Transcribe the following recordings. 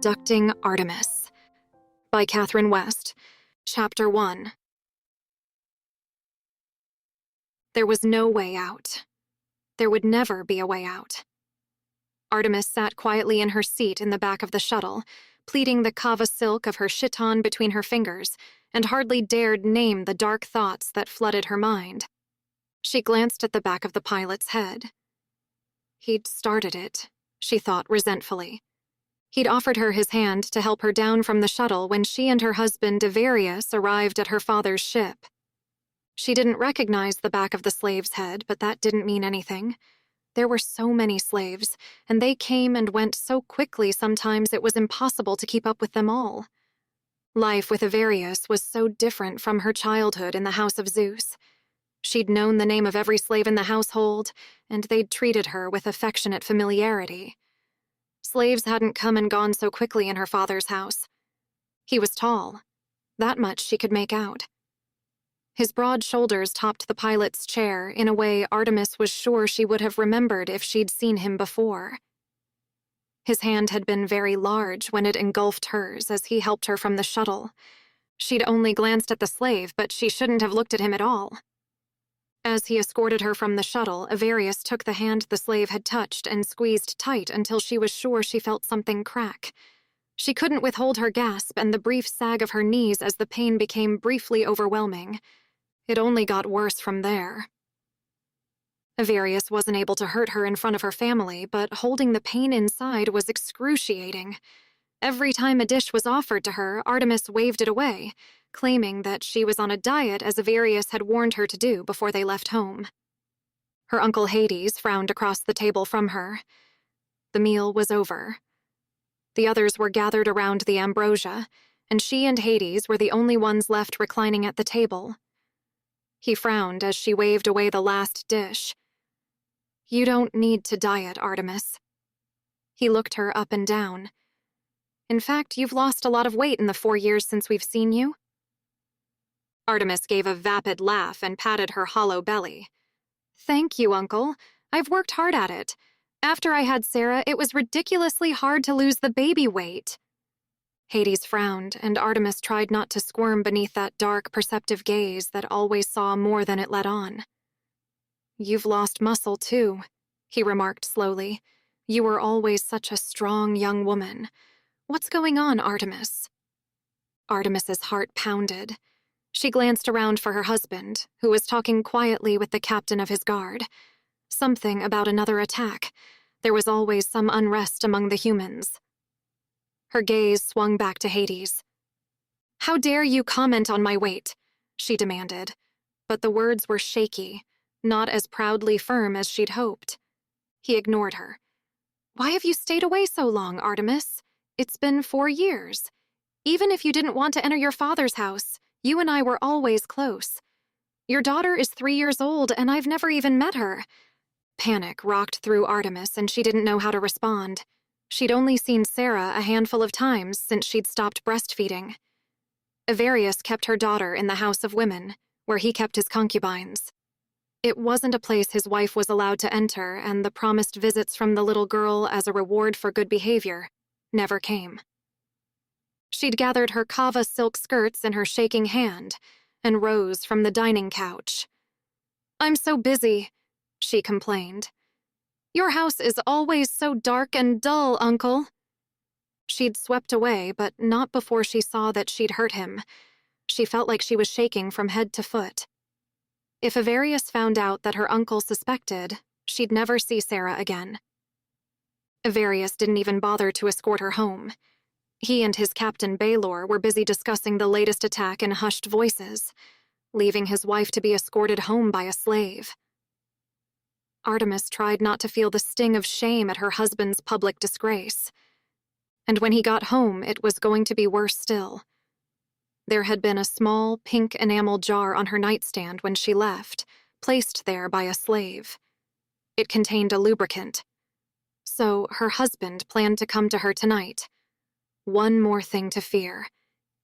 Abducting Artemis by Catherine West, Chapter 1. There was no way out. There would never be a way out. Artemis sat quietly in her seat in the back of the shuttle, pleating the kava silk of her chiton between her fingers, and hardly dared name the dark thoughts that flooded her mind. She glanced at the back of the pilot's head. He'd started it, she thought resentfully. He'd offered her his hand to help her down from the shuttle when she and her husband Devarius arrived at her father's ship. She didn't recognize the back of the slave's head, but that didn't mean anything. There were so many slaves, and they came and went so quickly sometimes it was impossible to keep up with them all. Life with Devarius was so different from her childhood in the House of Zeus. She'd known the name of every slave in the household, and they'd treated her with affectionate familiarity. Slaves hadn't come and gone so quickly in her father's house. He was tall. That much she could make out. His broad shoulders topped the pilot's chair in a way Artemis was sure she would have remembered if she'd seen him before. His hand had been very large when it engulfed hers as he helped her from the shuttle. She'd only glanced at the slave, but she shouldn't have looked at him at all. As he escorted her from the shuttle, Devarius took the hand the slave had touched and squeezed tight until she was sure she felt something crack. She couldn't withhold her gasp and the brief sag of her knees as the pain became briefly overwhelming. It only got worse from there. Devarius wasn't able to hurt her in front of her family, but holding the pain inside was excruciating. Every time a dish was offered to her, Artemis waved it away, claiming that she was on a diet as Devarius had warned her to do before they left home. Her uncle Hades frowned across the table from her. The meal was over. The others were gathered around the ambrosia, and she and Hades were the only ones left reclining at the table. He frowned as she waved away the last dish. "You don't need to diet, Artemis." He looked her up and down. "In fact, you've lost a lot of weight in the 4 years since we've seen you." Artemis gave a vapid laugh and patted her hollow belly. "Thank you, Uncle. I've worked hard at it. After I had Sarah, it was ridiculously hard to lose the baby weight." Hades frowned, and Artemis tried not to squirm beneath that dark, perceptive gaze that always saw more than it let on. "You've lost muscle, too," he remarked slowly. "You were always such a strong young woman. What's going on, Artemis?" Artemis's heart pounded. She glanced around for her husband, who was talking quietly with the captain of his guard. Something about another attack. There was always some unrest among the humans. Her gaze swung back to Hades. "How dare you comment on my weight?" she demanded, but the words were shaky, not as proudly firm as she'd hoped. He ignored her. "Why have you stayed away so long, Artemis? It's been 4 years. Even if you didn't want to enter your father's house, you and I were always close. Your daughter is 3 years old, and I've never even met her." Panic rocked through Artemis, and she didn't know how to respond. She'd only seen Sarah a handful of times since she'd stopped breastfeeding. Devarius kept her daughter in the House of Women, where he kept his concubines. It wasn't a place his wife was allowed to enter, and the promised visits from the little girl as a reward for good behavior never came. She'd gathered her kava silk skirts in her shaking hand and rose from the dining couch. "I'm so busy," she complained. "Your house is always so dark and dull, Uncle." She'd swept away, but not before she saw that she'd hurt him. She felt like she was shaking from head to foot. If Devarius found out that her uncle suspected, she'd never see Sarah again. Devarius didn't even bother to escort her home. He and his captain Baylor were busy discussing the latest attack in hushed voices, leaving his wife to be escorted home by a slave. Artemis tried not to feel the sting of shame at her husband's public disgrace. And when he got home, it was going to be worse still. There had been a small, pink enamel jar on her nightstand when she left, placed there by a slave. It contained a lubricant. So her husband planned to come to her tonight. One more thing to fear.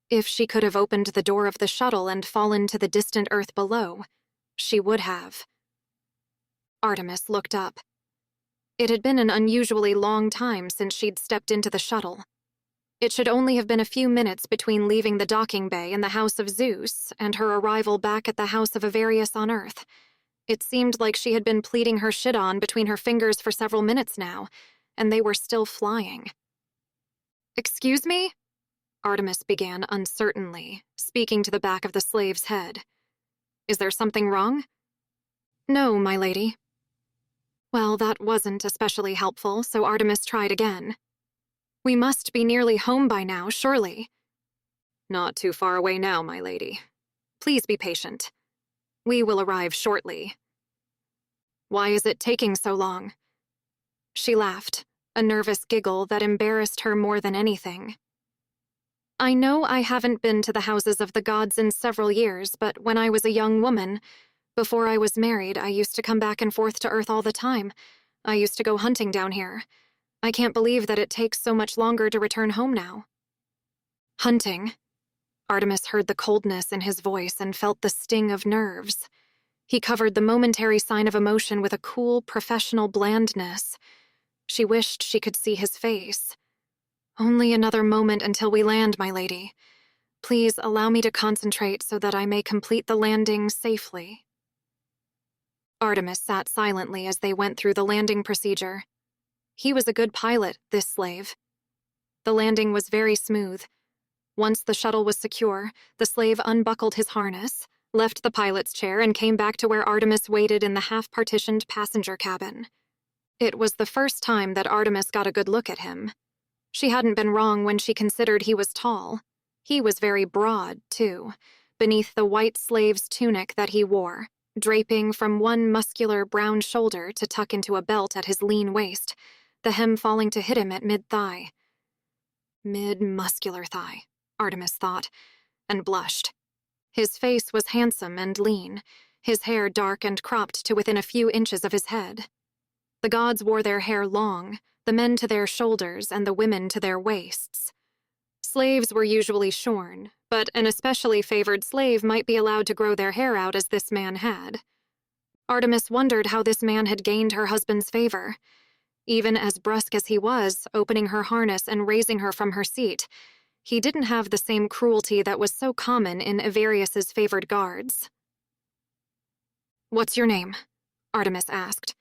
If she could have opened the door of the shuttle and fallen to the distant earth below, she would have. Artemis looked up. It had been an unusually long time since she'd stepped into the shuttle. It should only have been a few minutes between leaving the docking bay in the house of Zeus and her arrival back at the house of Avarius on Earth. It seemed like she had been pleating her shit on between her fingers for several minutes now, and they were still flying. "Excuse me?" Artemis began uncertainly, speaking to the back of the slave's head. "Is there something wrong?" "No, my lady." Well, that wasn't especially helpful, so Artemis tried again. "We must be nearly home by now, surely." "Not too far away now, my lady. Please be patient. We will arrive shortly." "Why is it taking so long?" She laughed, a nervous giggle that embarrassed her more than anything. "I know I haven't been to the houses of the gods in several years, but when I was a young woman, before I was married, I used to come back and forth to Earth all the time. I used to go hunting down here. I can't believe that it takes so much longer to return home now." "Hunting?" Artemis heard the coldness in his voice and felt the sting of nerves. He covered the momentary sign of emotion with a cool, professional blandness. She wished she could see his face. "Only another moment until we land, my lady. Please allow me to concentrate so that I may complete the landing safely." Artemis sat silently as they went through the landing procedure. He was a good pilot, this slave. The landing was very smooth. Once the shuttle was secure, the slave unbuckled his harness, left the pilot's chair, and came back to where Artemis waited in the half-partitioned passenger cabin. It was the first time that Artemis got a good look at him. She hadn't been wrong when she considered he was tall. He was very broad, too, beneath the white slave's tunic that he wore, draping from one muscular brown shoulder to tuck into a belt at his lean waist, the hem falling to hit him at mid-thigh. Mid-muscular thigh, Artemis thought, and blushed. His face was handsome and lean, his hair dark and cropped to within a few inches of his head. The gods wore their hair long, the men to their shoulders and the women to their waists. Slaves were usually shorn, but an especially favored slave might be allowed to grow their hair out as this man had. Artemis wondered how this man had gained her husband's favor. Even as brusque as he was, opening her harness and raising her from her seat, he didn't have the same cruelty that was so common in Avarius's favored guards. "What's your name?" Artemis asked.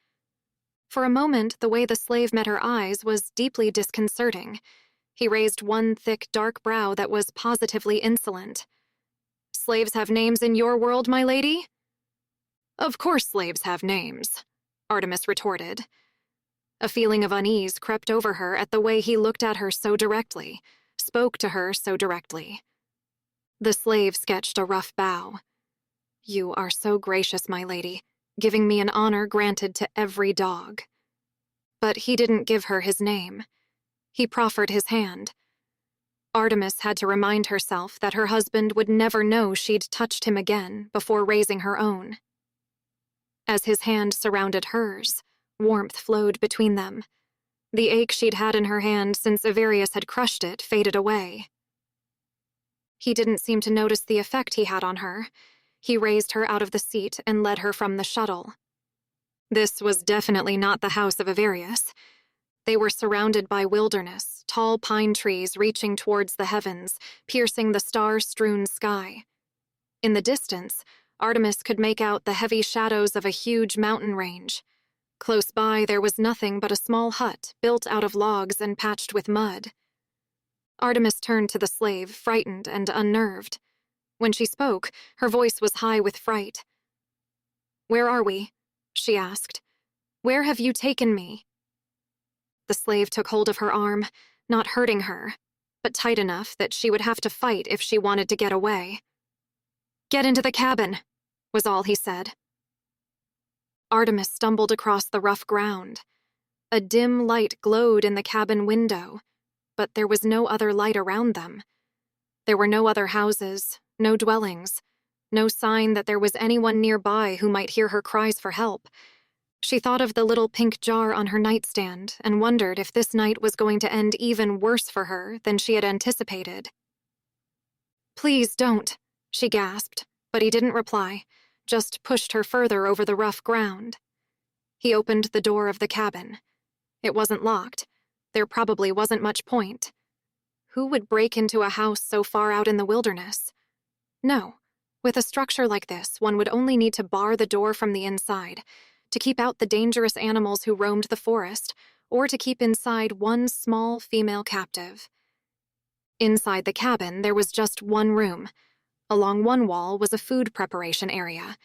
For a moment, the way the slave met her eyes was deeply disconcerting. He raised one thick, dark brow that was positively insolent. "Slaves have names in your world, my lady?" "Of course slaves have names," Artemis retorted. A feeling of unease crept over her at the way he looked at her so directly, spoke to her so directly. The slave sketched a rough bow. "You are so gracious, my lady, giving me an honor granted to every dog." But he didn't give her his name. He proffered his hand. Artemis had to remind herself that her husband would never know she'd touched him again before raising her own. As his hand surrounded hers, warmth flowed between them. The ache she'd had in her hand since Avarius had crushed it faded away. He didn't seem to notice the effect he had on her. He raised her out of the seat and led her from the shuttle. This was definitely not the house of Avarius. They were surrounded by wilderness, tall pine trees reaching towards the heavens, piercing the star-strewn sky. In the distance, Artemis could make out the heavy shadows of a huge mountain range. Close by, there was nothing but a small hut built out of logs and patched with mud. Artemis turned to the slave, frightened and unnerved. When she spoke, her voice was high with fright. "Where are we?" she asked. "Where have you taken me?" The slave took hold of her arm, not hurting her, but tight enough that she would have to fight if she wanted to get away. "Get into the cabin," was all he said. Artemis stumbled across the rough ground. A dim light glowed in the cabin window, but there was no other light around them. There were no other houses, no dwellings, no sign that there was anyone nearby who might hear her cries for help. She thought of the little pink jar on her nightstand and wondered if this night was going to end even worse for her than she had anticipated. "Please don't," she gasped, but he didn't reply, just pushed her further over the rough ground. He opened the door of the cabin. It wasn't locked. There probably wasn't much point. Who would break into a house so far out in the wilderness? No. With a structure like this, one would only need to bar the door from the inside, to keep out the dangerous animals who roamed the forest, or to keep inside one small female captive. Inside the cabin, there was just one room. Along one wall was a food preparation area.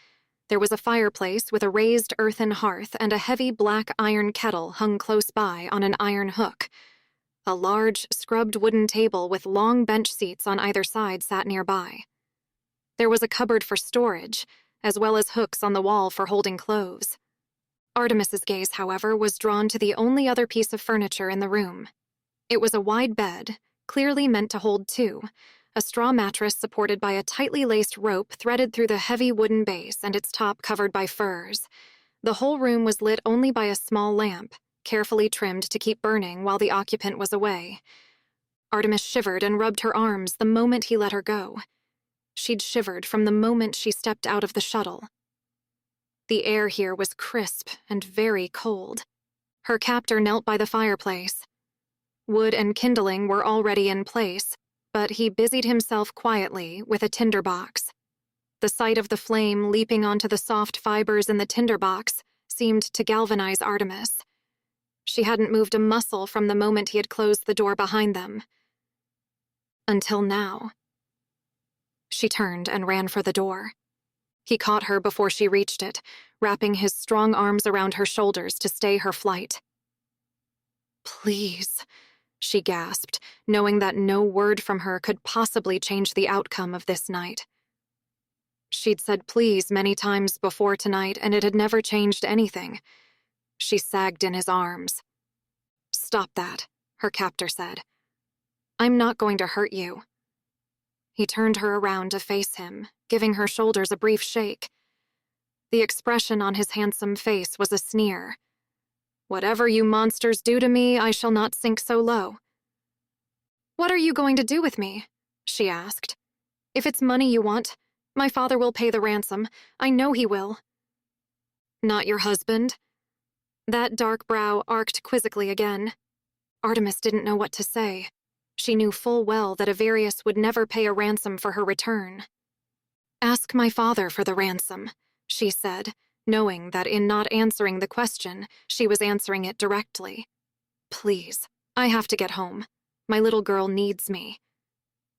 There was a fireplace with a raised earthen hearth and a heavy black iron kettle hung close by on an iron hook. A large, scrubbed wooden table with long bench seats on either side sat nearby. There was a cupboard for storage, as well as hooks on the wall for holding clothes. Artemis's gaze, however, was drawn to the only other piece of furniture in the room. It was a wide bed, clearly meant to hold two, a straw mattress supported by a tightly laced rope threaded through the heavy wooden base and its top covered by furs. The whole room was lit only by a small lamp, carefully trimmed to keep burning while the occupant was away. Artemis shivered and rubbed her arms the moment he let her go. She'd shivered from the moment she stepped out of the shuttle. The air here was crisp and very cold. Her captor knelt by the fireplace. Wood and kindling were already in place, but he busied himself quietly with a tinderbox. The sight of the flame leaping onto the soft fibers in the tinderbox seemed to galvanize Artemis. She hadn't moved a muscle from the moment he had closed the door behind them. Until now. She turned and ran for the door. He caught her before she reached it, wrapping his strong arms around her shoulders to stay her flight. "Please," she gasped, knowing that no word from her could possibly change the outcome of this night. She'd said please many times before tonight, and it had never changed anything. She sagged in his arms. "Stop that," her captor said. "I'm not going to hurt you." He turned her around to face him, giving her shoulders a brief shake. The expression on his handsome face was a sneer. "Whatever you monsters do to me, I shall not sink so low." "What are you going to do with me?" she asked. "If it's money you want, my father will pay the ransom. I know he will." "Not your husband?" That dark brow arched quizzically again. Artemis didn't know what to say. She knew full well that Avarius would never pay a ransom for her return. "Ask my father for the ransom," she said, knowing that in not answering the question, she was answering it directly. "Please, I have to get home. My little girl needs me."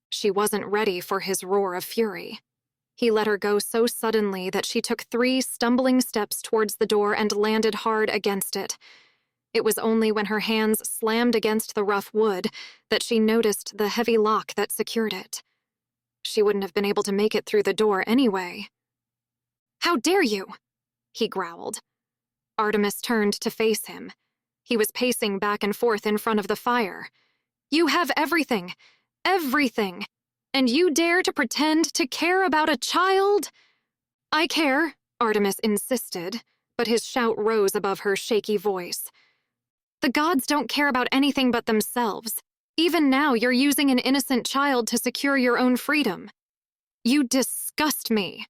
She wasn't ready for his roar of fury. He let her go so suddenly that she took 3 stumbling steps towards the door and landed hard against it. It was only when her hands slammed against the rough wood that she noticed the heavy lock that secured it. She wouldn't have been able to make it through the door anyway. "How dare you?" he growled. Artemis turned to face him. He was pacing back and forth in front of the fire. "You have everything, everything, and you dare to pretend to care about a child?" "I care," Artemis insisted, but his shout rose above her shaky voice. "The gods don't care about anything but themselves. Even now, you're using an innocent child to secure your own freedom. You disgust me."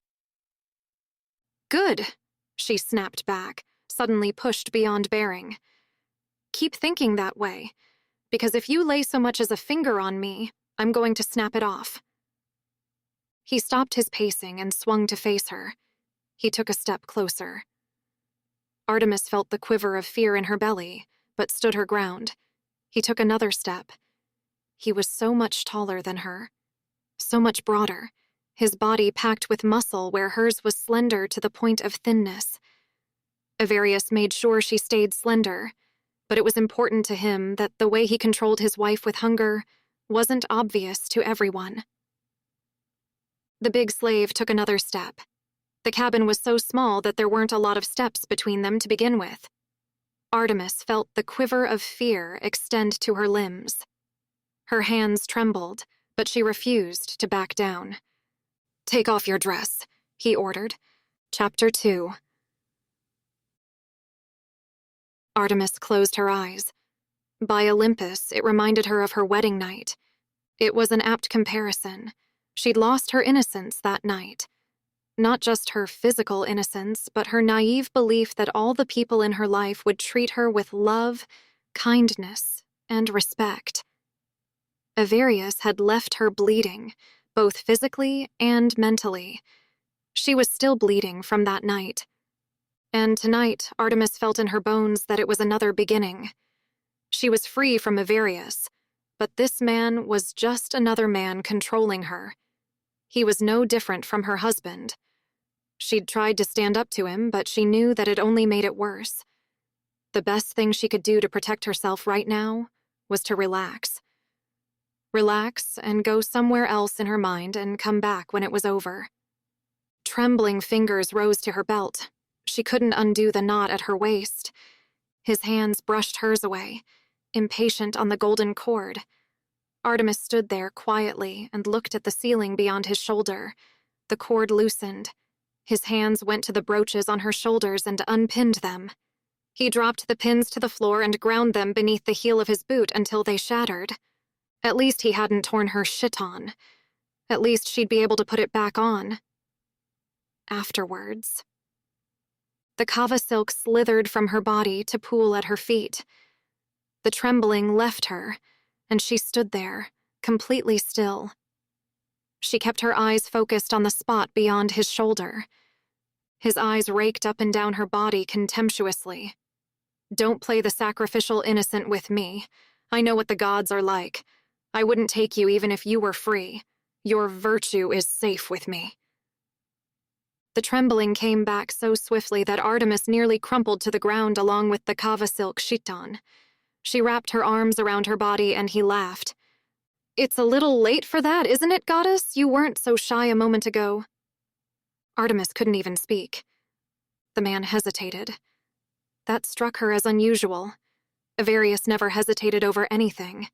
"Good," she snapped back, suddenly pushed beyond bearing. "Keep thinking that way, because if you lay so much as a finger on me, I'm going to snap it off." He stopped his pacing and swung to face her. He took a step closer. Artemis felt the quiver of fear in her belly, but stood her ground. He took another step. He was so much taller than her, so much broader, his body packed with muscle where hers was slender to the point of thinness. Avarius made sure she stayed slender, but it was important to him that the way he controlled his wife with hunger wasn't obvious to everyone. The big slave took another step. The cabin was so small that there weren't a lot of steps between them to begin with. Artemis felt the quiver of fear extend to her limbs. Her hands trembled, but she refused to back down. "Take off your dress," he ordered. Chapter 2. Artemis closed her eyes. By Olympus, it reminded her of her wedding night. It was an apt comparison. She'd lost her innocence that night. Not just her physical innocence, but her naive belief that all the people in her life would treat her with love, kindness, and respect. Avarius had left her bleeding, both physically and mentally. She was still bleeding from that night. And tonight, Artemis felt in her bones that it was another beginning. She was free from Avarius, but this man was just another man controlling her. He was no different from her husband. She'd tried to stand up to him, but she knew that it only made it worse. The best thing she could do to protect herself right now was to relax. Relax and go somewhere else in her mind and come back when it was over. Trembling fingers rose to her belt. She couldn't undo the knot at her waist. His hands brushed hers away, impatient on the golden cord. Artemis stood there quietly and looked at the ceiling beyond his shoulder. The cord loosened. His hands went to the brooches on her shoulders and unpinned them. He dropped the pins to the floor and ground them beneath the heel of his boot until they shattered. At least he hadn't torn her chiton. At least she'd be able to put it back on. Afterwards. The kava silk slithered from her body to pool at her feet. The trembling left her, and she stood there, completely still. She kept her eyes focused on the spot beyond his shoulder. His eyes raked up and down her body contemptuously. "Don't play the sacrificial innocent with me. I know what the gods are like. I wouldn't take you even if you were free. Your virtue is safe with me." The trembling came back so swiftly that Artemis nearly crumpled to the ground along with the kava silk chiton. She wrapped her arms around her body and he laughed. "It's a little late for that, isn't it, goddess? You weren't so shy a moment ago." Artemis couldn't even speak. The man hesitated. That struck her as unusual. Avarius never hesitated over anything.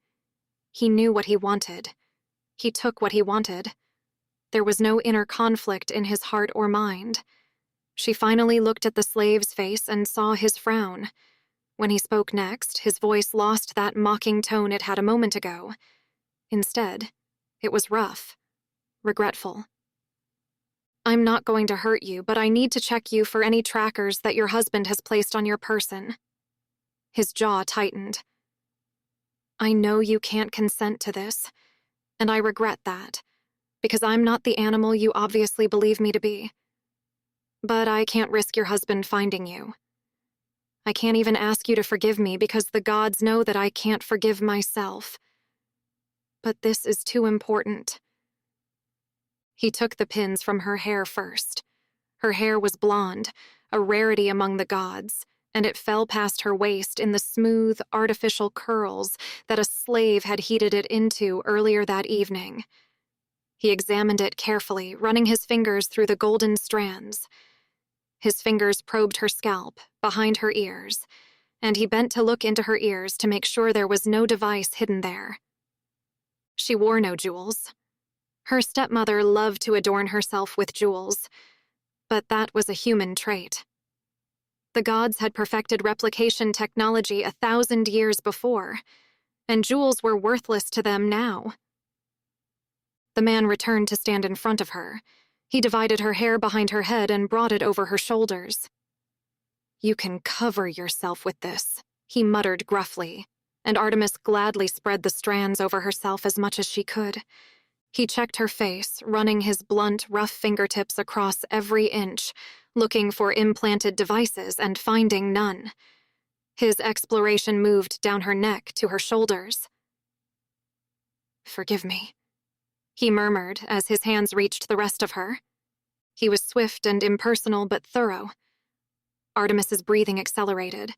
He knew what he wanted. He took what he wanted. There was no inner conflict in his heart or mind. She finally looked at the slave's face and saw his frown. When he spoke next, his voice lost that mocking tone it had a moment ago. Instead, it was rough, regretful. "I'm not going to hurt you, but I need to check you for any trackers that your husband has placed on your person." His jaw tightened. "I know you can't consent to this, and I regret that, because I'm not the animal you obviously believe me to be. But I can't risk your husband finding you. I can't even ask you to forgive me because the gods know that I can't forgive myself. But this is too important." He took the pins from her hair first. Her hair was blonde, a rarity among the gods, and it fell past her waist in the smooth, artificial curls that a slave had heated it into earlier that evening. He examined it carefully, running his fingers through the golden strands. His fingers probed her scalp, behind her ears, and he bent to look into her ears to make sure there was no device hidden there. She wore no jewels. Her stepmother loved to adorn herself with jewels, but that was a human trait. The gods had perfected replication technology 1,000 years before, and jewels were worthless to them now. The man returned to stand in front of her. He divided her hair behind her head and brought it over her shoulders. "You can cover yourself with this," he muttered gruffly, and Artemis gladly spread the strands over herself as much as she could. He checked her face, running his blunt, rough fingertips across every inch, looking for implanted devices and finding none. His exploration moved down her neck to her shoulders. "Forgive me," he murmured as his hands reached the rest of her. He was swift and impersonal but thorough. Artemis's breathing accelerated.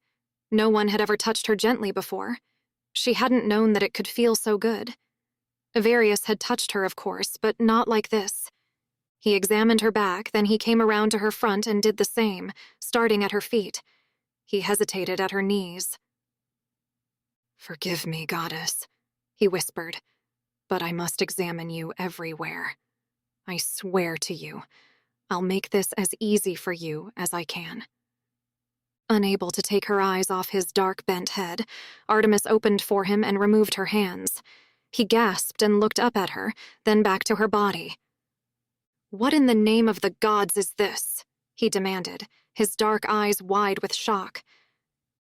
No one had ever touched her gently before. She hadn't known that it could feel so good. Avarius had touched her, of course, but not like this. He examined her back, then he came around to her front and did the same, starting at her feet. He hesitated at her knees. "Forgive me, goddess," he whispered, "but I must examine you everywhere. I swear to you, I'll make this as easy for you as I can." Unable to take her eyes off his dark, bent head, Artemis opened for him and removed her hands. He gasped and looked up at her, then back to her body. "What in the name of the gods is this?" he demanded, his dark eyes wide with shock.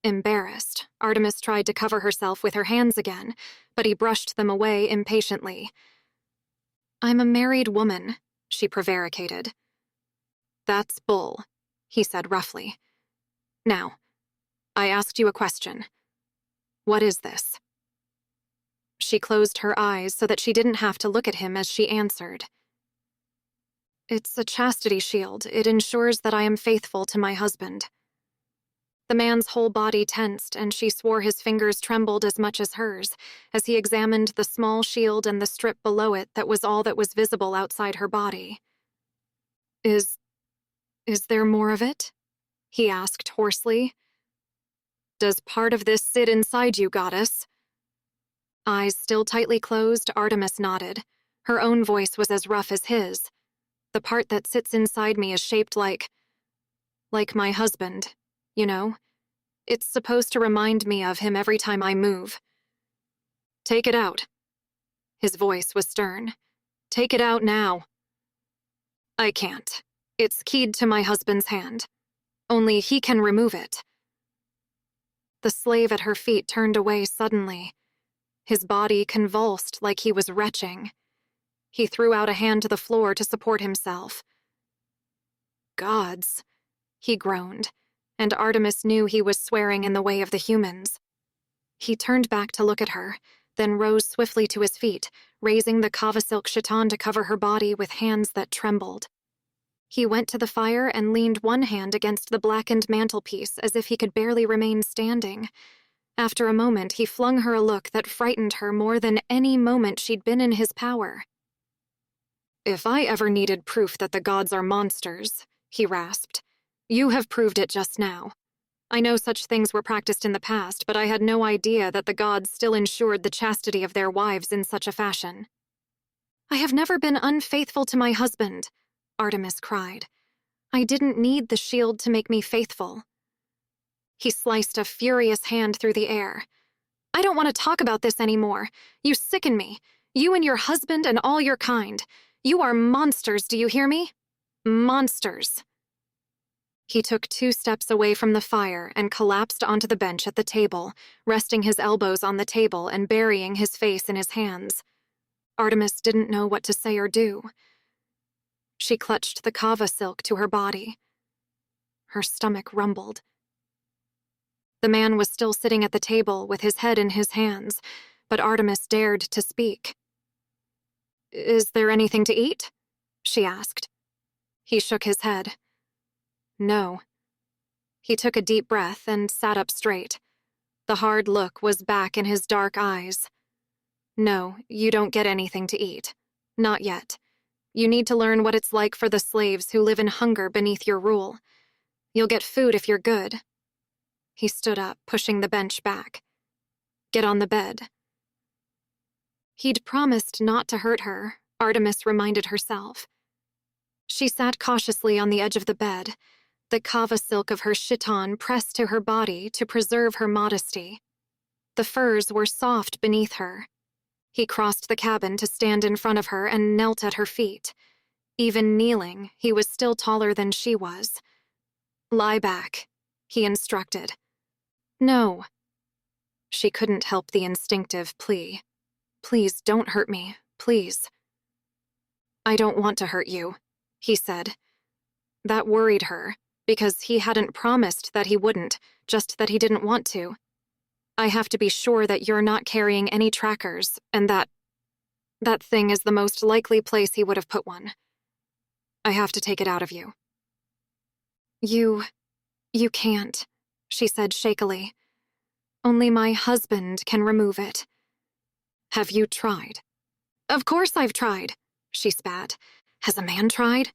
Embarrassed, Artemis tried to cover herself with her hands again, but he brushed them away impatiently. "I'm a married woman," she prevaricated. "That's bull," he said roughly. "Now, I asked you a question. What is this?" She closed her eyes so that she didn't have to look at him as she answered. "It's a chastity shield. It ensures that I am faithful to my husband." The man's whole body tensed, and she swore his fingers trembled as much as hers, as he examined the small shield and the strip below it that was all that was visible outside her body. Is there more of it?" he asked hoarsely. "Does part of this sit inside you, goddess?" Eyes still tightly closed, Artemis nodded. Her own voice was as rough as his. "The part that sits inside me is shaped like my husband, you know? It's supposed to remind me of him every time I move." "Take it out." His voice was stern. "Take it out now." "I can't. It's keyed to my husband's hand. Only he can remove it." The slave at her feet turned away suddenly. His body convulsed like he was retching. He threw out a hand to the floor to support himself. "Gods," he groaned, and Artemis knew he was swearing in the way of the humans. He turned back to look at her, then rose swiftly to his feet, raising the kava silk chiton to cover her body with hands that trembled. He went to the fire and leaned one hand against the blackened mantelpiece as if he could barely remain standing. After a moment, he flung her a look that frightened her more than any moment she'd been in his power. "If I ever needed proof that the gods are monsters," he rasped, "you have proved it just now. I know such things were practiced in the past, but I had no idea that the gods still ensured the chastity of their wives in such a fashion." "I have never been unfaithful to my husband," Artemis cried. "I didn't need the shield to make me faithful." He sliced a furious hand through the air. "I don't want to talk about this anymore. You sicken me. You and your husband and all your kind. You are monsters, do you hear me? Monsters." He took 2 steps away from the fire and collapsed onto the bench at the table, resting his elbows on the table and burying his face in his hands. Artemis didn't know what to say or do. She clutched the kava silk to her body. Her stomach rumbled. The man was still sitting at the table with his head in his hands, but Artemis dared to speak. "Is there anything to eat?" she asked. He shook his head. "No." He took a deep breath and sat up straight. The hard look was back in his dark eyes. "No, you don't get anything to eat. Not yet. You need to learn what it's like for the slaves who live in hunger beneath your rule. You'll get food if you're good." He stood up, pushing the bench back. "Get on the bed." He'd promised not to hurt her, Artemis reminded herself. She sat cautiously on the edge of the bed, the kava silk of her chiton pressed to her body to preserve her modesty. The furs were soft beneath her. He crossed the cabin to stand in front of her and knelt at her feet. Even kneeling, he was still taller than she was. "Lie back," he instructed. "No." She couldn't help the instinctive plea. "Please don't hurt me, please." "I don't want to hurt you," he said. That worried her, because he hadn't promised that he wouldn't, just that he didn't want to. "I have to be sure that you're not carrying any trackers, and that thing is the most likely place he would have put one. I have to take it out of you." You can't," she said shakily. "Only my husband can remove it." "Have you tried?" "Of course I've tried," she spat. "Has a man tried?"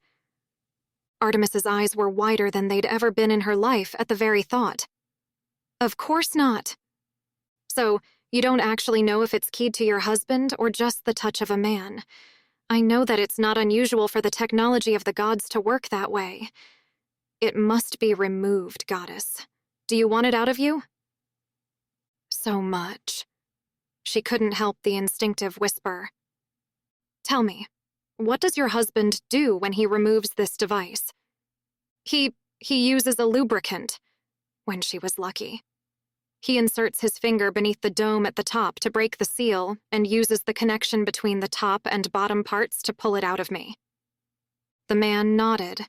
Artemis's eyes were wider than they'd ever been in her life at the very thought. "Of course not." "So, you don't actually know if it's keyed to your husband or just the touch of a man. I know that it's not unusual for the technology of the gods to work that way. It must be removed, goddess. Do you want it out of you?" "So much." She couldn't help the instinctive whisper. "Tell me, what does your husband do when he removes this device?" He uses a lubricant, when she was lucky. He inserts his finger beneath the dome at the top to break the seal and uses the connection between the top and bottom parts to pull it out of me. The man nodded.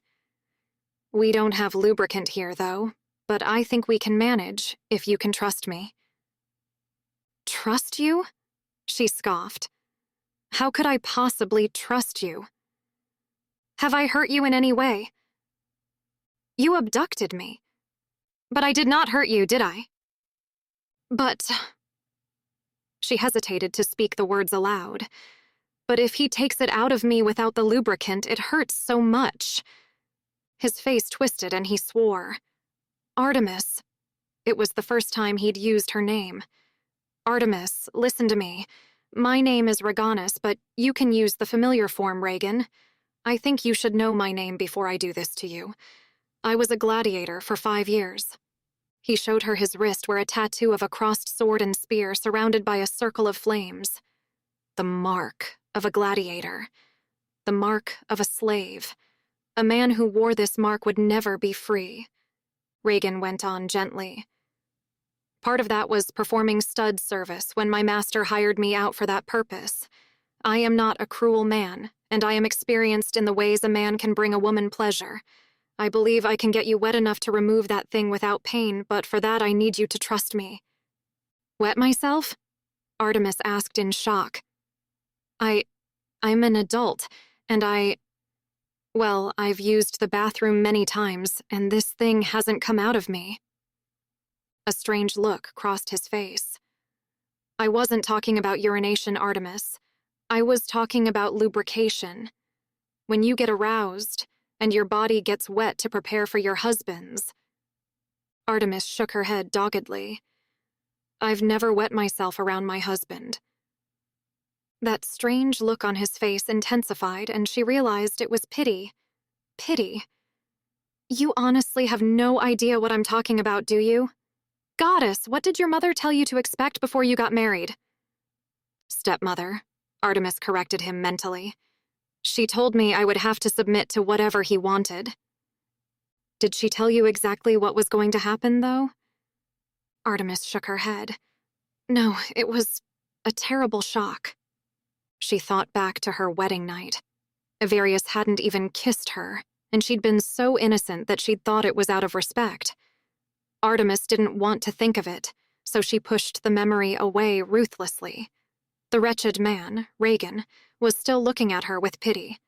We don't have lubricant here, though, but I think we can manage if you can trust me. Trust you? She scoffed. How could I possibly trust you? Have I hurt you in any way? You abducted me. But I did not hurt you, did I? But... She hesitated to speak the words aloud. But if he takes it out of me without the lubricant, it hurts so much. His face twisted and he swore. Artemis. It was the first time he'd used her name. Artemis, listen to me. My name is Reganis, but you can use the familiar form, Regan. I think you should know my name before I do this to you. I was a gladiator for 5 years. He showed her his wrist where a tattoo of a crossed sword and spear surrounded by a circle of flames. The mark of a gladiator. The mark of a slave. A man who wore this mark would never be free. Regan went on gently. Part of that was performing stud service when my master hired me out for that purpose. I am not a cruel man, and I am experienced in the ways a man can bring a woman pleasure. I believe I can get you wet enough to remove that thing without pain, but for that I need you to trust me. Wet myself? Artemis asked in shock. I'm an adult, and well, I've used the bathroom many times, and this thing hasn't come out of me. A strange look crossed his face. I wasn't talking about urination, Artemis. I was talking about lubrication. When you get aroused, and your body gets wet to prepare for your husband's. Artemis shook her head doggedly. I've never wet myself around my husband. That strange look on his face intensified, and she realized it was pity. Pity. You honestly have no idea what I'm talking about, do you? Goddess, what did your mother tell you to expect before you got married? Stepmother, Artemis corrected him mentally. She told me I would have to submit to whatever he wanted. Did she tell you exactly what was going to happen, though? Artemis shook her head. No, it was a terrible shock. She thought back to her wedding night. Avarius hadn't even kissed her, and she'd been so innocent that she'd thought it was out of respect. Artemis didn't want to think of it, so she pushed the memory away ruthlessly. The wretched man, Regan, was still looking at her with pity.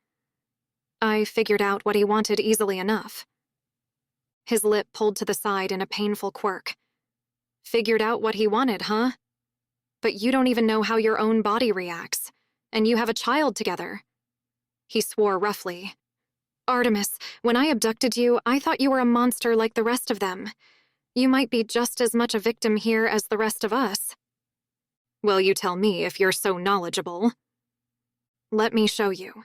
I figured out what he wanted easily enough. His lip pulled to the side in a painful quirk. Figured out what he wanted, huh? But you don't even know how your own body reacts, and you have a child together. He swore roughly. Artemis, when I abducted you, I thought you were a monster like the rest of them. You might be just as much a victim here as the rest of us. Well, you tell me if you're so knowledgeable. Let me show you.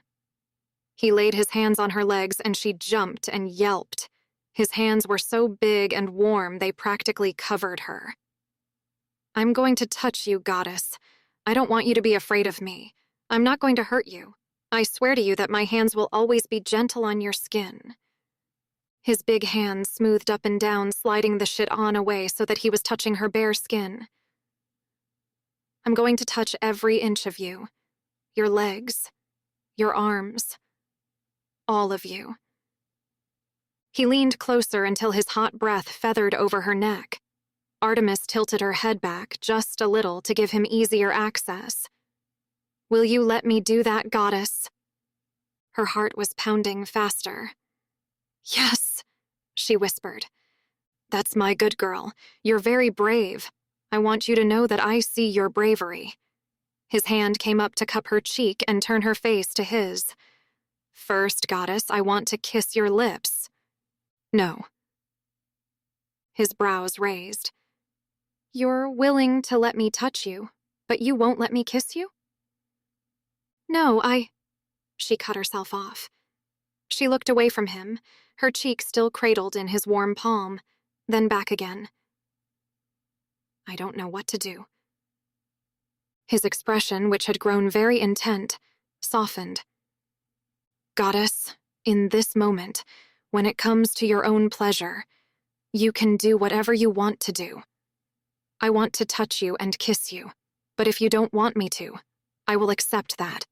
He laid his hands on her legs and she jumped and yelped. His hands were so big and warm they practically covered her. I'm going to touch you, goddess. I don't want you to be afraid of me. I'm not going to hurt you. I swear to you that my hands will always be gentle on your skin. His big hands smoothed up and down, sliding the shit on away so that he was touching her bare skin. I'm going to touch every inch of you. Your legs. Your arms. All of you. He leaned closer until his hot breath feathered over her neck. Artemis tilted her head back just a little to give him easier access. Will you let me do that, goddess? Her heart was pounding faster. Yes, she whispered. That's my good girl. You're very brave. I want you to know that I see your bravery. His hand came up to cup her cheek and turn her face to his. First, goddess, I want to kiss your lips. No. His brows raised. You're willing to let me touch you, but you won't let me kiss you? No, She cut herself off. She looked away from him, her cheek still cradled in his warm palm, then back again. I don't know what to do. His expression, which had grown very intent, softened. Goddess, in this moment, when it comes to your own pleasure, you can do whatever you want to do. I want to touch you and kiss you, but if you don't want me to, I will accept that.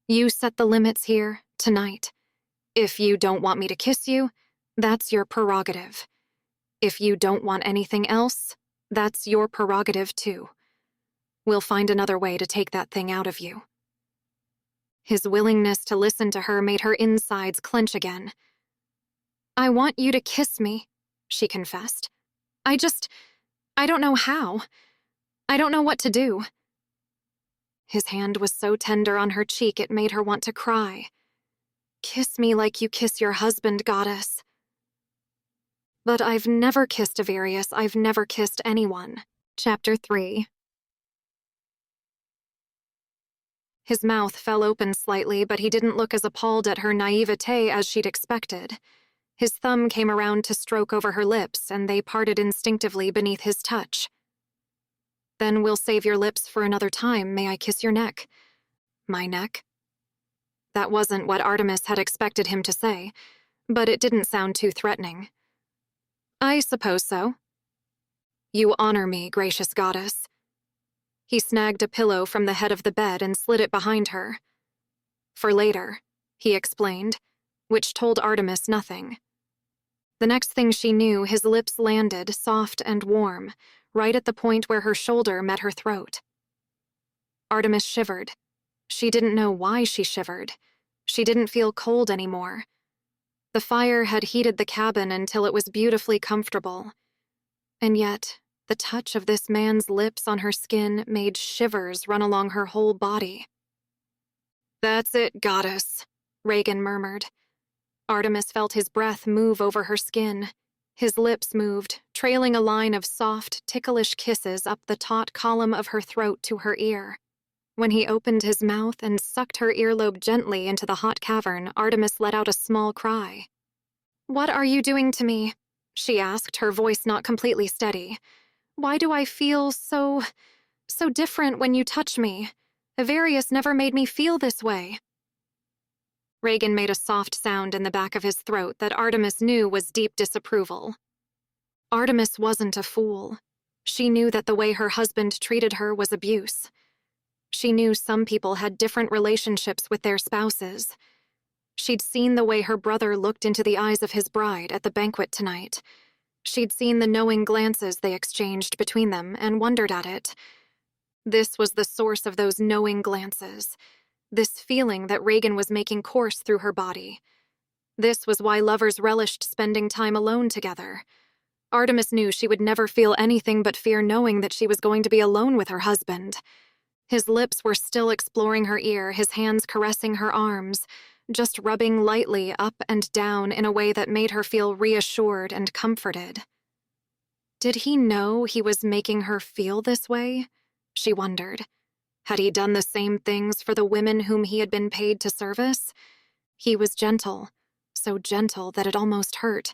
You set the limits here, tonight. If you don't want me to kiss you, that's your prerogative. If you don't want anything else, that's your prerogative too. We'll find another way to take that thing out of you. His willingness to listen to her made her insides clench again. I want you to kiss me, she confessed. I don't know how. I don't know what to do. His hand was so tender on her cheek it made her want to cry. Kiss me like you kiss your husband, goddess. But I've never kissed Avarius. I've never kissed anyone. Chapter 3. His mouth fell open slightly, but he didn't look as appalled at her naivete as she'd expected. His thumb came around to stroke over her lips, and they parted instinctively beneath his touch. Then we'll save your lips for another time. May I kiss your neck? My neck? That wasn't what Artemis had expected him to say, but it didn't sound too threatening. I suppose so. You honor me, gracious goddess. He snagged a pillow from the head of the bed and slid it behind her. For later, he explained, which told Artemis nothing. The next thing she knew, his lips landed, soft and warm, right at the point where her shoulder met her throat. Artemis shivered. She didn't know why she shivered. She didn't feel cold anymore. The fire had heated the cabin until it was beautifully comfortable. And yet, the touch of this man's lips on her skin made shivers run along her whole body. That's it, goddess, Reagan murmured. Artemis felt his breath move over her skin. His lips moved, trailing a line of soft, ticklish kisses up the taut column of her throat to her ear. When he opened his mouth and sucked her earlobe gently into the hot cavern, Artemis let out a small cry. What are you doing to me? She asked, her voice not completely steady. Why do I feel so different when you touch me? Avarius never made me feel this way. Reagan made a soft sound in the back of his throat that Artemis knew was deep disapproval. Artemis wasn't a fool. She knew that the way her husband treated her was abuse. She knew some people had different relationships with their spouses. She'd seen the way her brother looked into the eyes of his bride at the banquet tonight. She'd seen the knowing glances they exchanged between them and wondered at it. This was the source of those knowing glances. This feeling that Reagan was making course through her body. This was why lovers relished spending time alone together. Artemis knew she would never feel anything but fear knowing that she was going to be alone with her husband. His lips were still exploring her ear, his hands caressing her arms, just rubbing lightly up and down in a way that made her feel reassured and comforted. Did he know he was making her feel this way? She wondered. Had he done the same things for the women whom he had been paid to service? He was gentle, so gentle that it almost hurt.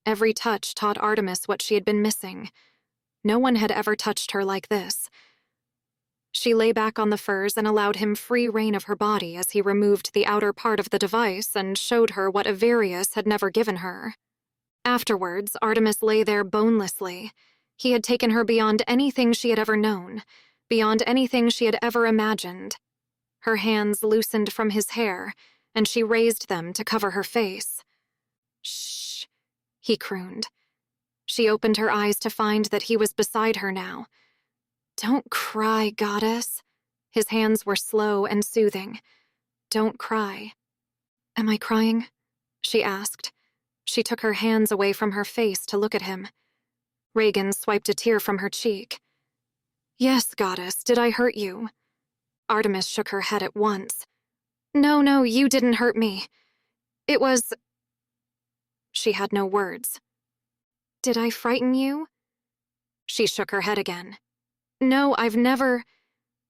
Every touch taught Artemis what she had been missing. No one had ever touched her like this. She lay back on the furs and allowed him free rein of her body as he removed the outer part of the device and showed her what Avarius had never given her. Afterwards, Artemis lay there bonelessly. He had taken her beyond anything she had ever known, beyond anything she had ever imagined. Her hands loosened from his hair, and she raised them to cover her face. Shh, he crooned. She opened her eyes to find that he was beside her now. Don't cry, goddess. His hands were slow and soothing. Don't cry. Am I crying? She asked. She took her hands away from her face to look at him. Reagan swiped a tear from her cheek. Yes, goddess, did I hurt you? Artemis shook her head at once. No, you didn't hurt me. It was... She had no words. Did I frighten you? She shook her head again. No, I've never...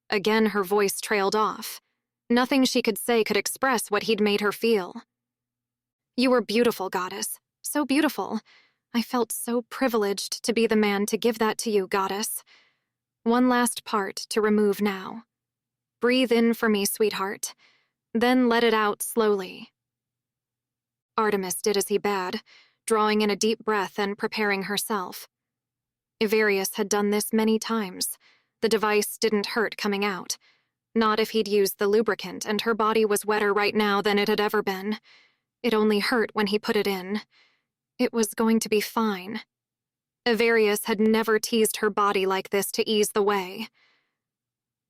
Again her voice trailed off. Nothing she could say could express what he'd made her feel. You were beautiful, goddess. So beautiful. I felt so privileged to be the man to give that to you, goddess. One last part to remove now. Breathe in for me, sweetheart. Then let it out slowly. Artemis did as he bade, drawing in a deep breath and preparing herself. Ivarius had done this many times. The device didn't hurt coming out. Not if he'd used the lubricant, and her body was wetter right now than it had ever been. It only hurt when he put it in. It was going to be fine. Ivarius had never teased her body like this to ease the way.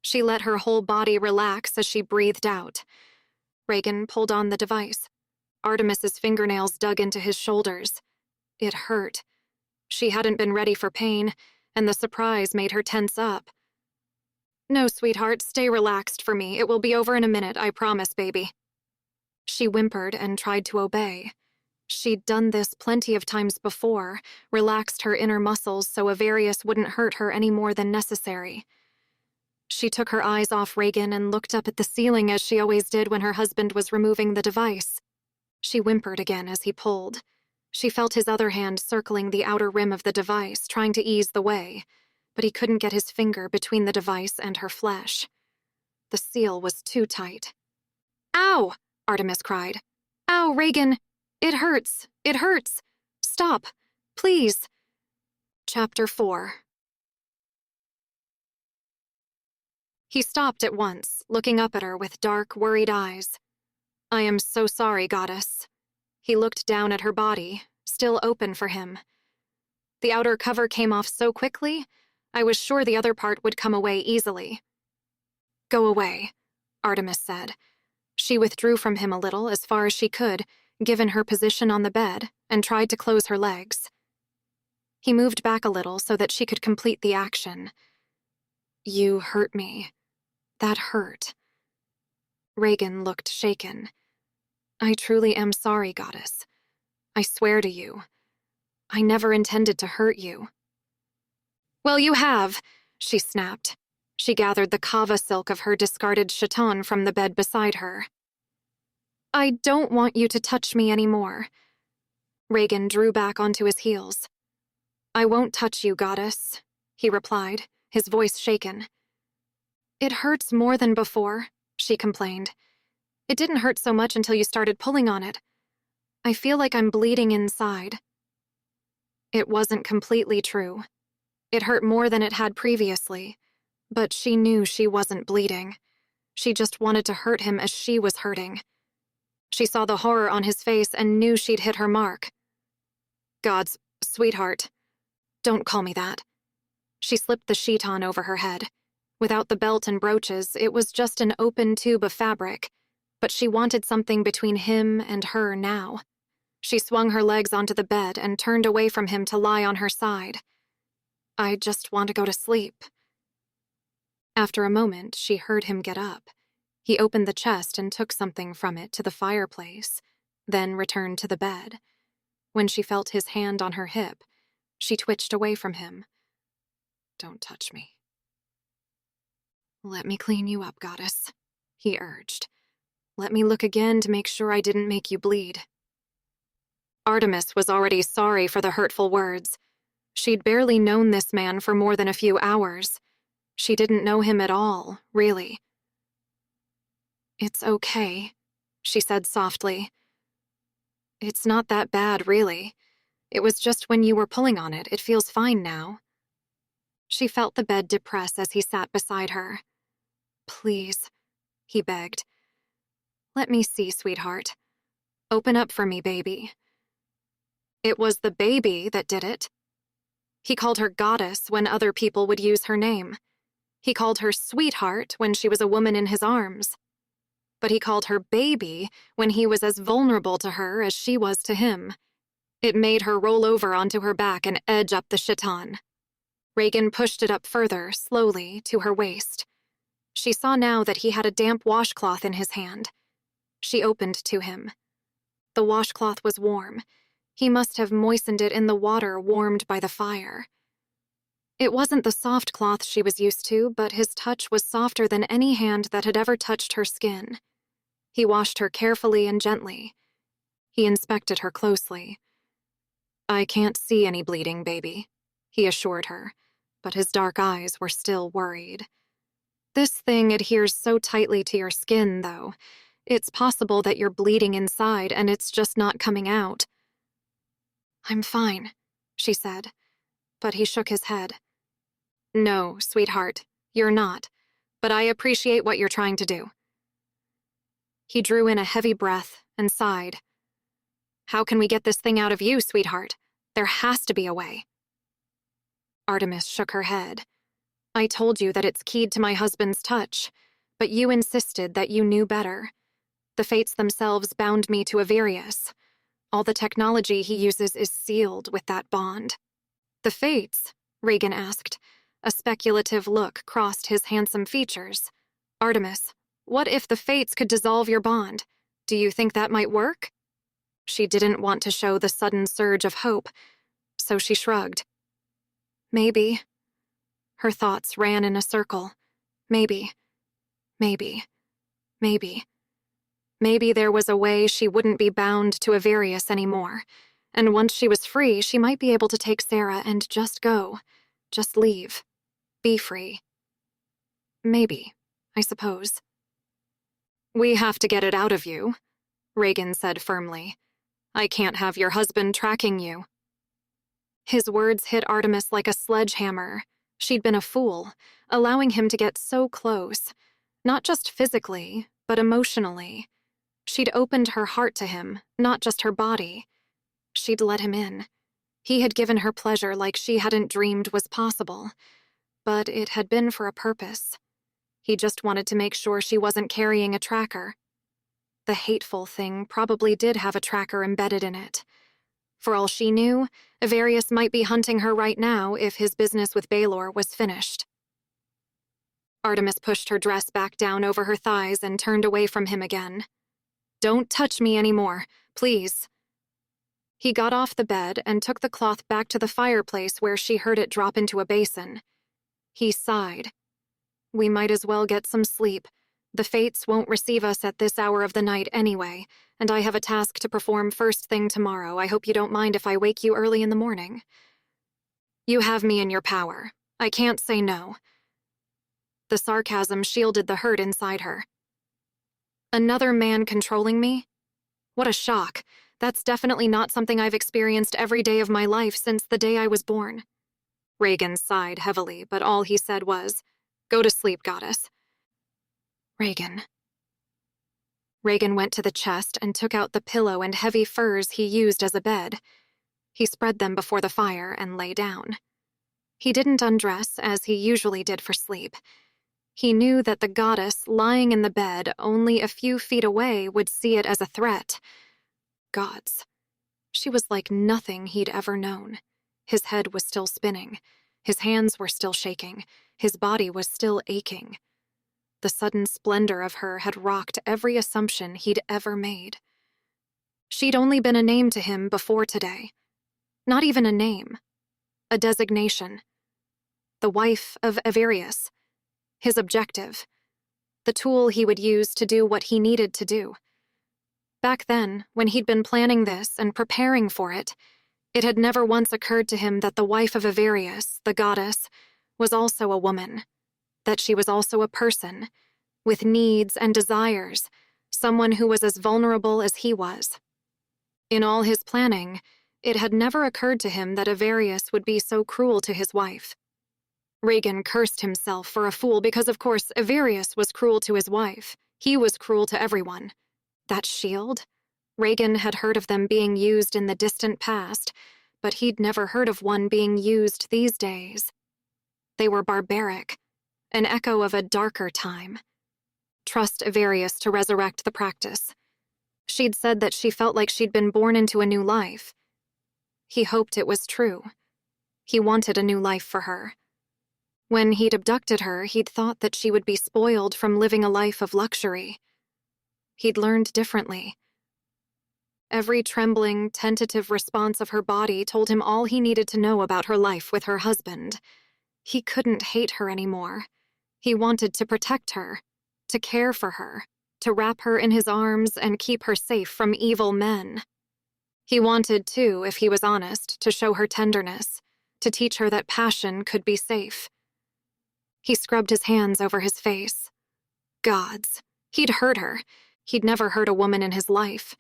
She let her whole body relax as she breathed out. Reagan pulled on the device. Artemis's fingernails dug into his shoulders. It hurt. She hadn't been ready for pain, and the surprise made her tense up. "No, sweetheart, stay relaxed for me. It will be over in a minute, I promise, baby." She whimpered and tried to obey. She'd done this plenty of times before, relaxed her inner muscles so Ivarius wouldn't hurt her any more than necessary. She took her eyes off Reagan and looked up at the ceiling as she always did when her husband was removing the device. She whimpered again as he pulled. She felt his other hand circling the outer rim of the device, trying to ease the way, but he couldn't get his finger between the device and her flesh. The seal was too tight. "Ow!" Artemis cried. "Ow, Reagan! It hurts! It hurts! Stop! Please!" Chapter 4. He stopped at once, looking up at her with dark, worried eyes. "I am so sorry, goddess." He looked down at her body, still open for him. "The outer cover came off so quickly, I was sure the other part would come away easily." "Go away," Artemis said. She withdrew from him a little, as far as she could, given her position on the bed, and tried to close her legs. He moved back a little so that she could complete the action. "You hurt me. That hurt." Reagan looked shaken. "I truly am sorry, goddess. I swear to you. I never intended to hurt you." "Well, you have," she snapped. She gathered the kava silk of her discarded chiton from the bed beside her. "I don't want you to touch me anymore." Reagan drew back onto his heels. "I won't touch you, goddess," he replied, his voice shaken. "It hurts more than before," she complained. "It didn't hurt so much until you started pulling on it. I feel like I'm bleeding inside." It wasn't completely true. It hurt more than it had previously, but she knew she wasn't bleeding. She just wanted to hurt him as she was hurting. She saw the horror on his face and knew she'd hit her mark. "God's sweetheart. Don't call me that." She slipped the sheet on over her head. Without the belt and brooches, it was just an open tube of fabric, but she wanted something between him and her now. She swung her legs onto the bed and turned away from him to lie on her side. "I just want to go to sleep." After a moment, she heard him get up. He opened the chest and took something from it to the fireplace, then returned to the bed. When she felt his hand on her hip, she twitched away from him. "Don't touch me." "Let me clean you up, goddess," he urged. "Let me look again to make sure I didn't make you bleed." Artemis was already sorry for the hurtful words. She'd barely known this man for more than a few hours. She didn't know him at all, really. "It's okay," she said softly. "It's not that bad, really. It was just when you were pulling on it. It feels fine now." She felt the bed depress as he sat beside her. "Please," he begged. "Let me see, sweetheart. Open up for me, baby." It was the baby that did it. He called her goddess when other people would use her name. He called her sweetheart when she was a woman in his arms. But he called her baby when he was as vulnerable to her as she was to him. It made her roll over onto her back and edge up the chiton. Reagan pushed it up further, slowly, to her waist. She saw now that he had a damp washcloth in his hand. She opened to him. The washcloth was warm. He must have moistened it in the water warmed by the fire. It wasn't the soft cloth she was used to, but his touch was softer than any hand that had ever touched her skin. He washed her carefully and gently. He inspected her closely. "I can't see any bleeding, baby," he assured her, but his dark eyes were still worried. "This thing adheres so tightly to your skin, though. It's possible that you're bleeding inside and it's just not coming out." "I'm fine," she said. but he shook his head. No, sweetheart, you're not, but I appreciate what you're trying to do. He drew in a heavy breath and sighed. How can we get this thing out of you, sweetheart? There has to be a way. Artemis shook her head. I told you that it's keyed to my husband's touch, but you insisted that you knew better. The fates themselves bound me to Averius. All the technology he uses is sealed with that bond. The fates? Reagan asked. A speculative look crossed his handsome features. Artemis, what if the fates could dissolve your bond? Do you think that might work? She didn't want to show the sudden surge of hope, so she shrugged. Maybe. Her thoughts ran in a circle. Maybe. Maybe. Maybe. Maybe there was a way she wouldn't be bound to Averius anymore, and once she was free, she might be able to take Sarah and just go. Just leave. Be free. Maybe, I suppose. We have to get it out of you, Reagan said firmly. I can't have your husband tracking you. His words hit Artemis like a sledgehammer. She'd been a fool, allowing him to get so close, not just physically, but emotionally. She'd opened her heart to him, not just her body. She'd let him in. He had given her pleasure like she hadn't dreamed was possible, but it had been for a purpose. He just wanted to make sure she wasn't carrying a tracker. The hateful thing probably did have a tracker embedded in it. For all she knew, Averius might be hunting her right now if his business with Baylor was finished. Artemis pushed her dress back down over her thighs and turned away from him again. Don't touch me anymore, please. He got off the bed and took the cloth back to the fireplace where she heard it drop into a basin. He sighed. We might as well get some sleep. The fates won't receive us at this hour of the night anyway, and I have a task to perform first thing tomorrow. I hope you don't mind if I wake you early in the morning. You have me in your power. I can't say no. The sarcasm shielded the hurt inside her. Another man controlling me? What a shock. That's definitely not something I've experienced every day of my life since the day I was born. Reagan sighed heavily, but all he said was, Go to sleep, goddess. Reagan. Reagan went to the chest and took out the pillow and heavy furs he used as a bed. He spread them before the fire and lay down. He didn't undress as he usually did for sleep. He knew that the goddess lying in the bed only a few feet away would see it as a threat. Gods. She was like nothing he'd ever known. His head was still spinning. His hands were still shaking. His body was still aching. The sudden splendor of her had rocked every assumption he'd ever made. She'd only been a name to him before today. Not even a name. A designation. The wife of Averius. His objective. The tool he would use to do what he needed to do. Back then, when he'd been planning this and preparing for it, it had never once occurred to him that the wife of Averius, the goddess, was also a woman. That she was also a person, with needs and desires, someone who was as vulnerable as he was. In all his planning, it had never occurred to him that Averius would be so cruel to his wife. Reagan cursed himself for a fool because, of course, Averius was cruel to his wife. He was cruel to everyone. That shield? Reagan had heard of them being used in the distant past, but he'd never heard of one being used these days. They were barbaric, an echo of a darker time. Trust Averius to resurrect the practice. She'd said that she felt like she'd been born into a new life. He hoped it was true. He wanted a new life for her. When he'd abducted her, he'd thought that she would be spoiled from living a life of luxury. He'd learned differently. Every trembling, tentative response of her body told him all he needed to know about her life with her husband. He couldn't hate her anymore. He wanted to protect her, to care for her, to wrap her in his arms and keep her safe from evil men. He wanted, too, if he was honest, to show her tenderness, to teach her that passion could be safe. He scrubbed his hands over his face. Gods, he'd hurt her. He'd never hurt a woman in his life,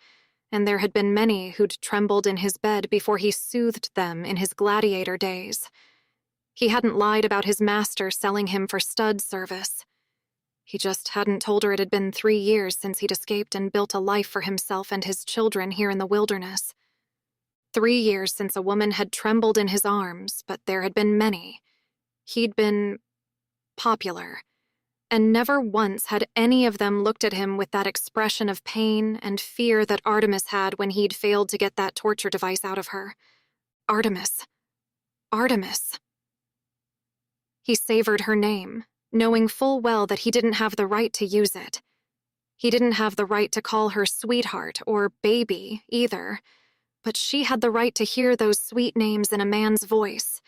and there had been many who'd trembled in his bed before he soothed them in his gladiator days. He hadn't lied about his master selling him for stud service. He just hadn't told her it had been 3 years since he'd escaped and built a life for himself and his children here in the wilderness. 3 years since a woman had trembled in his arms, but there had been many. He'd been popular, and never once had any of them looked at him with that expression of pain and fear that Artemis had when he'd failed to get that torture device out of her. Artemis. Artemis. He savored her name, knowing full well that he didn't have the right to use it. He didn't have the right to call her sweetheart or baby, either, but she had the right to hear those sweet names in a man's voice,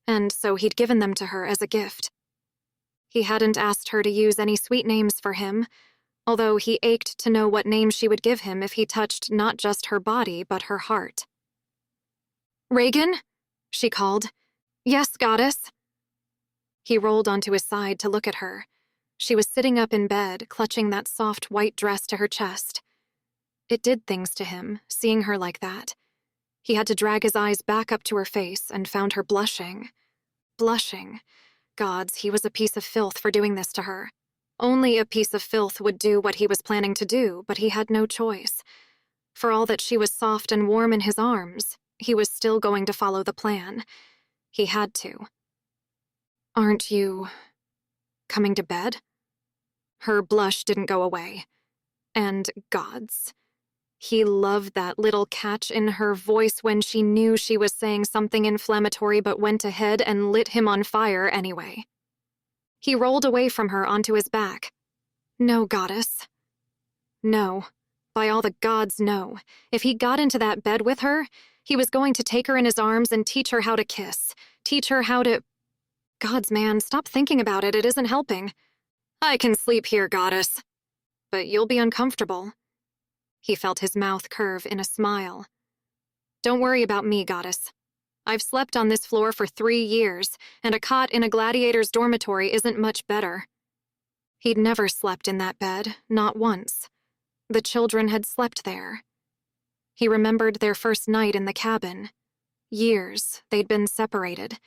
and so he'd given them to her as a gift. He hadn't asked her to use any sweet names for him, although he ached to know what name she would give him if he touched not just her body, but her heart. "Reagan?" she called. "Yes, goddess." He rolled onto his side to look at her. She was sitting up in bed, clutching that soft white dress to her chest. It did things to him, seeing her like that. He had to drag his eyes back up to her face and found her blushing. Blushing. Gods, he was a piece of filth for doing this to her. Only a piece of filth would do what he was planning to do, but he had no choice. For all that she was soft and warm in his arms, he was still going to follow the plan. He had to. "Aren't you coming to bed?" Her blush didn't go away. And gods, he loved that little catch in her voice when she knew she was saying something inflammatory but went ahead and lit him on fire anyway. He rolled away from her onto his back. "No, goddess. No. By all the gods, no. If he got into that bed with her, he was going to take her in his arms and teach her how to kiss. Teach her how to... Gods, man, stop thinking about it. It isn't helping. I can sleep here, goddess. But you'll be uncomfortable." He felt his mouth curve in a smile. "Don't worry about me, goddess. I've slept on this floor for 3 years, and a cot in a gladiator's dormitory isn't much better." He'd never slept in that bed, not once. The children had slept there. He remembered their first night in the cabin. Years they'd been separated.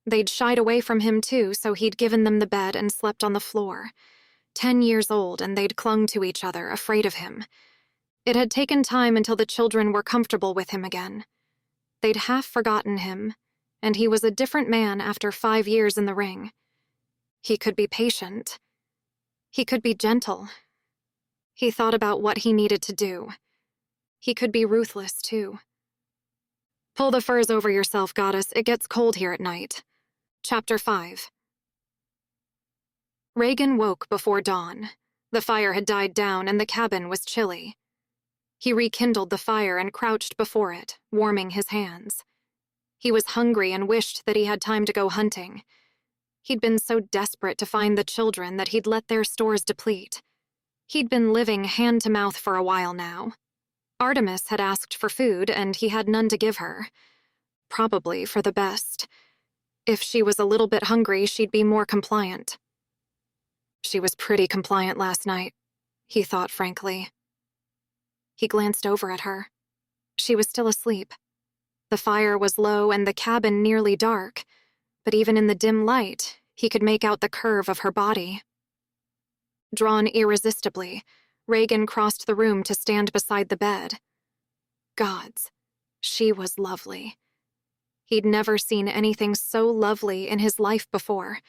They'd shied away from him too, so he'd given them the bed and slept on the floor. 10 years old, and they'd clung to each other, afraid of him. It had taken time until the children were comfortable with him again. They'd half forgotten him, and he was a different man after 5 years in the ring. He could be patient. He could be gentle. He thought about what he needed to do. He could be ruthless, too. "Pull the furs over yourself, goddess. It gets cold here at night." Chapter 5. Reagan woke before dawn. The fire had died down and the cabin was chilly. He rekindled the fire and crouched before it, warming his hands. He was hungry and wished that he had time to go hunting. He'd been so desperate to find the children that he'd let their stores deplete. He'd been living hand to mouth for a while now. Artemis had asked for food, and he had none to give her. Probably for the best. If she was a little bit hungry, she'd be more compliant. She was pretty compliant last night, he thought frankly. He glanced over at her. She was still asleep. The fire was low and the cabin nearly dark, but even in the dim light, he could make out the curve of her body. Drawn irresistibly, Reagan crossed the room to stand beside the bed. Gods, she was lovely. He'd never seen anything so lovely in his life before.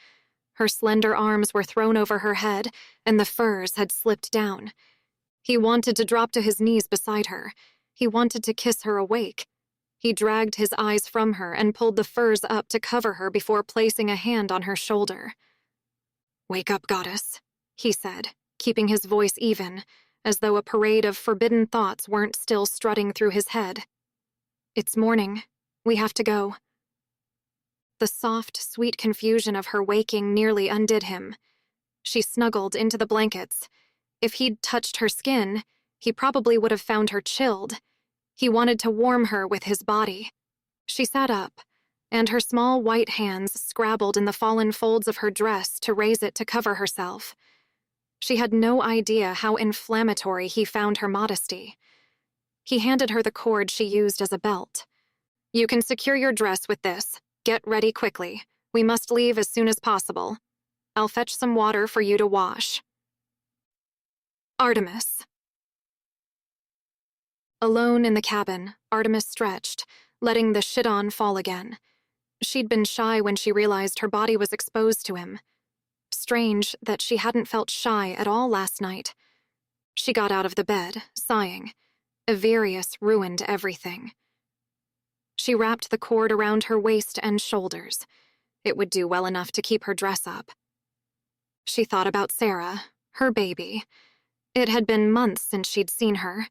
Her slender arms were thrown over her head, and the furs had slipped down. He wanted to drop to his knees beside her. He wanted to kiss her awake. He dragged his eyes from her and pulled the furs up to cover her before placing a hand on her shoulder. "Wake up, goddess," he said, keeping his voice even, as though a parade of forbidden thoughts weren't still strutting through his head. "It's morning. We have to go." The soft, sweet confusion of her waking nearly undid him. She snuggled into the blankets. If he'd touched her skin, he probably would have found her chilled. He wanted to warm her with his body. She sat up, and her small white hands scrabbled in the fallen folds of her dress to raise it to cover herself. She had no idea how inflammatory he found her modesty. He handed her the cord she used as a belt. "You can secure your dress with this. Get ready quickly. We must leave as soon as possible. I'll fetch some water for you to wash. Artemis. Alone in the cabin, Artemis stretched, letting the shit-on fall again. She'd been shy when she realized her body was exposed to him. Strange that she hadn't felt shy at all last night. She got out of the bed, sighing. Averius ruined everything. She wrapped the cord around her waist and shoulders. It would do well enough to keep her dress up. She thought about Sarah, her baby. It had been months since she'd seen her.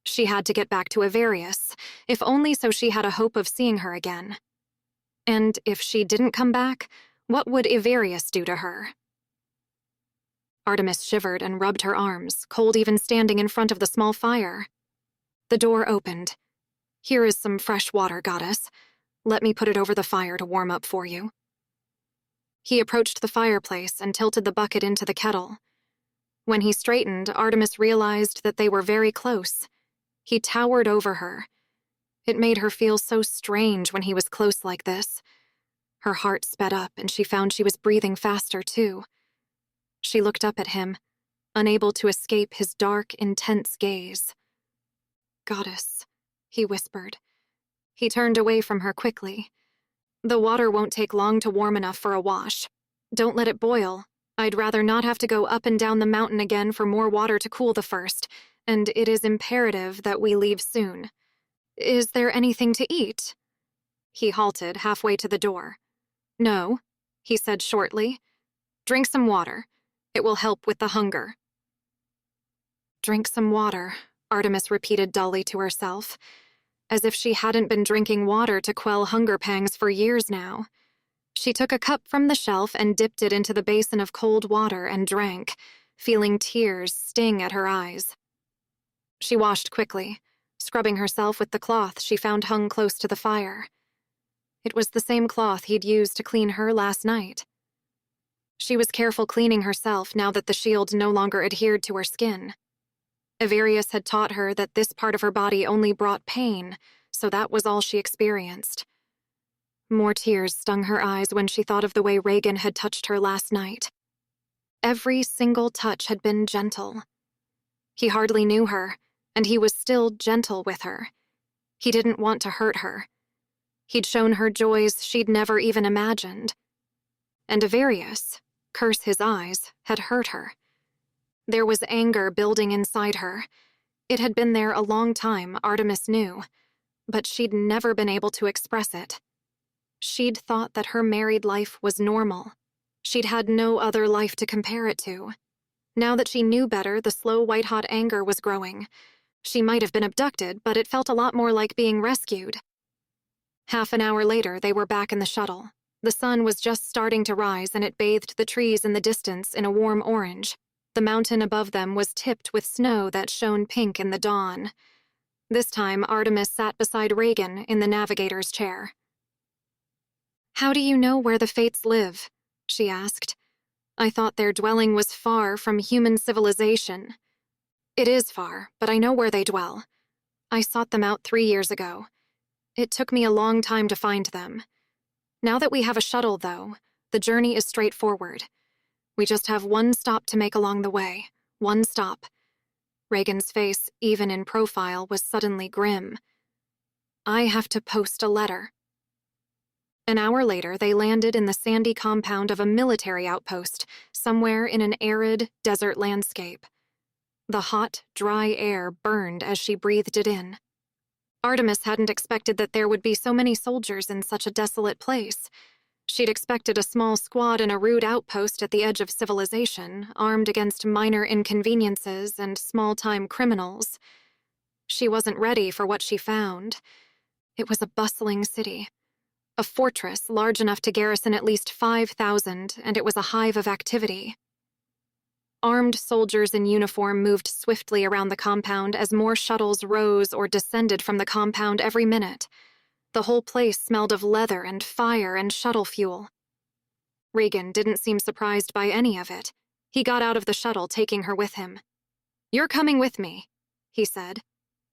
She had to get back to Averius, if only so she had a hope of seeing her again. And if she didn't come back, what would Averius do to her? Artemis shivered and rubbed her arms, cold even standing in front of the small fire. The door opened. Here is some fresh water, goddess. Let me put it over the fire to warm up for you. He approached the fireplace and tilted the bucket into the kettle. When he straightened, Artemis realized that they were very close. He towered over her. It made her feel so strange when he was close like this. Her heart sped up and she found she was breathing faster too. She looked up at him, unable to escape his dark, intense gaze. "Goddess," he whispered. He turned away from her quickly. "The water won't take long to warm enough for a wash. Don't let it boil. I'd rather not have to go up and down the mountain again for more water to cool the first, and it is imperative that we leave soon. Is there anything to eat?" He halted halfway to the door. "No," he said shortly. "Drink some water. It will help with the hunger." Drink some water, Artemis repeated dully to herself, as if she hadn't been drinking water to quell hunger pangs for years now. She took a cup from the shelf and dipped it into the basin of cold water and drank, feeling tears sting at her eyes. She washed quickly, scrubbing herself with the cloth she found hung close to the fire. It was the same cloth he'd used to clean her last night. She was careful cleaning herself now that the shield no longer adhered to her skin. Averius had taught her that this part of her body only brought pain, so that was all she experienced. More tears stung her eyes when she thought of the way Reagan had touched her last night. Every single touch had been gentle. He hardly knew her, and he was still gentle with her. He didn't want to hurt her. He'd shown her joys she'd never even imagined. And Averius, curse his eyes, had hurt her. There was anger building inside her. It had been there a long time, Artemis knew, but she'd never been able to express it. She'd thought that her married life was normal. She'd had no other life to compare it to. Now that she knew better, the slow white-hot anger was growing. She might have been abducted, but it felt a lot more like being rescued. Half an hour later, they were back in the shuttle. The sun was just starting to rise, and it bathed the trees in the distance in a warm orange. The mountain above them was tipped with snow that shone pink in the dawn. This time, Artemis sat beside Reagan in the navigator's chair. "How do you know where the Fates live?" she asked. "I thought their dwelling was far from human civilization." "It is far, but I know where they dwell. I sought them out 3 years ago. It took me a long time to find them. Now that we have a shuttle, though, the journey is straightforward. We just have one stop to make along the way. One stop." Reagan's face, even in profile, was suddenly grim. "I have to post a letter." An hour later, they landed in the sandy compound of a military outpost, somewhere in an arid, desert landscape. The hot, dry air burned as she breathed it in. Artemis hadn't expected that there would be so many soldiers in such a desolate place. She'd expected a small squad in a rude outpost at the edge of civilization, armed against minor inconveniences and small-time criminals. She wasn't ready for what she found. It was a bustling city. A fortress large enough to garrison at least 5,000, and it was a hive of activity. Armed soldiers in uniform moved swiftly around the compound as more shuttles rose or descended from the compound every minute. The whole place smelled of leather and fire and shuttle fuel. Reagan didn't seem surprised by any of it. He got out of the shuttle, taking her with him. "You're coming with me," he said.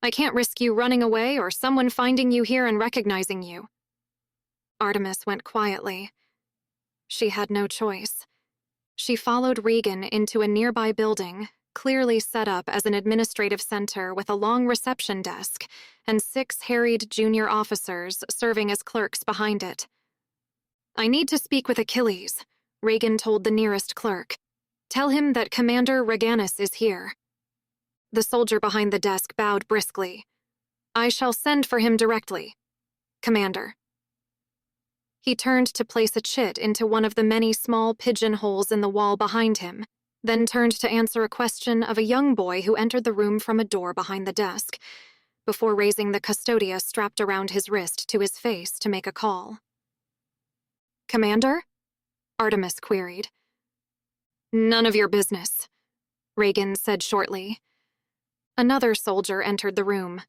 "I can't risk you running away or someone finding you here and recognizing you." Artemis went quietly. She had no choice. She followed Regan into a nearby building, clearly set up as an administrative center with a long reception desk and 6 harried junior officers serving as clerks behind it. "I need to speak with Achilles," Regan told the nearest clerk. "Tell him that Commander Reganus is here." The soldier behind the desk bowed briskly. "I shall send for him directly, Commander." He turned to place a chit into one of the many small pigeonholes in the wall behind him, then turned to answer a question of a young boy who entered the room from a door behind the desk, before raising the custodia strapped around his wrist to his face to make a call. "Commander?" Artemis queried. "None of your business," Regan said shortly. Another soldier entered the room.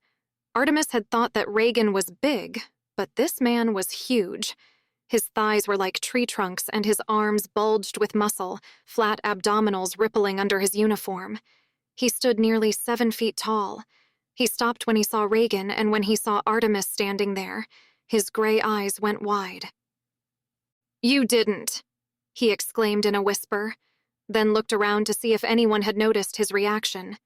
Artemis had thought that Regan was big, but this man was huge. His thighs were like tree trunks and his arms bulged with muscle, flat abdominals rippling under his uniform. He stood nearly 7 feet tall. He stopped when he saw Regan, and when he saw Artemis standing there, his gray eyes went wide. "You didn't," he exclaimed in a whisper, then looked around to see if anyone had noticed his reaction.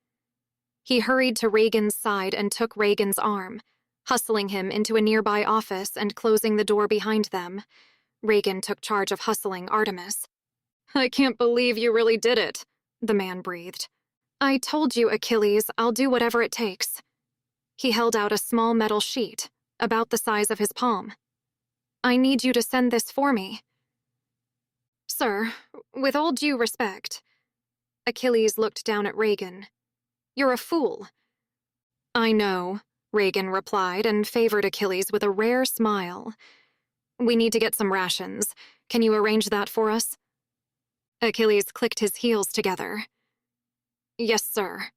He hurried to Regan's side and took Regan's arm, hustling him into a nearby office and closing the door behind them. Regan took charge of hustling Artemis. "I can't believe you really did it," the man breathed. "I told you, Achilles, I'll do whatever it takes." He held out a small metal sheet, about the size of his palm. "I need you to send this for me." "Sir, with all due respect." Achilles looked down at Regan. "You're a fool." "I know," Regan replied and favored Achilles with a rare smile. "We need to get some rations. Can you arrange that for us?" Achilles clicked his heels together. "Yes, sir."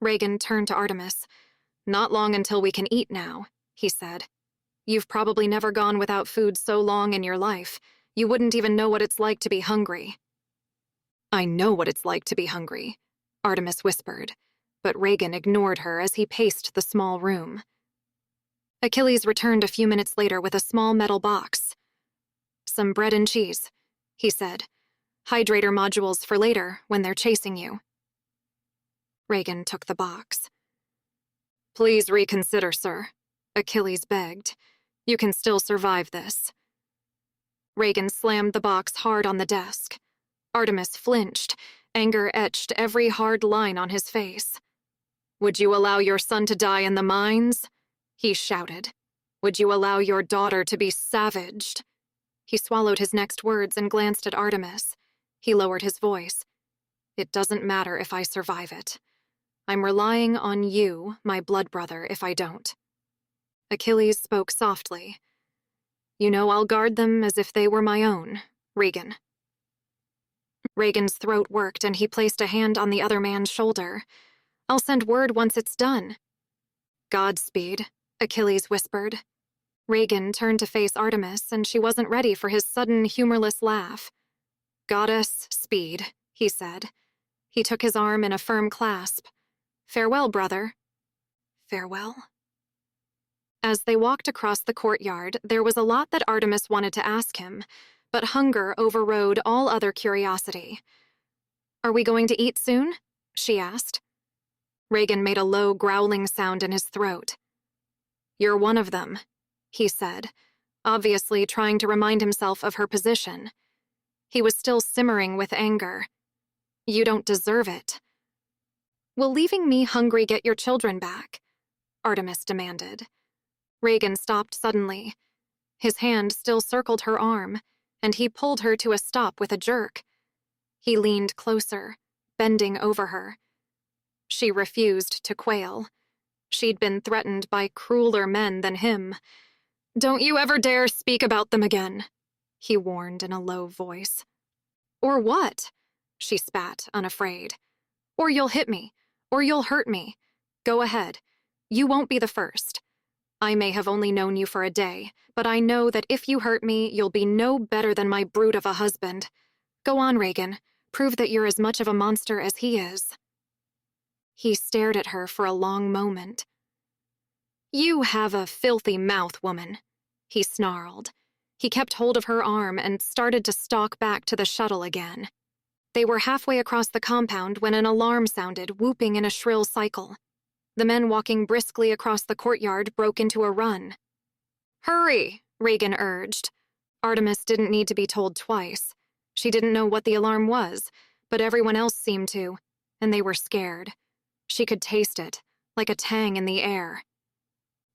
Regan turned to Artemis. "Not long until we can eat now," he said. "You've probably never gone without food so long in your life. You wouldn't even know what it's like to be hungry." "I know what it's like to be hungry," Artemis whispered, but Regan ignored her as he paced the small room. Achilles returned a few minutes later with a small metal box. "Some bread and cheese," he said. "Hydrator modules for later, when they're chasing you." Regan took the box. "Please reconsider, sir," Achilles begged. "You can still survive this." Regan slammed the box hard on the desk. Artemis flinched. Anger etched every hard line on his face. "Would you allow your son to die in the mines?" he shouted. "Would you allow your daughter to be savaged?" He swallowed his next words and glanced at Artemis. He lowered his voice. "It doesn't matter if I survive it. I'm relying on you, my blood brother, if I don't." Achilles spoke softly. "You know I'll guard them as if they were my own, Regan." Regan's throat worked and he placed a hand on the other man's shoulder. "I'll send word once it's done." "Godspeed," Achilles whispered. Regan turned to face Artemis, and she wasn't ready for his sudden, humorless laugh. "Goddess speed," he said. He took his arm in a firm clasp. "Farewell, brother." "Farewell." As they walked across the courtyard, there was a lot that Artemis wanted to ask him, but hunger overrode all other curiosity. "Are we going to eat soon?" she asked. Regan made a low, growling sound in his throat. "You're one of them," he said, obviously trying to remind himself of her position. He was still simmering with anger. "You don't deserve it." "Will leaving me hungry get your children back?" Artemis demanded. Regan stopped suddenly. His hand still circled her arm, and he pulled her to a stop with a jerk. He leaned closer, bending over her. She refused to quail. She'd been threatened by crueler men than him. "Don't you ever dare speak about them again," he warned in a low voice. "Or what?" she spat, unafraid. "Or you'll hit me, or you'll hurt me. Go ahead. You won't be the first. I may have only known you for a day, but I know that if you hurt me, you'll be no better than my brute of a husband. Go on, Regan. Prove that you're as much of a monster as he is." He stared at her for a long moment. "You have a filthy mouth, woman," he snarled. He kept hold of her arm and started to stalk back to the shuttle again. They were halfway across the compound when an alarm sounded, whooping in a shrill cycle. The men walking briskly across the courtyard broke into a run. "Hurry," Reagan urged. Artemis didn't need to be told twice. She didn't know what the alarm was, but everyone else seemed to, and they were scared. She could taste it, like a tang in the air.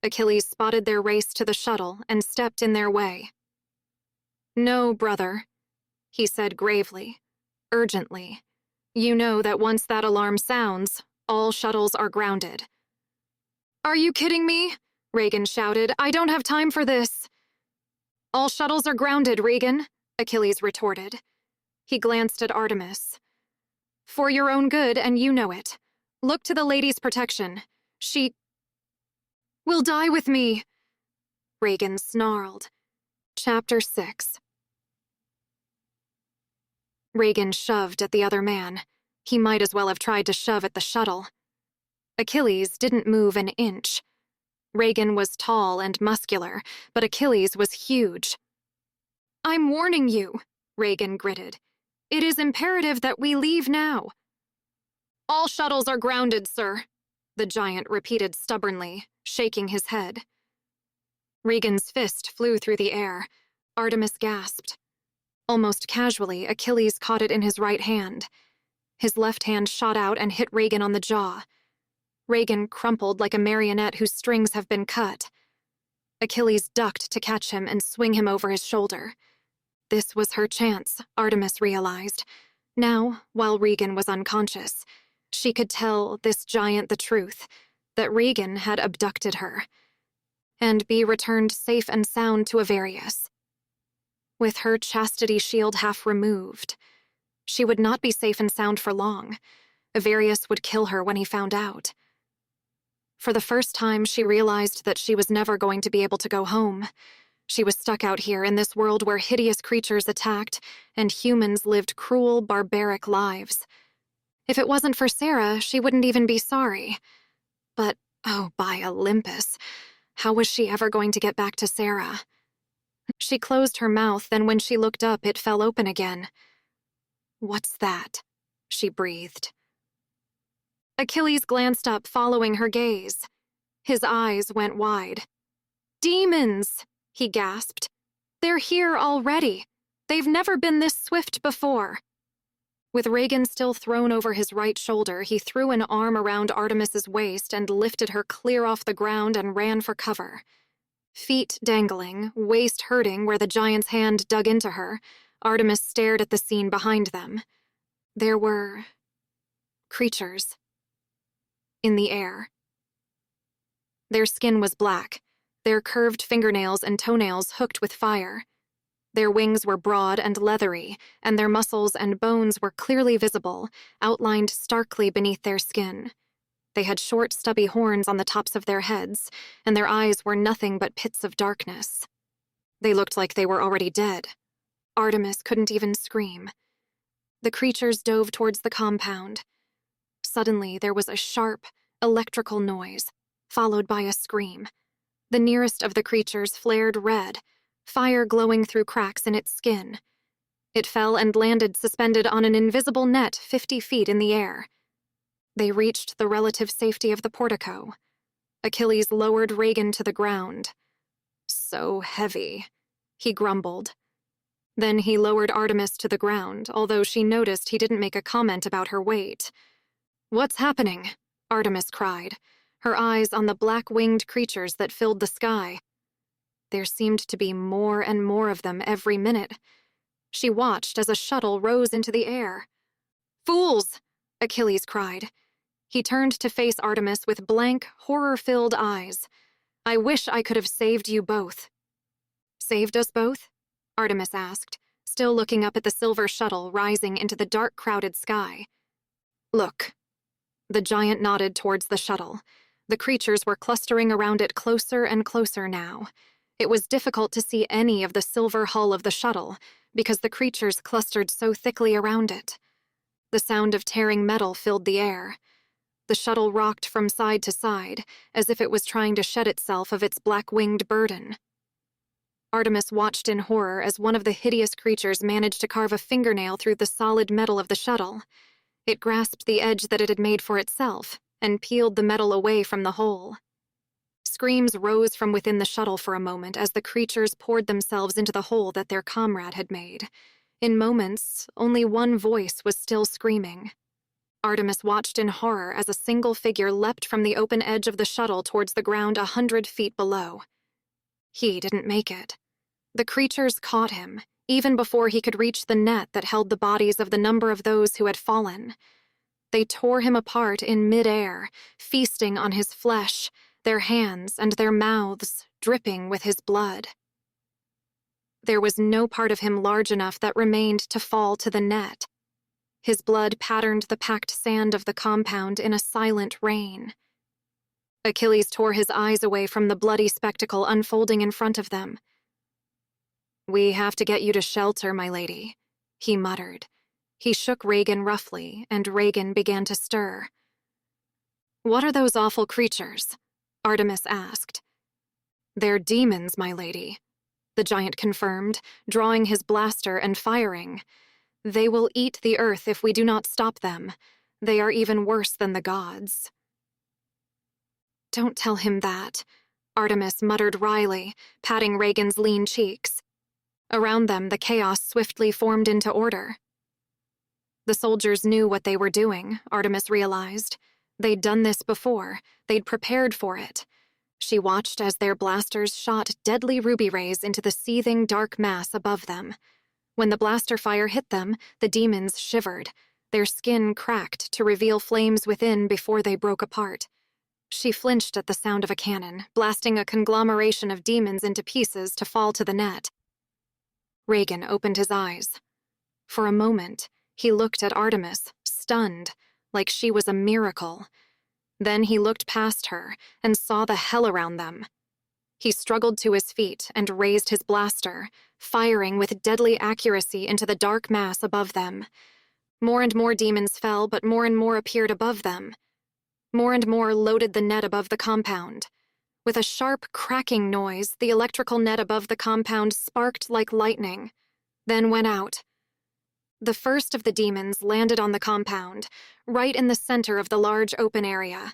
Achilles spotted their race to the shuttle and stepped in their way. "No, brother," he said gravely, urgently. "You know that once that alarm sounds, all shuttles are grounded." "Are you kidding me?" Reagan shouted. "I don't have time for this." "All shuttles are grounded, Reagan," Achilles retorted. He glanced at Artemis. "For your own good, and you know it. Look to the lady's protection. She will die with me," Reagan snarled. Chapter 6. Reagan shoved at the other man. He might as well have tried to shove at the shuttle. Achilles didn't move an inch. Reagan was tall and muscular, but Achilles was huge. "I'm warning you," Reagan gritted. "It is imperative that we leave now." "All shuttles are grounded, sir," the giant repeated stubbornly, shaking his head. Reagan's fist flew through the air. Artemis gasped. Almost casually, Achilles caught it in his right hand. His left hand shot out and hit Reagan on the jaw. Reagan crumpled like a marionette whose strings have been cut. Achilles ducked to catch him and swing him over his shoulder. This was her chance, Artemis realized. Now, while Reagan was unconscious, she could tell this giant the truth, that Reagan had abducted her, and be returned safe and sound to Avarius. With her chastity shield half removed, she would not be safe and sound for long. Avarius would kill her when he found out. For the first time, she realized that she was never going to be able to go home. She was stuck out here in this world where hideous creatures attacked and humans lived cruel, barbaric lives. If it wasn't for Sarah, she wouldn't even be sorry. But, oh, by Olympus, how was she ever going to get back to Sarah? She closed her mouth, then when she looked up, it fell open again. "What's that?" she breathed. Achilles glanced up, following her gaze. His eyes went wide. "Demons!" he gasped. "They're here already. They've never been this swift before." With Reagan still thrown over his right shoulder, he threw an arm around Artemis's waist and lifted her clear off the ground and ran for cover. Feet dangling, waist hurting where the giant's hand dug into her, Artemis stared at the scene behind them. There were creatures in the air. Their skin was black, their curved fingernails and toenails hooked with fire. Their wings were broad and leathery, and their muscles and bones were clearly visible, outlined starkly beneath their skin. They had short, stubby horns on the tops of their heads, and their eyes were nothing but pits of darkness. They looked like they were already dead. Artemis couldn't even scream. The creatures dove towards the compound. Suddenly, there was a sharp, electrical noise, followed by a scream. The nearest of the creatures flared red, fire glowing through cracks in its skin. It fell and landed suspended on an invisible net 50 feet in the air. They reached the relative safety of the portico. Achilles lowered Reagan to the ground. "So heavy," he grumbled. Then he lowered Artemis to the ground, although she noticed he didn't make a comment about her weight. "What's happening?" Artemis cried, her eyes on the black-winged creatures that filled the sky. There seemed to be more and more of them every minute. She watched as a shuttle rose into the air. "Fools!" Achilles cried. He turned to face Artemis with blank, horror-filled eyes. "I wish I could have saved you both." "Saved us both?" Artemis asked, still looking up at the silver shuttle rising into the dark, crowded sky. "Look." The giant nodded towards the shuttle. The creatures were clustering around it closer and closer now. It was difficult to see any of the silver hull of the shuttle because the creatures clustered so thickly around it. The sound of tearing metal filled the air. The shuttle rocked from side to side, as if it was trying to shed itself of its black-winged burden. Artemis watched in horror as one of the hideous creatures managed to carve a fingernail through the solid metal of the shuttle. It grasped the edge that it had made for itself and peeled the metal away from the hole. Screams rose from within the shuttle for a moment as the creatures poured themselves into the hole that their comrade had made. In moments, only one voice was still screaming. Artemis watched in horror as a single figure leapt from the open edge of the shuttle towards the ground 100 feet below. He didn't make it. The creatures caught him, even before he could reach the net that held the bodies of the number of those who had fallen. They tore him apart in midair, feasting on his flesh, their hands and their mouths dripping with his blood. There was no part of him large enough that remained to fall to the net. His blood patterned the packed sand of the compound in a silent rain. Achilles tore his eyes away from the bloody spectacle unfolding in front of them. "We have to get you to shelter, my lady," he muttered. He shook Reagan roughly, and Reagan began to stir. "What are those awful creatures?" Artemis asked. "They're demons, my lady," the giant confirmed, drawing his blaster and firing. "They will eat the earth if we do not stop them. They are even worse than the gods." "Don't tell him that," Artemis muttered wryly, patting Reagan's lean cheeks. Around them, the chaos swiftly formed into order. The soldiers knew what they were doing, Artemis realized. They'd done this before. They'd prepared for it. She watched as their blasters shot deadly ruby rays into the seething dark mass above them. When the blaster fire hit them, the demons shivered. Their skin cracked to reveal flames within before they broke apart. She flinched at the sound of a cannon, blasting a conglomeration of demons into pieces to fall to the net. Reagan opened his eyes. For a moment, he looked at Artemis, stunned, like she was a miracle. Then he looked past her and saw the hell around them. He struggled to his feet and raised his blaster, firing with deadly accuracy into the dark mass above them. More and more demons fell, but more and more appeared above them. More and more loaded the net above the compound. With a sharp, cracking noise, the electrical net above the compound sparked like lightning, then went out. The first of the demons landed on the compound, right in the center of the large open area.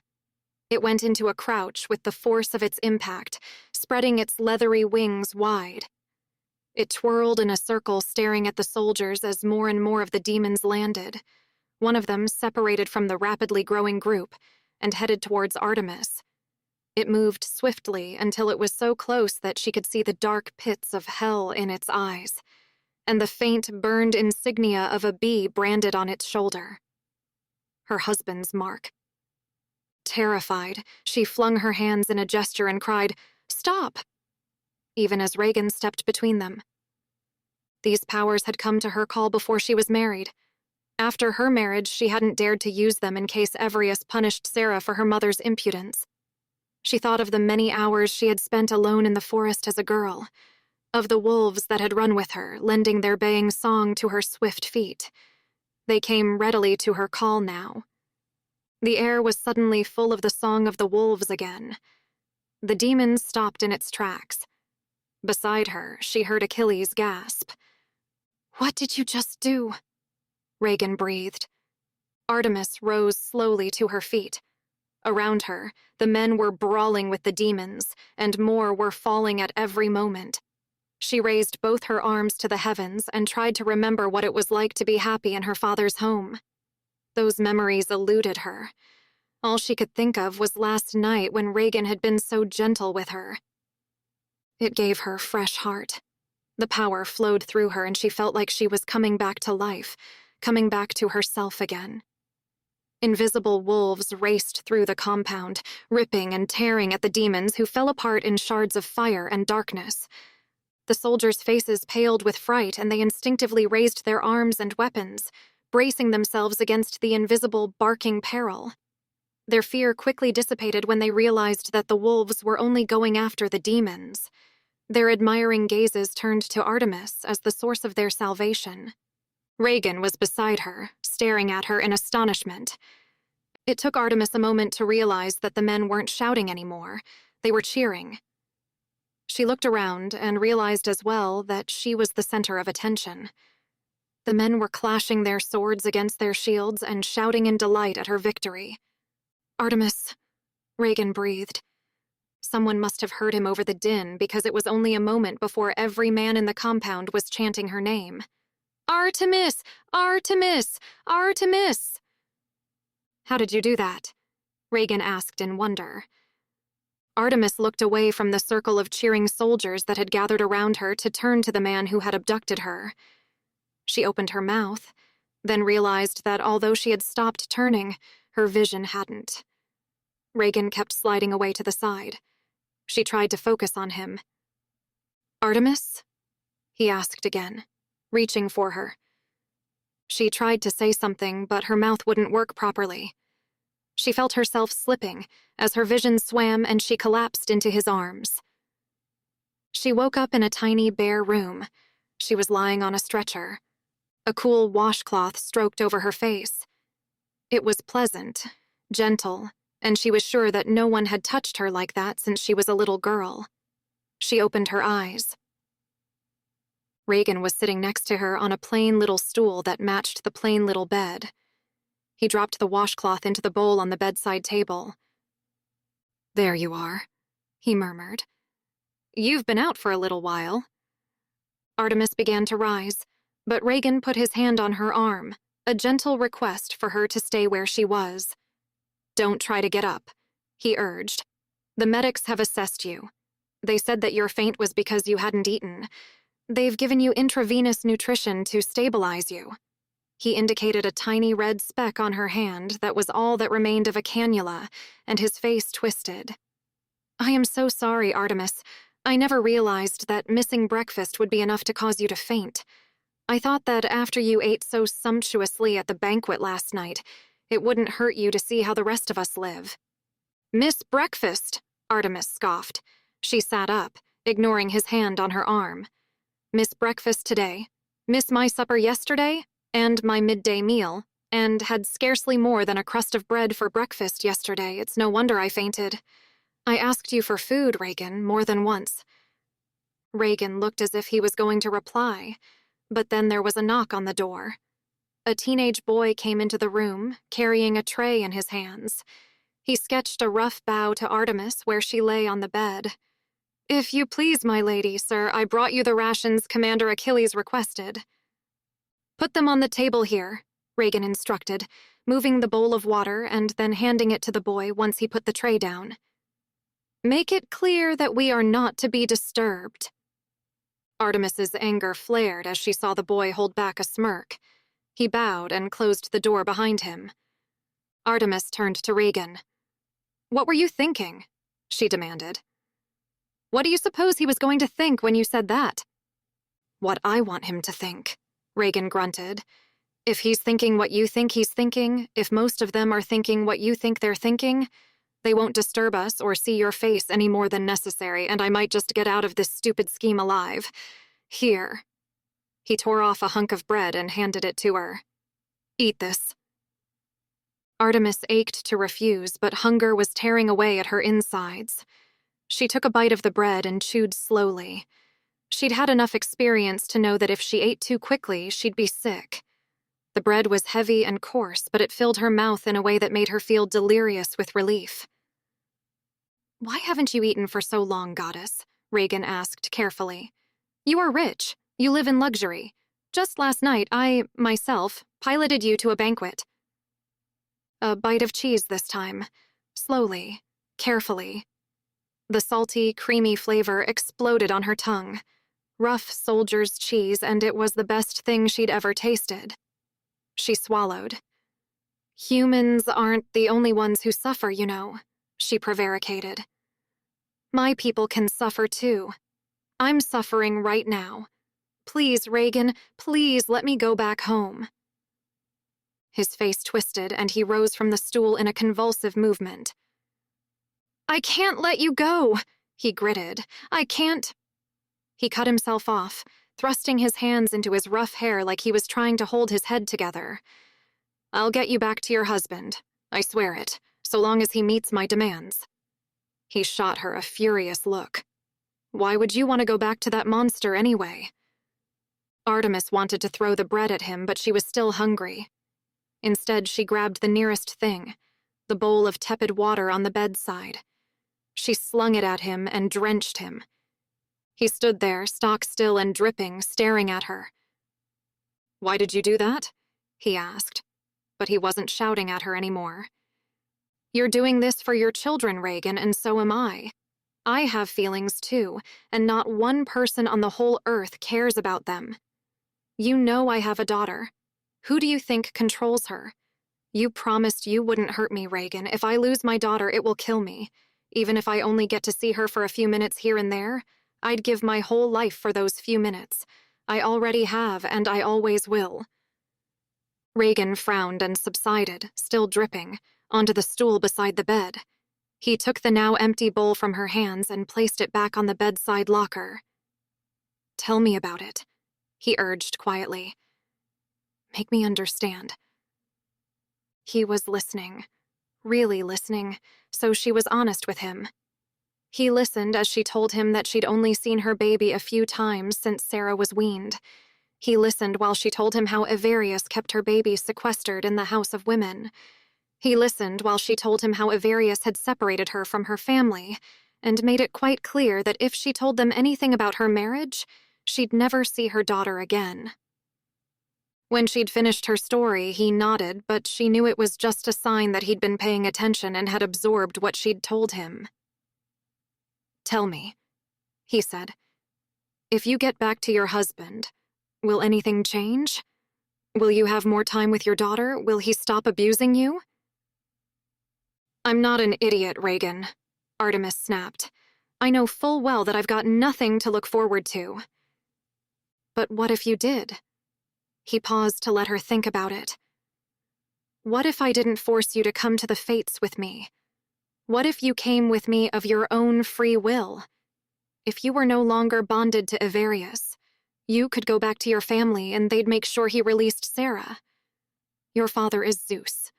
It went into a crouch with the force of its impact, spreading its leathery wings wide. It twirled in a circle, staring at the soldiers as more and more of the demons landed. One of them separated from the rapidly growing group and headed towards Artemis. It moved swiftly until it was so close that she could see the dark pits of hell in its eyes, and the faint, burned insignia of a bee branded on its shoulder. Her husband's mark. Terrified, she flung her hands in a gesture and cried, "Stop!" even as Reagan stepped between them. These powers had come to her call before she was married. After her marriage, she hadn't dared to use them in case Evrius punished Sarah for her mother's impudence. She thought of the many hours she had spent alone in the forest as a girl, of the wolves that had run with her, lending their baying song to her swift feet. They came readily to her call now. The air was suddenly full of the song of the wolves again. The demon stopped in its tracks. Beside her, she heard Achilles gasp. "What did you just do?" Reagan breathed. Artemis rose slowly to her feet. Around her, the men were brawling with the demons, and more were falling at every moment. She raised both her arms to the heavens and tried to remember what it was like to be happy in her father's home. Those memories eluded her. All she could think of was last night when Reagan had been so gentle with her. It gave her fresh heart. The power flowed through her and she felt like she was coming back to life, coming back to herself again. Invisible wolves raced through the compound, ripping and tearing at the demons who fell apart in shards of fire and darkness. The soldiers' faces paled with fright and they instinctively raised their arms and weapons, bracing themselves against the invisible, barking peril. Their fear quickly dissipated when they realized that the wolves were only going after the demons. Their admiring gazes turned to Artemis as the source of their salvation. Reagan was beside her, staring at her in astonishment. It took Artemis a moment to realize that the men weren't shouting anymore. They were cheering. She looked around and realized as well that she was the center of attention. The men were clashing their swords against their shields and shouting in delight at her victory. "Artemis," Reagan breathed. Someone must have heard him over the din because it was only a moment before every man in the compound was chanting her name. "Artemis! Artemis! Artemis!" "How did you do that?" Reagan asked in wonder. Artemis looked away from the circle of cheering soldiers that had gathered around her to turn to the man who had abducted her. She opened her mouth, then realized that although she had stopped turning, her vision hadn't. Reagan kept sliding away to the side. She tried to focus on him. "Artemis?" he asked again, reaching for her. She tried to say something, but her mouth wouldn't work properly. She felt herself slipping as her vision swam and she collapsed into his arms. She woke up in a tiny, bare room. She was lying on a stretcher. A cool washcloth stroked over her face. It was pleasant, gentle, and she was sure that no one had touched her like that since she was a little girl. She opened her eyes. Reagan was sitting next to her on a plain little stool that matched the plain little bed. He dropped the washcloth into the bowl on the bedside table. "There you are," he murmured. "You've been out for a little while." Artemis began to rise, but Reagan put his hand on her arm, a gentle request for her to stay where she was. "Don't try to get up," he urged. "The medics have assessed you. They said that your faint was because you hadn't eaten. They've given you intravenous nutrition to stabilize you." He indicated a tiny red speck on her hand that was all that remained of a cannula, and his face twisted. "I am so sorry, Artemis. I never realized that missing breakfast would be enough to cause you to faint. I thought that after you ate so sumptuously at the banquet last night, it wouldn't hurt you to see how the rest of us live." "Miss breakfast," Artemis scoffed. She sat up, ignoring his hand on her arm. "Miss breakfast today, miss my supper yesterday, and my midday meal, and had scarcely more than a crust of bread for breakfast yesterday. It's no wonder I fainted. I asked you for food, Reagan, more than once." Reagan looked as if he was going to reply, but then there was a knock on the door. A teenage boy came into the room, carrying a tray in his hands. He sketched a rough bow to Artemis where she lay on the bed. "If you please, my lady, sir, I brought you the rations Commander Achilles requested." "Put them on the table here," Reagan instructed, moving the bowl of water and then handing it to the boy once he put the tray down. "Make it clear that we are not to be disturbed." Artemis's anger flared as she saw the boy hold back a smirk. He bowed and closed the door behind him. Artemis turned to Reagan. "What were you thinking?" she demanded. "What do you suppose he was going to think when you said that?" "What I want him to think," Reagan grunted. "If he's thinking what you think he's thinking, if most of them are thinking what you think they're thinking, they won't disturb us or see your face any more than necessary, and I might just get out of this stupid scheme alive. Here." He tore off a hunk of bread and handed it to her. "Eat this." Artemis ached to refuse, but hunger was tearing away at her insides. She took a bite of the bread and chewed slowly. She'd had enough experience to know that if she ate too quickly, she'd be sick. The bread was heavy and coarse, but it filled her mouth in a way that made her feel delirious with relief. "Why haven't you eaten for so long, goddess?" Reagan asked carefully. "You are rich. You live in luxury. Just last night, I, myself, piloted you to a banquet." A bite of cheese this time, slowly, carefully. The salty, creamy flavor exploded on her tongue. Rough soldier's cheese, and it was the best thing she'd ever tasted. She swallowed. "Humans aren't the only ones who suffer, you know," she prevaricated. "My people can suffer too. I'm suffering right now. Please, Reagan, please let me go back home." His face twisted, and he rose from the stool in a convulsive movement. "I can't let you go," he gritted. "I can't—" He cut himself off, thrusting his hands into his rough hair like he was trying to hold his head together. "I'll get you back to your husband. I swear it, so long as he meets my demands." He shot her a furious look. Why would you want to go back to that monster anyway? Artemis wanted to throw the bread at him, but she was still hungry. Instead, she grabbed the nearest thing, the bowl of tepid water on the bedside. She slung it at him and drenched him. He stood there, stock still and dripping, staring at her. "Why did you do that?" he asked, but he wasn't shouting at her anymore. "You're doing this for your children, Reagan, and so am I. I have feelings too, and not one person on the whole earth cares about them. You know I have a daughter. Who do you think controls her? You promised you wouldn't hurt me, Reagan. If I lose my daughter, it will kill me. Even if I only get to see her for a few minutes here and there, I'd give my whole life for those few minutes. I already have, and I always will." Reagan frowned and subsided, still dripping, onto the stool beside the bed. He took the now empty bowl from her hands and placed it back on the bedside locker. "Tell me about it," he urged quietly. "Make me understand." He was listening, really listening, so she was honest with him. He listened as she told him that she'd only seen her baby a few times since Sarah was weaned. He listened while she told him how Avarius kept her baby sequestered in the House of Women. He listened while she told him how Avarius had separated her from her family and made it quite clear that if she told them anything about her marriage, she'd never see her daughter again. When she'd finished her story, he nodded, but she knew it was just a sign that he'd been paying attention and had absorbed what she'd told him. "Tell me," he said. "If you get back to your husband, will anything change? Will you have more time with your daughter? Will he stop abusing you?" "I'm not an idiot, Reagan," Artemis snapped. "I know full well that I've got nothing to look forward to." "But what if you did?" He paused to let her think about it. "What if I didn't force you to come to the fates with me? What if you came with me of your own free will? If you were no longer bonded to Avarius, you could go back to your family and they'd make sure he released Sarah. Your father is Zeus,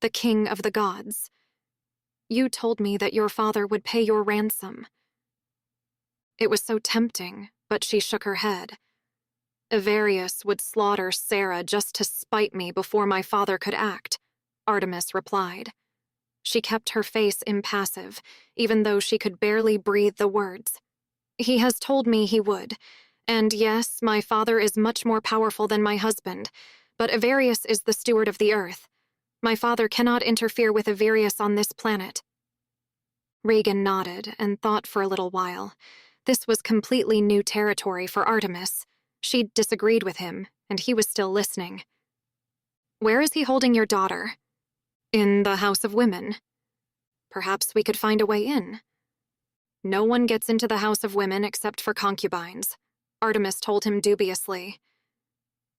the king of the gods. You told me that your father would pay your ransom." It was so tempting, but she shook her head. "Avarius would slaughter Sarah just to spite me before my father could act," Artemis replied. She kept her face impassive, even though she could barely breathe the words. "He has told me he would. And yes, my father is much more powerful than my husband, but Avarius is the steward of the earth. My father cannot interfere with Avarius on this planet." Reagan nodded and thought for a little while. This was completely new territory for Artemis. She'd disagreed with him, and he was still listening. "Where is he holding your daughter?" "In the House of Women." "Perhaps we could find a way in." "No one gets into the House of Women except for concubines," Artemis told him dubiously.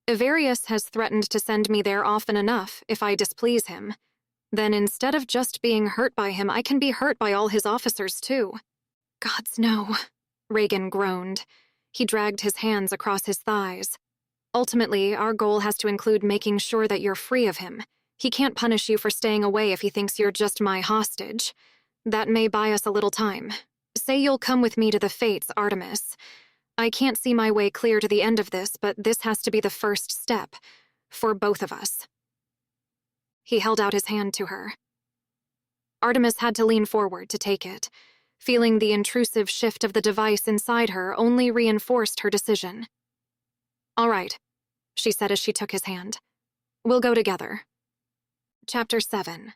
"Avarius has threatened to send me there often enough if I displease him. Then instead of just being hurt by him, I can be hurt by all his officers too." "Gods, no," Reagan groaned. He dragged his hands across his thighs. "Ultimately, our goal has to include making sure that you're free of him. He can't punish you for staying away if he thinks you're just my hostage. That may buy us a little time. Say you'll come with me to the fates, Artemis. I can't see my way clear to the end of this, but this has to be the first step. For both of us." He held out his hand to her. Artemis had to lean forward to take it. Feeling the intrusive shift of the device inside her only reinforced her decision. "All right," she said as she took his hand. "We'll go together." Chapter 7.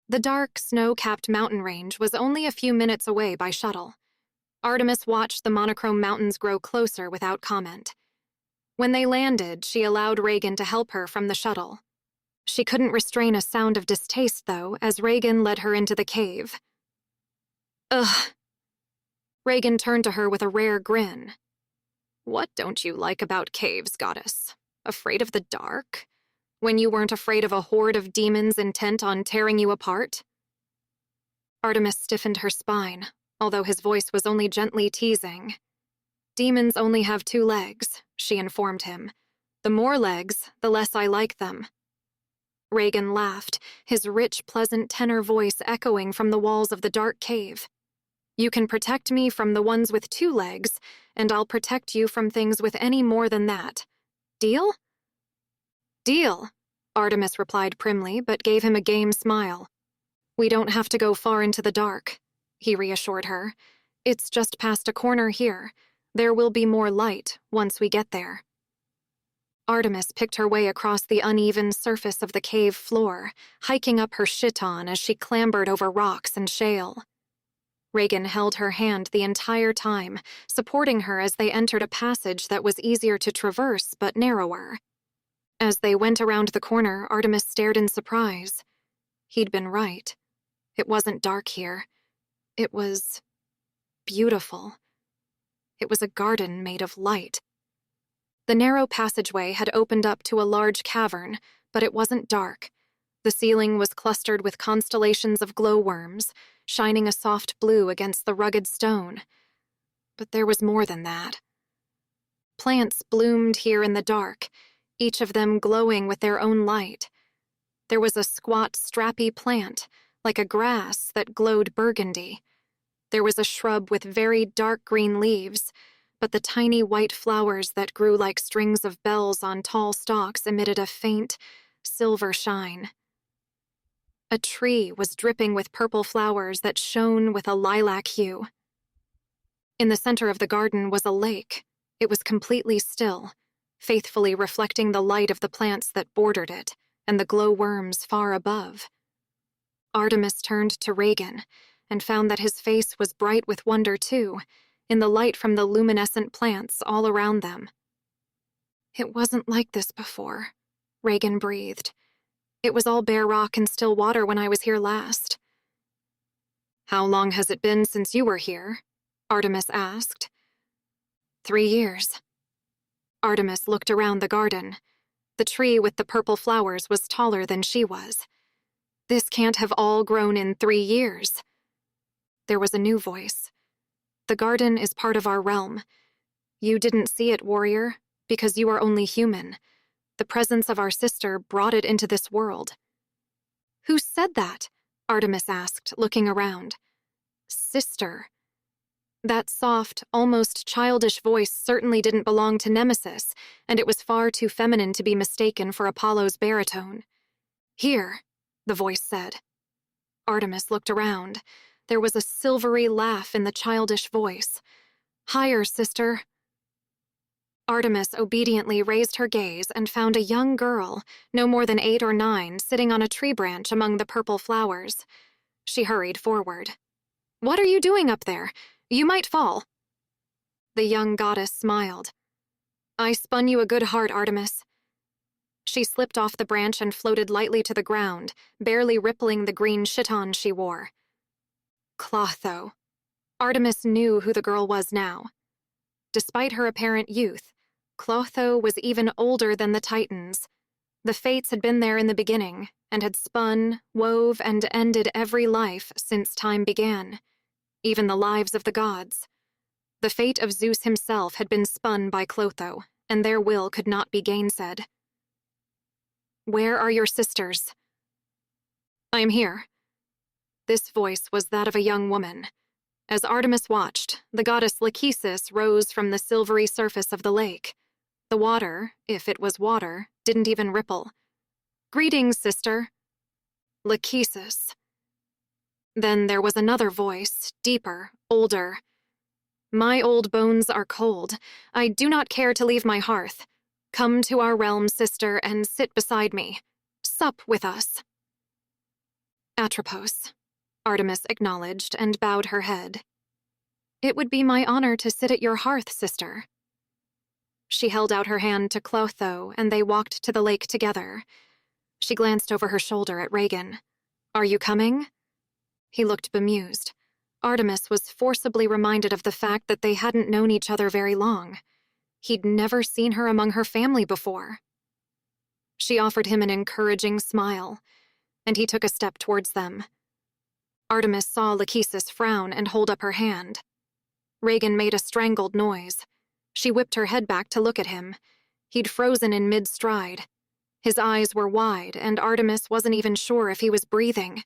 The dark, snow-capped mountain range was only a few minutes away by shuttle. Artemis watched the monochrome mountains grow closer without comment. When they landed, she allowed Reagan to help her from the shuttle. She couldn't restrain a sound of distaste, though, as Reagan led her into the cave. "Ugh." Reagan turned to her with a rare grin. "What don't you like about caves, goddess? Afraid of the dark? When you weren't afraid of a horde of demons intent on tearing you apart?" Artemis stiffened her spine, although his voice was only gently teasing. "Demons only have 2 legs," she informed him. "The more legs, the less I like them." Reagan laughed, his rich, pleasant tenor voice echoing from the walls of the dark cave. You can protect me from the ones with 2 legs, and I'll protect you from things with any more than that. Deal? Deal, Artemis replied primly, but gave him a game smile. We don't have to go far into the dark, he reassured her. It's just past a corner here. There will be more light once we get there. Artemis picked her way across the uneven surface of the cave floor, hiking up her chiton as she clambered over rocks and shale. Reagan held her hand the entire time, supporting her as they entered a passage that was easier to traverse but narrower. As they went around the corner, Artemis stared in surprise. He'd been right. It wasn't dark here. It was beautiful. It was a garden made of light. The narrow passageway had opened up to a large cavern, but it wasn't dark. The ceiling was clustered with constellations of glowworms, shining a soft blue against the rugged stone. But there was more than that. Plants bloomed here in the dark, each of them glowing with their own light. There was a squat, strappy plant, like a grass, that glowed burgundy. There was a shrub with very dark green leaves, but the tiny white flowers that grew like strings of bells on tall stalks emitted a faint, silver shine. A tree was dripping with purple flowers that shone with a lilac hue. In the center of the garden was a lake. It was completely still, faithfully reflecting the light of the plants that bordered it and the glowworms far above. Artemis turned to Reagan and found that his face was bright with wonder too, in the light from the luminescent plants all around them. It wasn't like this before, Reagan breathed. It was all bare rock and still water when I was here last. How long has it been since you were here? Artemis asked. 3 years. Artemis looked around the garden. The tree with the purple flowers was taller than she was. This can't have all grown in 3 years. There was a new voice. The garden is part of our realm. You didn't see it, warrior, because you are only human. The presence of our sister brought it into this world. Who said that? Artemis asked, looking around. Sister. That soft, almost childish voice certainly didn't belong to Nemesis, and it was far too feminine to be mistaken for Apollo's baritone. Here, the voice said. Artemis looked around. There was a silvery laugh in the childish voice. Higher, sister. Artemis obediently raised her gaze and found a young girl, no more than 8 or 9, sitting on a tree branch among the purple flowers. She hurried forward. What are you doing up there? You might fall. The young goddess smiled. I spun you a good heart, Artemis. She slipped off the branch and floated lightly to the ground, barely rippling the green chiton she wore. Clotho. Artemis knew who the girl was now. Despite her apparent youth, Clotho was even older than the Titans. The fates had been there in the beginning, and had spun, wove, and ended every life since time began, even the lives of the gods. The fate of Zeus himself had been spun by Clotho, and their will could not be gainsaid. Where are your sisters? I am here. This voice was that of a young woman. As Artemis watched, the goddess Lachesis rose from the silvery surface of the lake. The water, if it was water, didn't even ripple. Greetings, sister. Lachesis. Then there was another voice, deeper, older. My old bones are cold. I do not care to leave my hearth. Come to our realm, sister, and sit beside me. Sup with us. Atropos, Artemis acknowledged and bowed her head. It would be my honor to sit at your hearth, sister. She held out her hand to Clotho, and they walked to the lake together. She glanced over her shoulder at Reagan. Are you coming? He looked bemused. Artemis was forcibly reminded of the fact that they hadn't known each other very long. He'd never seen her among her family before. She offered him an encouraging smile, and he took a step towards them. Artemis saw Lachesis frown and hold up her hand. Reagan made a strangled noise. She whipped her head back to look at him. He'd frozen in mid-stride. His eyes were wide, and Artemis wasn't even sure if he was breathing.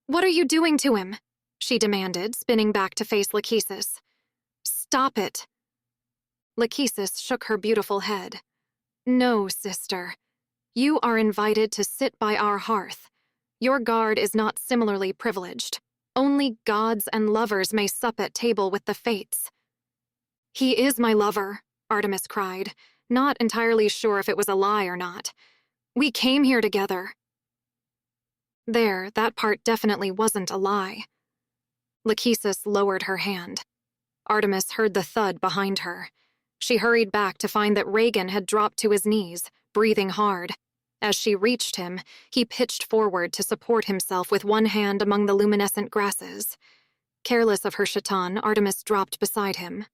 What are you doing to him? she demanded, spinning back to face Lachesis. Stop it. Lachesis shook her beautiful head. No, sister. You are invited to sit by our hearth. Your guard is not similarly privileged. Only gods and lovers may sup at table with the fates. He is my lover, Artemis cried, not entirely sure if it was a lie or not. We came here together. There, that part definitely wasn't a lie. Lachesis lowered her hand. Artemis heard the thud behind her. She hurried back to find that Reagan had dropped to his knees, breathing hard. As she reached him, he pitched forward to support himself with one hand among the luminescent grasses. Careless of her chiton, Artemis dropped beside him.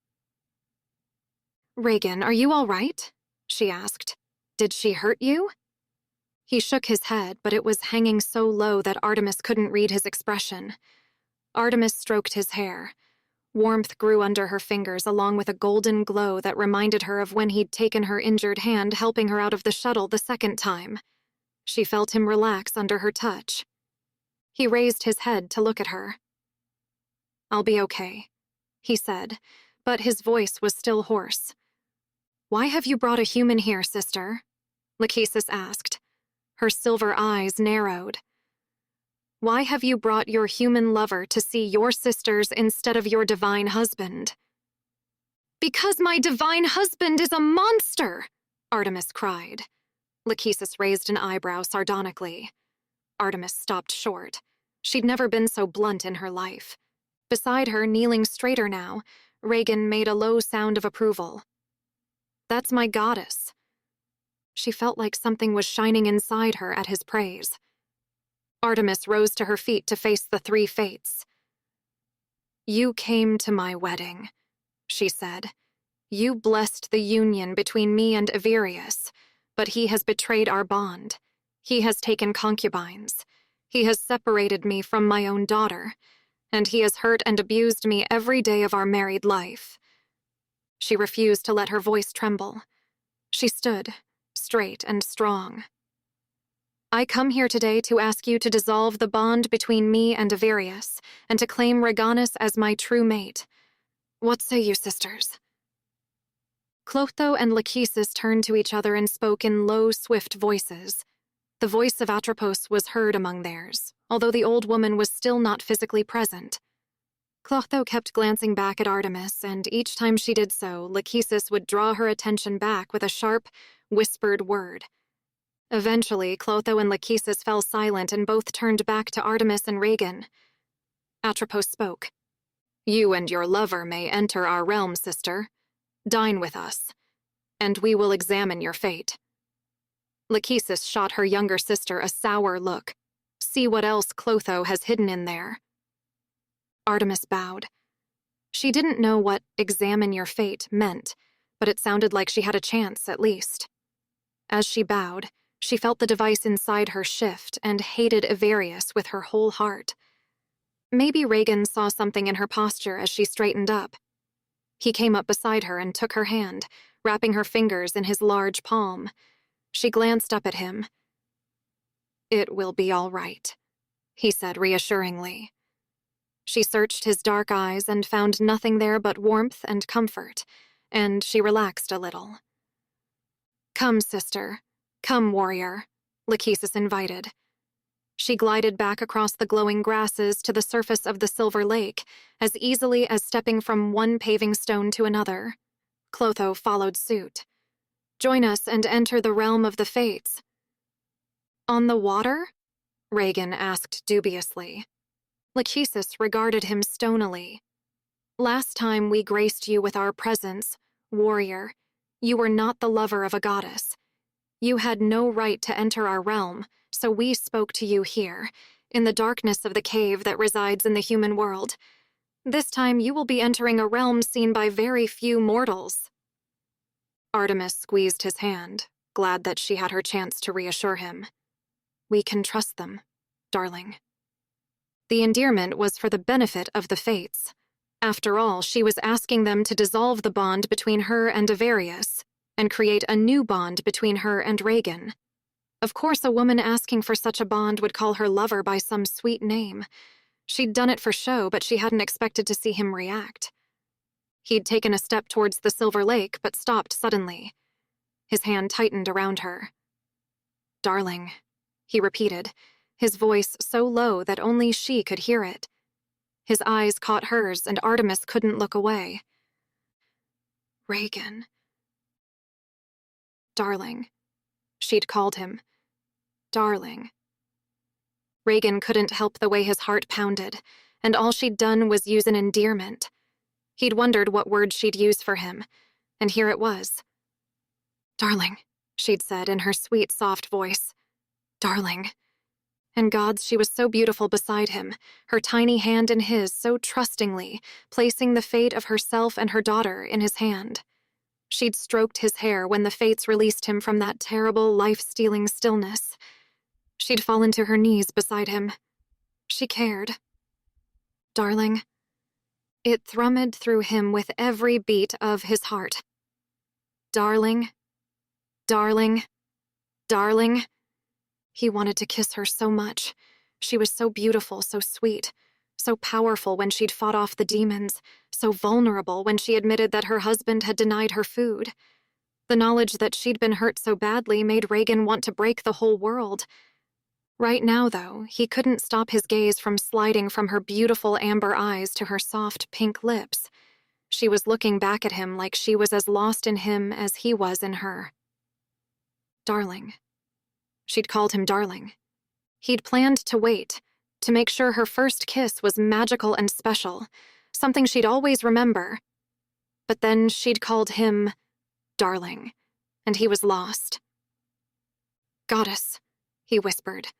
Reagan, are you all right? She asked. Did she hurt you? He shook his head, but it was hanging so low that Artemis couldn't read his expression. Artemis stroked his hair. Warmth grew under her fingers along with a golden glow that reminded her of when he'd taken her injured hand, helping her out of the shuttle the second time. She felt him relax under her touch. He raised his head to look at her. I'll be okay, he said, but his voice was still hoarse. Why have you brought a human here, sister? Lachesis asked. Her silver eyes narrowed. Why have you brought your human lover to see your sisters instead of your divine husband? Because my divine husband is a monster, Artemis cried. Lachesis raised an eyebrow sardonically. Artemis stopped short. She'd never been so blunt in her life. Beside her, kneeling straighter now, Reagan made a low sound of approval. That's my goddess. She felt like something was shining inside her at his praise. Artemis rose to her feet to face the three fates. You came to my wedding, she said. You blessed the union between me and Avirius, but he has betrayed our bond. He has taken concubines. He has separated me from my own daughter, and he has hurt and abused me every day of our married life. She refused to let her voice tremble. She stood, straight and strong. I come here today to ask you to dissolve the bond between me and Avirius, and to claim Reganus as my true mate. What say you, sisters? Clotho and Lachesis turned to each other and spoke in low, swift voices. The voice of Atropos was heard among theirs, although the old woman was still not physically present. Clotho kept glancing back at Artemis, and each time she did so, Lachesis would draw her attention back with a sharp, whispered word. Eventually, Clotho and Lachesis fell silent and both turned back to Artemis and Reagan. Atropos spoke. You and your lover may enter our realm, sister. Dine with us, and we will examine your fate. Lachesis shot her younger sister a sour look. See what else Clotho has hidden in there. Artemis bowed. She didn't know what examine your fate meant, but it sounded like she had a chance, at least. As she bowed, she felt the device inside her shift and hated Avirius with her whole heart. Maybe Reagan saw something in her posture as she straightened up. He came up beside her and took her hand, wrapping her fingers in his large palm. She glanced up at him. It will be all right, he said reassuringly. She searched his dark eyes and found nothing there but warmth and comfort, and she relaxed a little. Come, sister. Come, warrior, Lachesis invited. She glided back across the glowing grasses to the surface of the silver lake, as easily as stepping from one paving stone to another. Clotho followed suit. Join us and enter the realm of the fates. On the water? Reagan asked dubiously. Lachesis regarded him stonily. Last time we graced you with our presence, warrior, you were not the lover of a goddess. You had no right to enter our realm, so we spoke to you here, in the darkness of the cave that resides in the human world. This time you will be entering a realm seen by very few mortals. Artemis squeezed his hand, glad that she had her chance to reassure him. We can trust them, darling. The endearment was for the benefit of the fates. After all, she was asking them to dissolve the bond between her and Avirius, and create a new bond between her and Reagan. Of course, a woman asking for such a bond would call her lover by some sweet name. She'd done it for show, but she hadn't expected to see him react. He'd taken a step towards the Silver Lake, but stopped suddenly. His hand tightened around her. "Darling," he repeated, his voice so low that only she could hear it. His eyes caught hers, and Artemis couldn't look away. "Reagan." "Darling." She'd called him. "Darling." Reagan couldn't help the way his heart pounded, and all she'd done was use an endearment. He'd wondered what word she'd use for him, and here it was. "Darling," she'd said in her sweet, soft voice. "Darling." And gods, she was so beautiful beside him, her tiny hand in his so trustingly, placing the fate of herself and her daughter in his hand. She'd stroked his hair when the fates released him from that terrible, life-stealing stillness. She'd fallen to her knees beside him. She cared. "Darling." It thrummed through him with every beat of his heart. "Darling. Darling. Darling." He wanted to kiss her so much. She was so beautiful, so sweet, so powerful when she'd fought off the demons, so vulnerable when she admitted that her husband had denied her food. The knowledge that she'd been hurt so badly made Reagan want to break the whole world. Right now, though, he couldn't stop his gaze from sliding from her beautiful amber eyes to her soft pink lips. She was looking back at him like she was as lost in him as he was in her. "Darling." She'd called him darling. He'd planned to wait, to make sure her first kiss was magical and special, something she'd always remember. But then she'd called him darling, and he was lost. "Goddess," he whispered.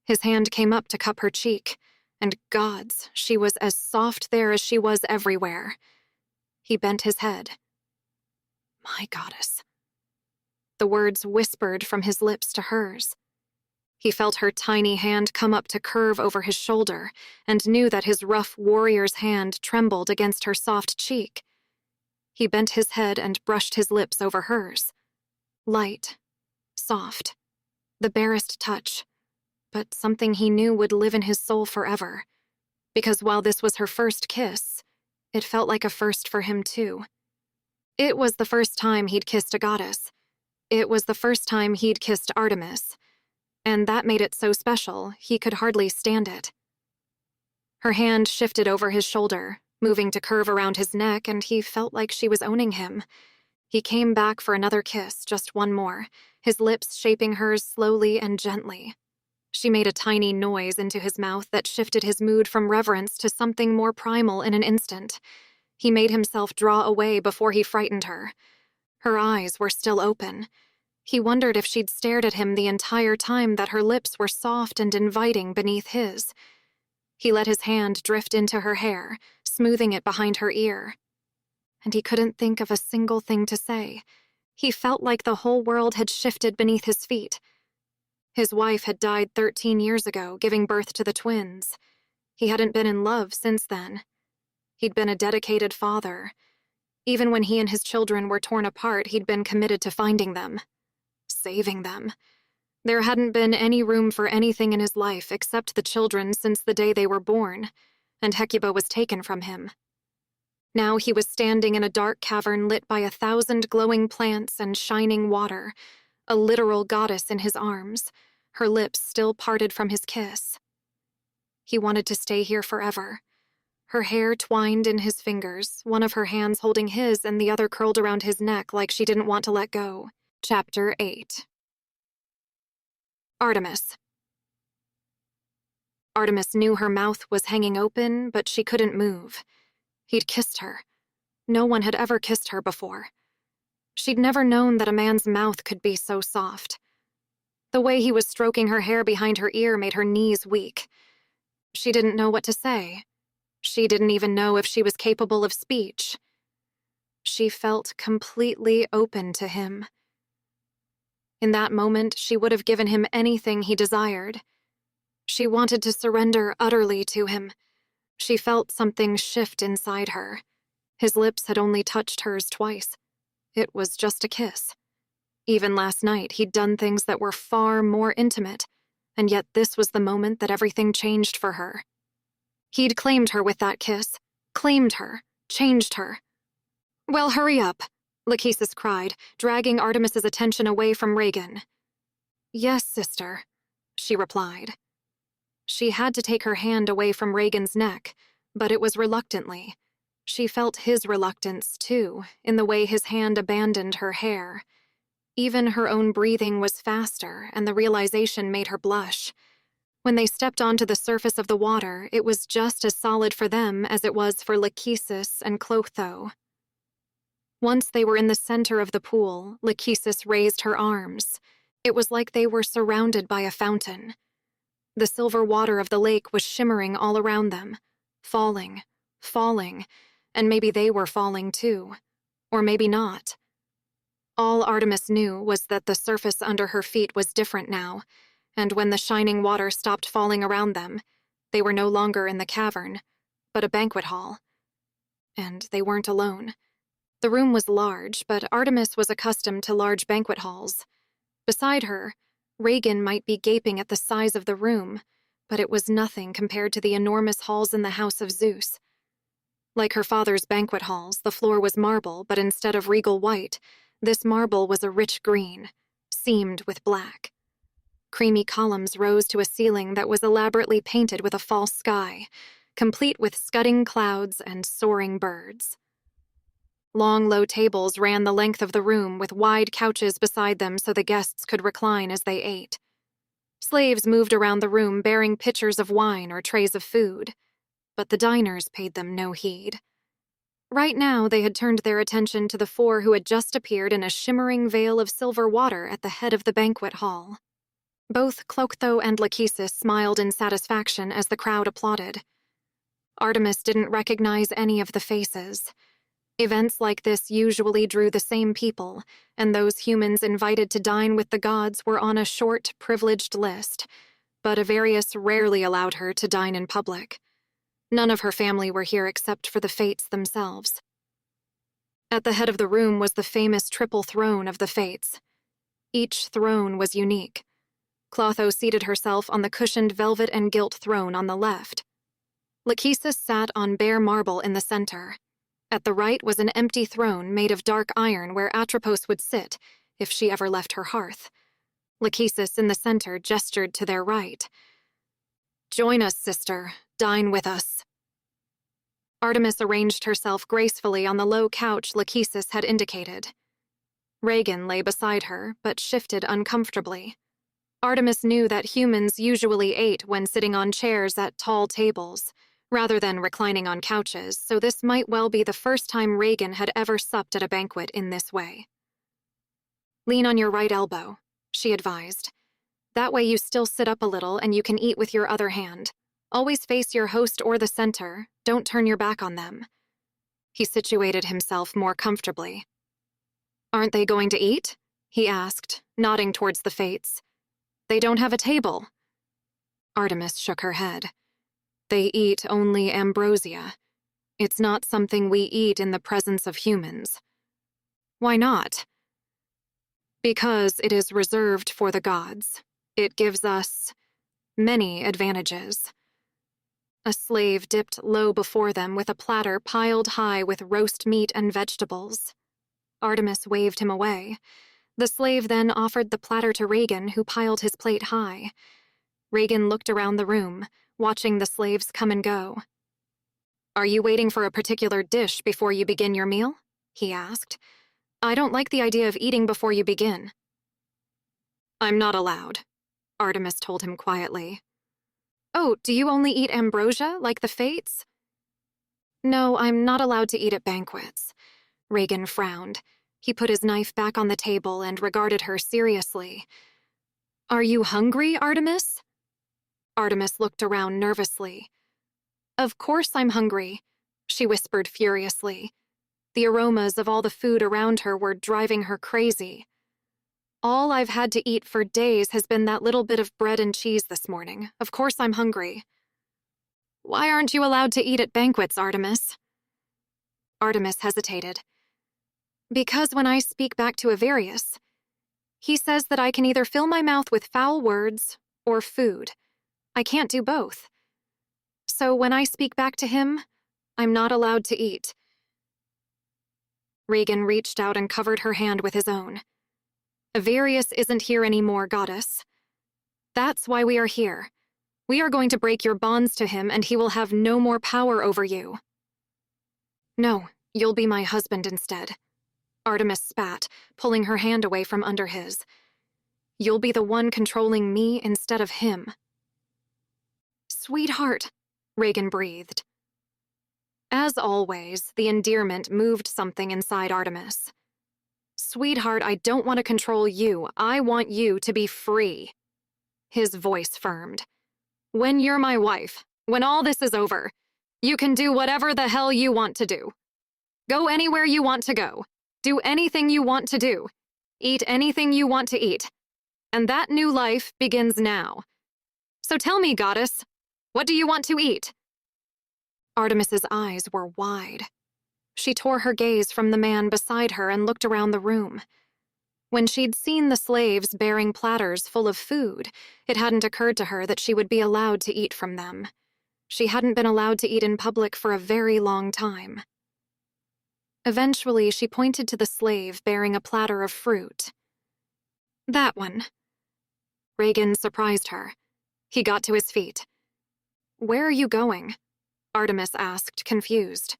His hand came up to cup her cheek, and gods, she was as soft there as she was everywhere. He bent his head. "My goddess." The words whispered from his lips to hers. He felt her tiny hand come up to curve over his shoulder, and knew that his rough warrior's hand trembled against her soft cheek. He bent his head and brushed his lips over hers. Light, soft, the barest touch, but something he knew would live in his soul forever. Because while this was her first kiss, it felt like a first for him too. It was the first time he'd kissed a goddess. It was the first time he'd kissed Artemis, and that made it so special he could hardly stand it. Her hand shifted over his shoulder, moving to curve around his neck, and he felt like she was owning him. He came back for another kiss, just one more, his lips shaping hers slowly and gently. She made a tiny noise into his mouth that shifted his mood from reverence to something more primal in an instant. He made himself draw away before he frightened her. Her eyes were still open. He wondered if she'd stared at him the entire time that her lips were soft and inviting beneath his. He let his hand drift into her hair, smoothing it behind her ear. And he couldn't think of a single thing to say. He felt like the whole world had shifted beneath his feet. His wife had died 13 years ago, giving birth to the twins. He hadn't been in love since then. He'd been a dedicated father. Even when he and his children were torn apart, he'd been committed to finding them, saving them. There hadn't been any room for anything in his life except the children since the day they were born, and Hecuba was taken from him. Now he was standing in a dark cavern lit by 1,000 glowing plants and shining water, a literal goddess in his arms, her lips still parted from his kiss. He wanted to stay here forever. Her hair twined in his fingers, one of her hands holding his and the other curled around his neck like she didn't want to let go. Chapter 8. Artemis. Artemis knew her mouth was hanging open, but she couldn't move. He'd kissed her. No one had ever kissed her before. She'd never known that a man's mouth could be so soft. The way he was stroking her hair behind her ear made her knees weak. She didn't know what to say. She didn't even know if she was capable of speech. She felt completely open to him. In that moment, she would have given him anything he desired. She wanted to surrender utterly to him. She felt something shift inside her. His lips had only touched hers twice. It was just a kiss. Even last night, he'd done things that were far more intimate, and yet this was the moment that everything changed for her. He'd claimed her with that kiss. Claimed her. Changed her. "Well, hurry up," Lachesis cried, dragging Artemis's attention away from Reagan. "Yes, sister," she replied. She had to take her hand away from Reagan's neck, but it was reluctantly. She felt his reluctance, too, in the way his hand abandoned her hair. Even her own breathing was faster, and the realization made her blush. When they stepped onto the surface of the water, it was just as solid for them as it was for Lachesis and Clotho. Once they were in the center of the pool, Lachesis raised her arms. It was like they were surrounded by a fountain. The silver water of the lake was shimmering all around them, falling, falling, and maybe they were falling too. Or maybe not. All Artemis knew was that the surface under her feet was different now, and when the shining water stopped falling around them, they were no longer in the cavern, but a banquet hall. And they weren't alone. The room was large, but Artemis was accustomed to large banquet halls. Beside her, Reagan might be gaping at the size of the room, but it was nothing compared to the enormous halls in the House of Zeus. Like her father's banquet halls, the floor was marble, but instead of regal white, this marble was a rich green, seamed with black. Creamy columns rose to a ceiling that was elaborately painted with a false sky, complete with scudding clouds and soaring birds. Long, low tables ran the length of the room with wide couches beside them so the guests could recline as they ate. Slaves moved around the room bearing pitchers of wine or trays of food, but the diners paid them no heed. Right now, they had turned their attention to the four who had just appeared in a shimmering veil of silver water at the head of the banquet hall. Both Clotho and Lachesis smiled in satisfaction as the crowd applauded. Artemis didn't recognize any of the faces. Events like this usually drew the same people, and those humans invited to dine with the gods were on a short, privileged list, but Avarius rarely allowed her to dine in public. None of her family were here except for the Fates themselves. At the head of the room was the famous triple throne of the Fates. Each throne was unique. Clotho seated herself on the cushioned velvet and gilt throne on the left. Lachesis sat on bare marble in the center. At the right was an empty throne made of dark iron where Atropos would sit if she ever left her hearth. Lachesis in the center gestured to their right. "Join us, sister. Dine with us." Artemis arranged herself gracefully on the low couch Lachesis had indicated. Reagan lay beside her, but shifted uncomfortably. Artemis knew that humans usually ate when sitting on chairs at tall tables, rather than reclining on couches, so this might well be the first time Reagan had ever supped at a banquet in this way. "Lean on your right elbow," she advised. "That way you still sit up a little and you can eat with your other hand. Always face your host or the center. Don't turn your back on them." He situated himself more comfortably. "Aren't they going to eat?" he asked, nodding towards the Fates. "They don't have a table." Artemis shook her head. "They eat only ambrosia. It's not something we eat in the presence of humans." "Why not?" "Because it is reserved for the gods. It gives us many advantages." A slave dipped low before them with a platter piled high with roast meat and vegetables. Artemis waved him away. The slave then offered the platter to Reagan, who piled his plate high. Reagan looked around the room, watching the slaves come and go. "Are you waiting for a particular dish before you begin your meal?" he asked. "I don't like the idea of eating before you begin." "I'm not allowed," Artemis told him quietly. "Oh, do you only eat ambrosia, like the Fates?" "No, I'm not allowed to eat at banquets." Reagan frowned. He put his knife back on the table and regarded her seriously. "Are you hungry, Artemis?" Artemis looked around nervously. "Of course I'm hungry," she whispered furiously. The aromas of all the food around her were driving her crazy. "All I've had to eat for days has been that little bit of bread and cheese this morning. Of course I'm hungry." "Why aren't you allowed to eat at banquets, Artemis?" Artemis hesitated. "Because when I speak back to Avarius, he says that I can either fill my mouth with foul words or food. I can't do both." So when I speak back to him, I'm not allowed to eat. Regan reached out and covered her hand with his own. Avarius isn't here anymore, goddess. That's why we are here. We are going to break your bonds to him, and he will have no more power over you. No, you'll be my husband instead. Artemis spat, pulling her hand away from under his. You'll be the one controlling me instead of him. Sweetheart, Regan breathed. As always, the endearment moved something inside Artemis. Sweetheart, I don't want to control you. I want you to be free. His voice firmed. When you're my wife, when all this is over, you can do whatever the hell you want to do. Go anywhere you want to go. Do anything you want to do. Eat anything you want to eat. And that new life begins now. So tell me, goddess, what do you want to eat? Artemis's eyes were wide. She tore her gaze from the man beside her and looked around the room. When she'd seen the slaves bearing platters full of food, it hadn't occurred to her that she would be allowed to eat from them. She hadn't been allowed to eat in public for a very long time. Eventually, she pointed to the slave bearing a platter of fruit. That one. Regan surprised her. He got to his feet. Where are you going? Artemis asked, confused.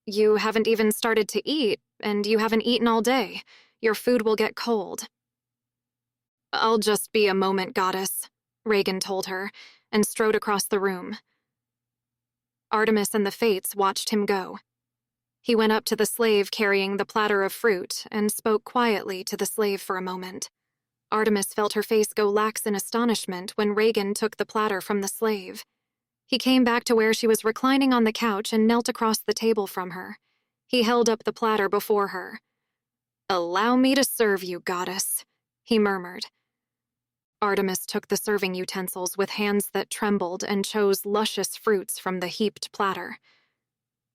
You haven't even started to eat, and you haven't eaten all day. Your food will get cold. I'll just be a moment, goddess, Regan told her, and strode across the room. Artemis and the Fates watched him go. He went up to the slave carrying the platter of fruit and spoke quietly to the slave for a moment. Artemis felt her face go lax in astonishment when Regan took the platter from the slave. He came back to where she was reclining on the couch and knelt across the table from her. He held up the platter before her. Allow me to serve you, goddess, he murmured. Artemis took the serving utensils with hands that trembled and chose luscious fruits from the heaped platter.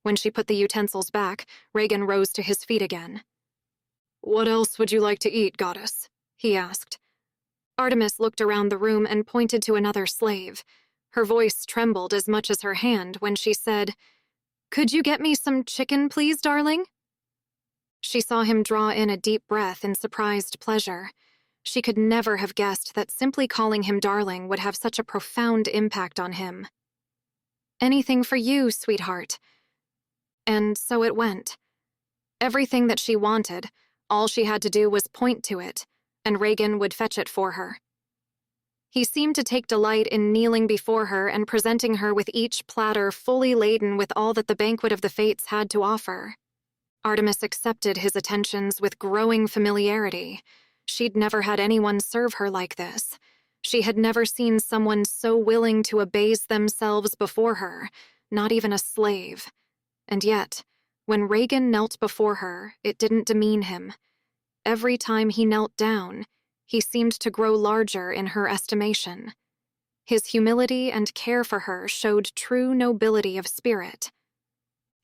When she put the utensils back, Regan rose to his feet again. What else would you like to eat, goddess? He asked. Artemis looked around the room and pointed to another slave. Her voice trembled as much as her hand when she said, Could you get me some chicken, please, darling? She saw him draw in a deep breath in surprised pleasure. She could never have guessed that simply calling him darling would have such a profound impact on him. Anything for you, sweetheart. And so it went. Everything that she wanted, all she had to do was point to it, and Regan would fetch it for her. He seemed to take delight in kneeling before her and presenting her with each platter fully laden with all that the banquet of the Fates had to offer. Artemis accepted his attentions with growing familiarity. She'd never had anyone serve her like this. She had never seen someone so willing to abase themselves before her, not even a slave. And yet, when Regan knelt before her, it didn't demean him. Every time he knelt down, he seemed to grow larger in her estimation. His humility and care for her showed true nobility of spirit.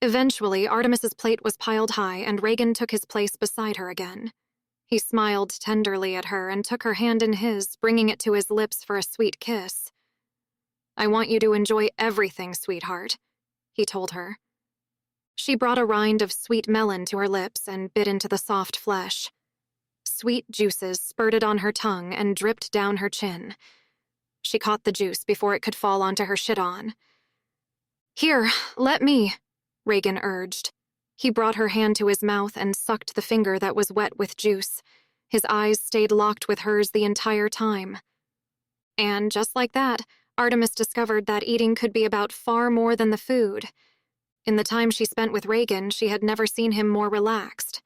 Eventually, Artemis's plate was piled high, and Regan took his place beside her again. He smiled tenderly at her and took her hand in his, bringing it to his lips for a sweet kiss. I want you to enjoy everything, sweetheart, he told her. She brought a rind of sweet melon to her lips and bit into the soft flesh. Sweet juices spurted on her tongue and dripped down her chin. She caught the juice before it could fall onto her chiton. Here, let me, Regan urged. He brought her hand to his mouth and sucked the finger that was wet with juice. His eyes stayed locked with hers the entire time. And just like that, Artemis discovered that eating could be about far more than the food. In the time she spent with Regan, she had never seen him more relaxed.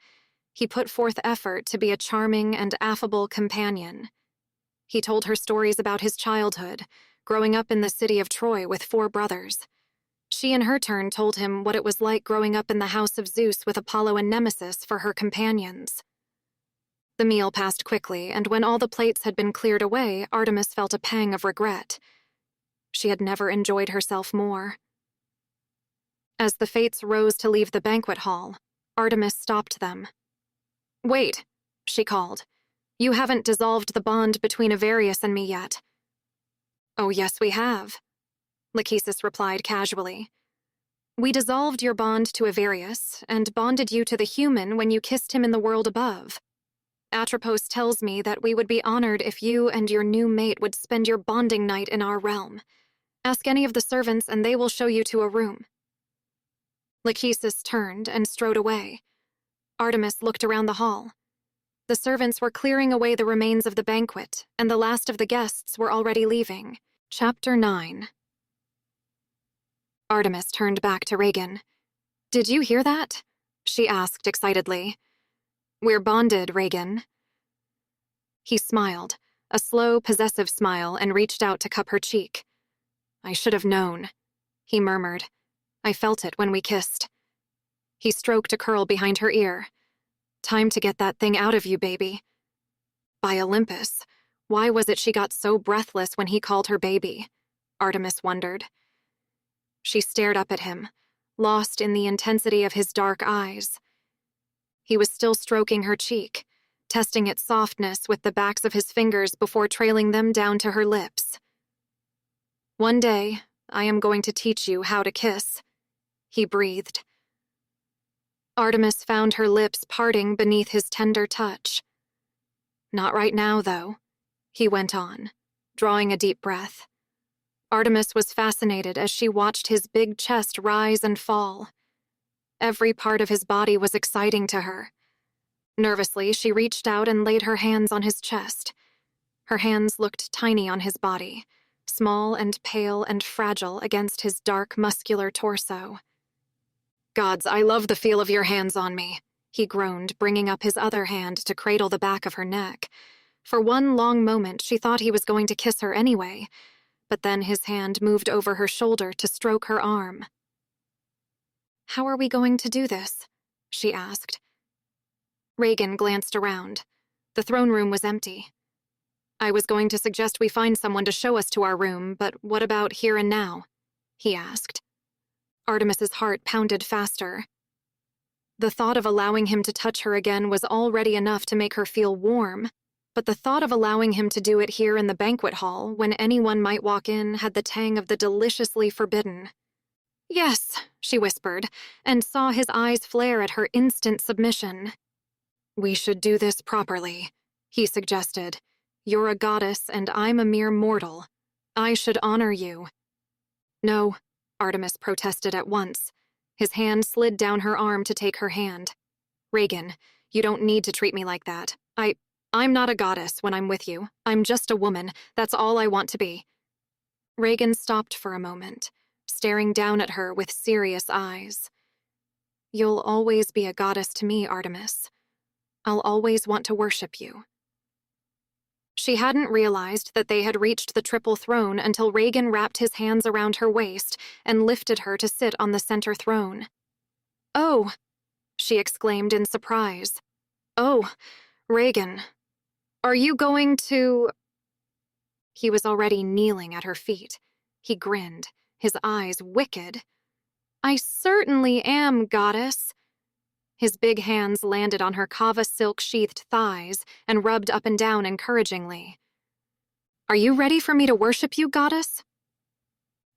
He put forth effort to be a charming and affable companion. He told her stories about his childhood, growing up in the city of Troy with 4 brothers. She in her turn told him what it was like growing up in the house of Zeus with Apollo and Nemesis for her companions. The meal passed quickly, and when all the plates had been cleared away, Artemis felt a pang of regret. She had never enjoyed herself more. As the Fates rose to leave the banquet hall, Artemis stopped them. Wait, she called. You haven't dissolved the bond between Avarius and me yet. Oh, yes, we have. Lachesis replied casually. We dissolved your bond to Avarius, and bonded you to the human when you kissed him in the world above. Atropos tells me that we would be honored if you and your new mate would spend your bonding night in our realm. Ask any of the servants and they will show you to a room. Lachesis turned and strode away. Artemis looked around the hall. The servants were clearing away the remains of the banquet, and the last of the guests were already leaving. Chapter 9. Artemis turned back to Reagan. Did you hear that? She asked excitedly. We're bonded, Reagan. He smiled, a slow, possessive smile, and reached out to cup her cheek. I should have known, he murmured. I felt it when we kissed. He stroked a curl behind her ear. Time to get that thing out of you, baby. By Olympus, why was it she got so breathless when he called her baby? Artemis wondered. She stared up at him, lost in the intensity of his dark eyes. He was still stroking her cheek, testing its softness with the backs of his fingers before trailing them down to her lips. One day, I am going to teach you how to kiss, he breathed. Artemis found her lips parting beneath his tender touch. Not right now, though, he went on, drawing a deep breath. Artemis was fascinated as she watched his big chest rise and fall. Every part of his body was exciting to her. Nervously, she reached out and laid her hands on his chest. Her hands looked tiny on his body, small and pale and fragile against his dark, muscular torso. Gods, I love the feel of your hands on me, he groaned, bringing up his other hand to cradle the back of her neck. For one long moment, she thought he was going to kiss her anyway, but then his hand moved over her shoulder to stroke her arm. How are we going to do this? She asked. Reagan glanced around. The throne room was empty. I was going to suggest we find someone to show us to our room, but what about here and now? He asked. Artemis's heart pounded faster. The thought of allowing him to touch her again was already enough to make her feel warm, but the thought of allowing him to do it here in the banquet hall, when anyone might walk in, had the tang of the deliciously forbidden. Yes, she whispered, and saw his eyes flare at her instant submission. We should do this properly, he suggested. You're a goddess and I'm a mere mortal. I should honor you. No, Artemis protested at once. His hand slid down her arm to take her hand. Reagan, you don't need to treat me like that. I'm not a goddess when I'm with you. I'm just a woman. That's all I want to be. Reagan stopped for a moment, staring down at her with serious eyes. You'll always be a goddess to me, Artemis. I'll always want to worship you. She hadn't realized that they had reached the triple throne until Reagan wrapped his hands around her waist and lifted her to sit on the center throne. Oh, she exclaimed in surprise. Oh, Reagan, are you going to... He was already kneeling at her feet. He grinned, his eyes wicked. I certainly am, goddess. His big hands landed on her kava silk-sheathed thighs and rubbed up and down encouragingly. Are you ready for me to worship you, goddess?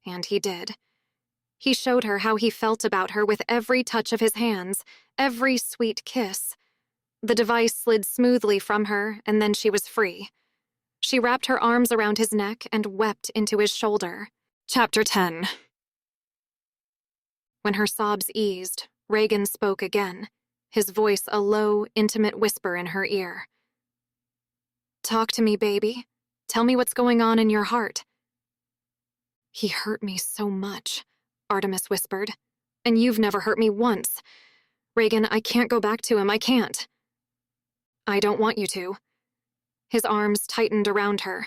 And he did. He showed her how he felt about her with every touch of his hands, every sweet kiss. The device slid smoothly from her, and then she was free. She wrapped her arms around his neck and wept into his shoulder. Chapter 10. When her sobs eased, Reagan spoke again, his voice a low, intimate whisper in her ear. Talk to me, baby. Tell me what's going on in your heart. He hurt me so much, Artemis whispered. And you've never hurt me once. Reagan, I can't go back to him, I can't. I don't want you to. His arms tightened around her.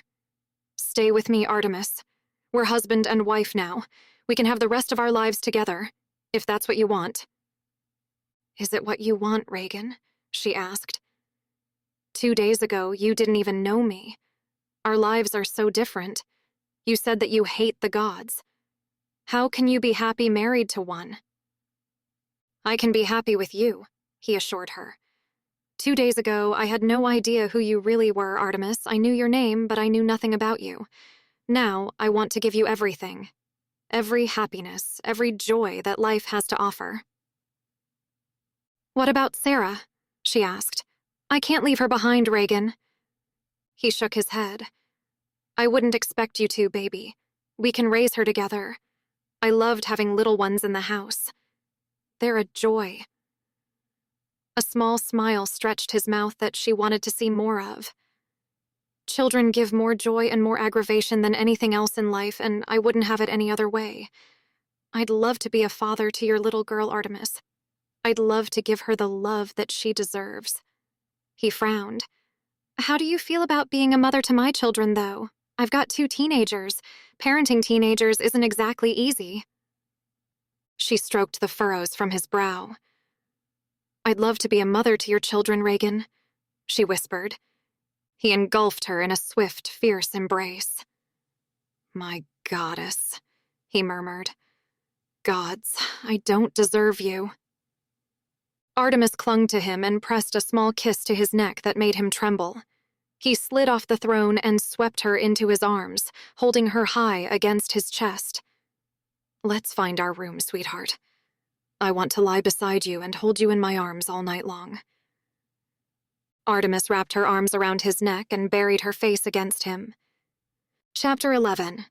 Stay with me, Artemis. We're husband and wife now. We can have the rest of our lives together, if that's what you want. Is it what you want, Reagan? She asked. 2 days ago, you didn't even know me. Our lives are so different. You said that you hate the gods. How can you be happy married to one? I can be happy with you, he assured her. 2 days ago, I had no idea who you really were, Artemis. I knew your name, but I knew nothing about you. Now, I want to give you everything. every happiness, every joy that life has to offer. "What about Sarah?" she asked. "I can't leave her behind, Reagan." He shook his head. "I wouldn't expect you to, baby. We can raise her together. I loved having little ones in the house. They're a joy." A small smile stretched his mouth that she wanted to see more of. "Children give more joy and more aggravation than anything else in life, and I wouldn't have it any other way. I'd love to be a father to your little girl, Artemis. I'd love to give her the love that she deserves." He frowned. "How do you feel about being a mother to my children, though? I've got 2 teenagers. Parenting teenagers isn't exactly easy." She stroked the furrows from his brow. "I'd love to be a mother to your children, Reagan," she whispered. He engulfed her in a swift, fierce embrace. "My goddess," he murmured. "Gods, I don't deserve you." Artemis clung to him and pressed a small kiss to his neck that made him tremble. He slid off the throne and swept her into his arms, holding her high against his chest. "Let's find our room, sweetheart. I want to lie beside you and hold you in my arms all night long." Artemis wrapped her arms around his neck and buried her face against him. Chapter 11.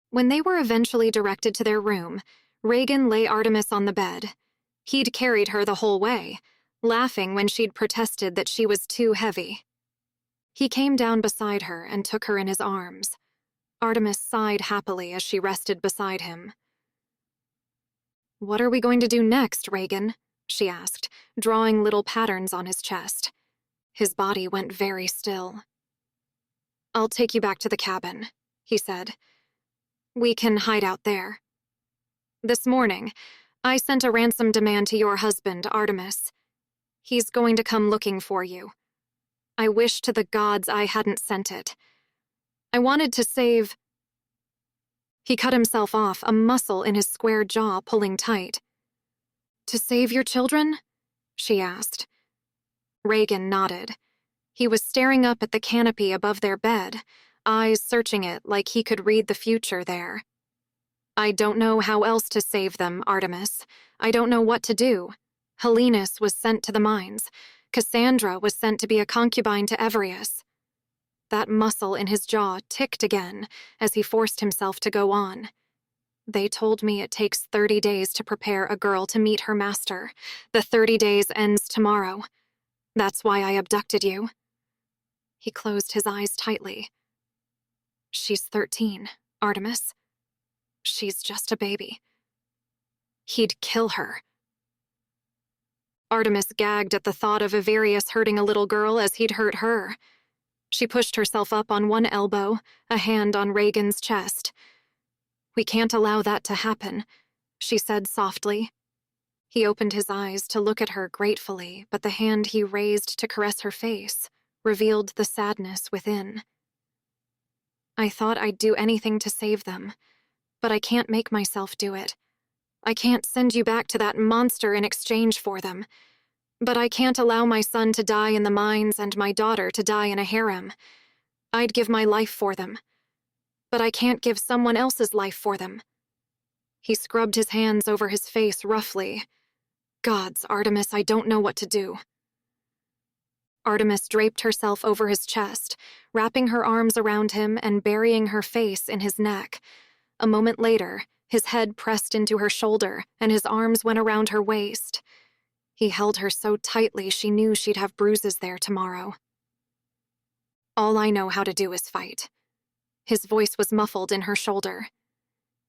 When they were eventually directed to their room, Reagan lay Artemis on the bed. He'd carried her the whole way, laughing when she'd protested that she was too heavy. He came down beside her and took her in his arms. Artemis sighed happily as she rested beside him. "What are we going to do next, Reagan?" she asked, drawing little patterns on his chest. His body went very still. "I'll take you back to the cabin," he said. "We can hide out there. This morning, I sent a ransom demand to your husband, Artemis. He's going to come looking for you. I wish to the gods I hadn't sent it. I wanted to save—" He cut himself off, a muscle in his square jaw pulling tight. "To save your children?" she asked. Reagan nodded. He was staring up at the canopy above their bed, eyes searching it like he could read the future there. "I don't know how else to save them, Artemis. I don't know what to do. Helenus was sent to the mines. Cassandra was sent to be a concubine to Evereus." That muscle in his jaw ticked again as he forced himself to go on. "They told me it takes 30 days to prepare a girl to meet her master. The 30 days ends tomorrow. That's why I abducted you." He closed his eyes tightly. "She's 13, Artemis. She's just a baby. He'd kill her." Artemis gagged at the thought of Evereus hurting a little girl as he'd hurt her. She pushed herself up on one elbow, a hand on Reagan's chest. "We can't allow that to happen," she said softly. He opened his eyes to look at her gratefully, but the hand he raised to caress her face revealed the sadness within. "I thought I'd do anything to save them, but I can't make myself do it. I can't send you back to that monster in exchange for them. But I can't allow my son to die in the mines and my daughter to die in a harem. I'd give my life for them. But I can't give someone else's life for them." He scrubbed his hands over his face roughly. "Gods, Artemis, I don't know what to do." Artemis draped herself over his chest, wrapping her arms around him and burying her face in his neck. A moment later, his head pressed into her shoulder and his arms went around her waist. He held her so tightly she knew she'd have bruises there tomorrow. "All I know how to do is fight." His voice was muffled in her shoulder.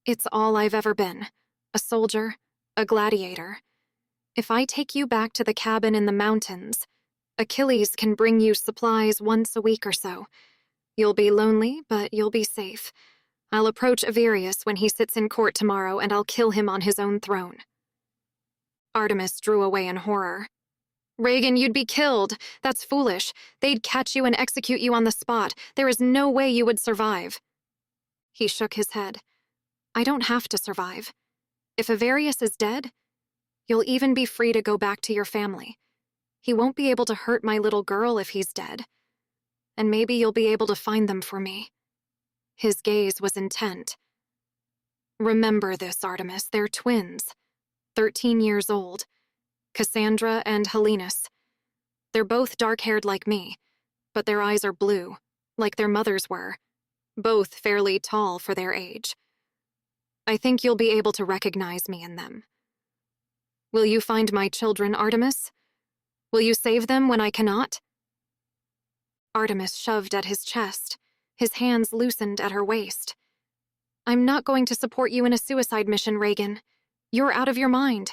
"It's all I've ever been. A soldier, a gladiator. If I take you back to the cabin in the mountains, Achilles can bring you supplies once a week or so. You'll be lonely, but you'll be safe. I'll approach Evereus when he sits in court tomorrow and I'll kill him on his own throne." Artemis drew away in horror. "Reagan, you'd be killed. That's foolish. They'd catch you and execute you on the spot. There is no way you would survive." He shook his head. "I don't have to survive. If Evereus is dead, you'll even be free to go back to your family. He won't be able to hurt my little girl if he's dead. And maybe you'll be able to find them for me." His gaze was intent. Remember this, Artemis, they're twins. 13 years old. Cassandra and Helenus. They're both dark-haired like me, but their eyes are blue, like their mothers were. Both fairly tall for their age. I think you'll be able to recognize me in them. Will you find my children, Artemis? Will you save them when I cannot? Artemis shoved at his chest, his hands loosened at her waist. I'm not going to support you in a suicide mission, Reagan. You're out of your mind.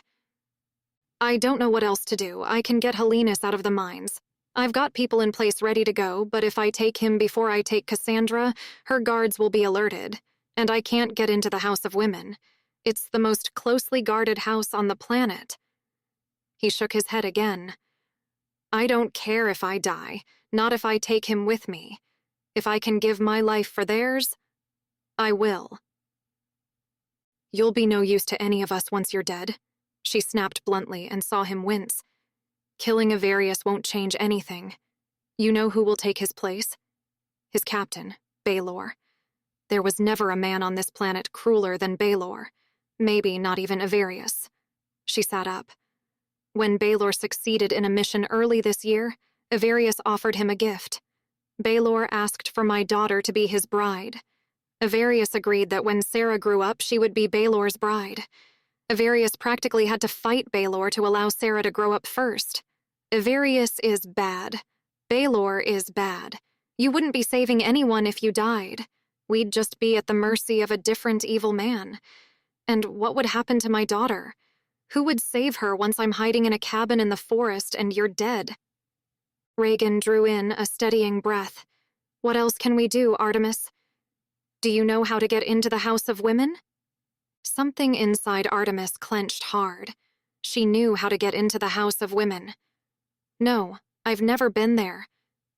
I don't know what else to do. I can get Helenus out of the mines. I've got people in place ready to go, but if I take him before I take Cassandra, her guards will be alerted, and I can't get into the House of Women. It's the most closely guarded house on the planet. He shook his head again. I don't care if I die, not if I take him with me. If I can give my life for theirs, I will. You'll be no use to any of us once you're dead, she snapped bluntly and saw him wince. Killing Avarius won't change anything. You know who will take his place? His captain, Baylor. There was never a man on this planet crueler than Baylor. Maybe not even Avarius. She sat up. When Baylor succeeded in a mission early this year, Avarius offered him a gift. Baylor asked for my daughter to be his bride. Avarius agreed that when Sarah grew up, she would be Baylor's bride. Avarius practically had to fight Baylor to allow Sarah to grow up first. Avarius is bad. Baylor is bad. You wouldn't be saving anyone if you died. We'd just be at the mercy of a different evil man. And what would happen to my daughter? Who would save her once I'm hiding in a cabin in the forest and you're dead? Reagan drew in a steadying breath. What else can we do, Artemis? Do you know how to get into the House of Women? Something inside Artemis clenched hard. She knew how to get into the House of Women. No, I've never been there.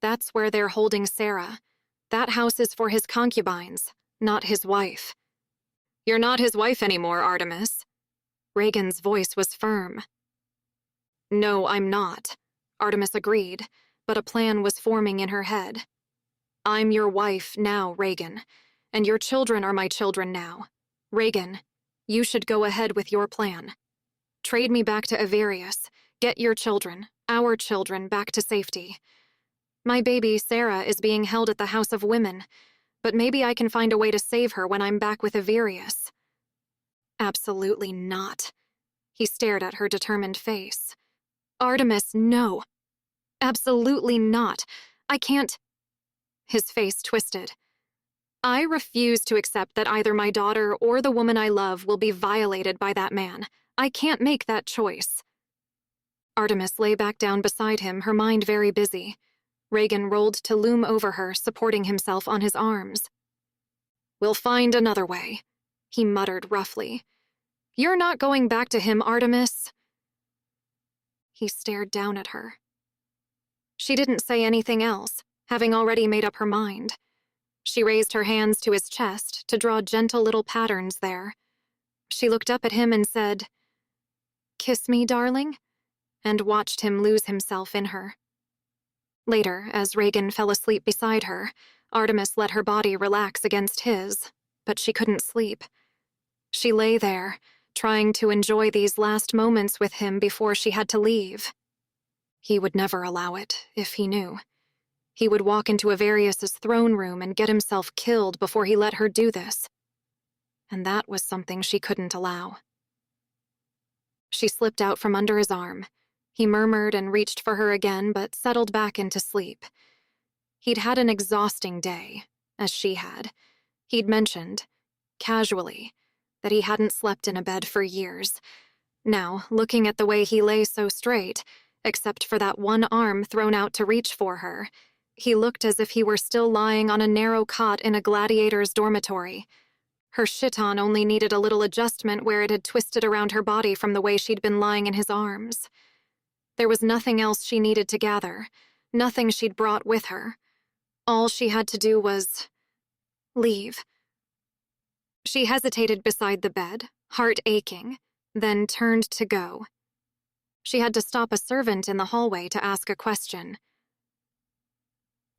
That's where they're holding Sarah. That house is for his concubines, not his wife. You're not his wife anymore, Artemis. Reagan's voice was firm. No, I'm not, Artemis agreed, but a plan was forming in her head. I'm your wife now, Reagan, and your children are my children now. Reagan, you should go ahead with your plan. Trade me back to Avarius. Get your children, our children, back to safety. My baby, Sarah, is being held at the House of Women, but maybe I can find a way to save her when I'm back with Avarius. Absolutely not. He stared at her determined face. Artemis, no. Absolutely not. I can't. His face twisted. I refuse to accept that either my daughter or the woman I love will be violated by that man. I can't make that choice. Artemis lay back down beside him, her mind very busy. Reagan rolled to loom over her, supporting himself on his arms. We'll find another way, he muttered roughly. You're not going back to him, Artemis. He stared down at her. She didn't say anything else, having already made up her mind. She raised her hands to his chest to draw gentle little patterns there. She looked up at him and said, "Kiss me, darling," and watched him lose himself in her. Later, as Reagan fell asleep beside her, Artemis let her body relax against his, but she couldn't sleep. She lay there, trying to enjoy these last moments with him before she had to leave. He would never allow it, if he knew. He would walk into Avarius's throne room and get himself killed before he let her do this. And that was something she couldn't allow. She slipped out from under his arm. He murmured and reached for her again, but settled back into sleep. He'd had an exhausting day, as she had. He'd mentioned, casually, that he hadn't slept in a bed for years. Now, looking at the way he lay so straight, except for that one arm thrown out to reach for her, he looked as if he were still lying on a narrow cot in a gladiator's dormitory. Her chiton only needed a little adjustment where it had twisted around her body from the way she'd been lying in his arms. There was nothing else she needed to gather, nothing she'd brought with her. All she had to do was leave. She hesitated beside the bed, heart aching, then turned to go. She had to stop a servant in the hallway to ask a question.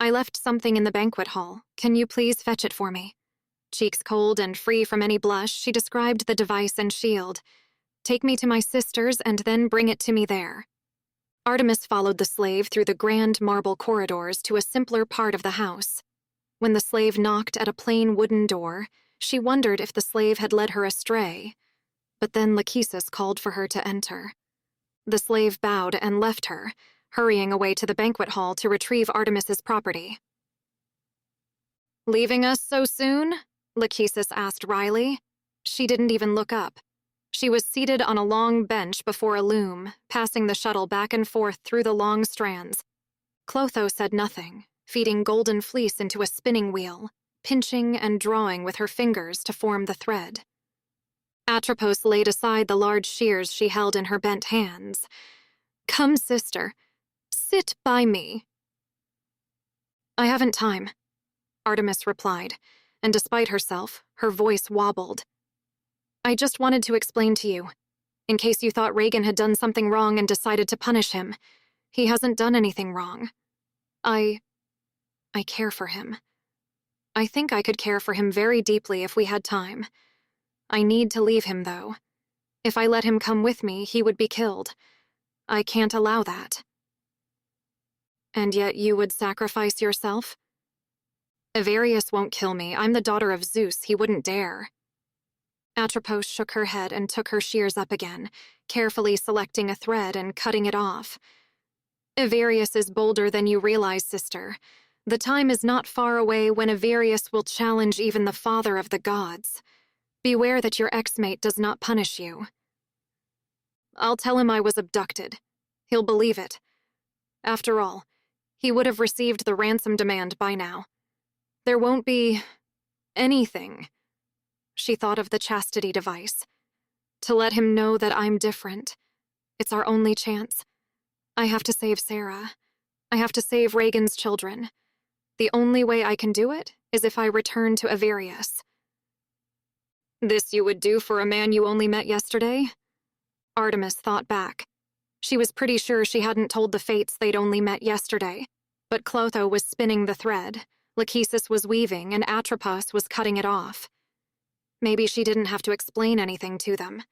"I left something in the banquet hall. Can you please fetch it for me?" Cheeks cold and free from any blush, she described the device and shield. "Take me to my sister's and then bring it to me there." Artemis followed the slave through the grand marble corridors to a simpler part of the house. When the slave knocked at a plain wooden door, she wondered if the slave had led her astray. But then Lachesis called for her to enter. The slave bowed and left her, hurrying away to the banquet hall to retrieve Artemis's property. "Leaving us so soon?" Lachesis asked wryly. She didn't even look up. She was seated on a long bench before a loom, passing the shuttle back and forth through the long strands. Clotho said nothing, feeding golden fleece into a spinning wheel, pinching and drawing with her fingers to form the thread. Atropos laid aside the large shears she held in her bent hands. "Come, sister, sit by me." "I haven't time," Artemis replied, and despite herself, her voice wobbled. "I just wanted to explain to you, in case you thought Reagan had done something wrong and decided to punish him. He hasn't done anything wrong. I care for him. I think I could care for him very deeply if we had time. I need to leave him, though. If I let him come with me, he would be killed. I can't allow that." "And yet you would sacrifice yourself?" "Avarius won't kill me. I'm the daughter of Zeus. He wouldn't dare." Atropos shook her head and took her shears up again, carefully selecting a thread and cutting it off. "Avarius is bolder than you realize, sister. The time is not far away when Avarius will challenge even the father of the gods. Beware that your ex-mate does not punish you." "I'll tell him I was abducted. He'll believe it. After all, he would have received the ransom demand by now. There won't be anything." She thought of the chastity device. "To let him know that I'm different. It's our only chance. I have to save Sarah. I have to save Reagan's children. The only way I can do it is if I return to Avarius." "This you would do for a man you only met yesterday?" Artemis thought back. She was pretty sure she hadn't told the Fates they'd only met yesterday, but Clotho was spinning the thread, Lachesis was weaving, and Atropos was cutting it off. Maybe she didn't have to explain anything to them.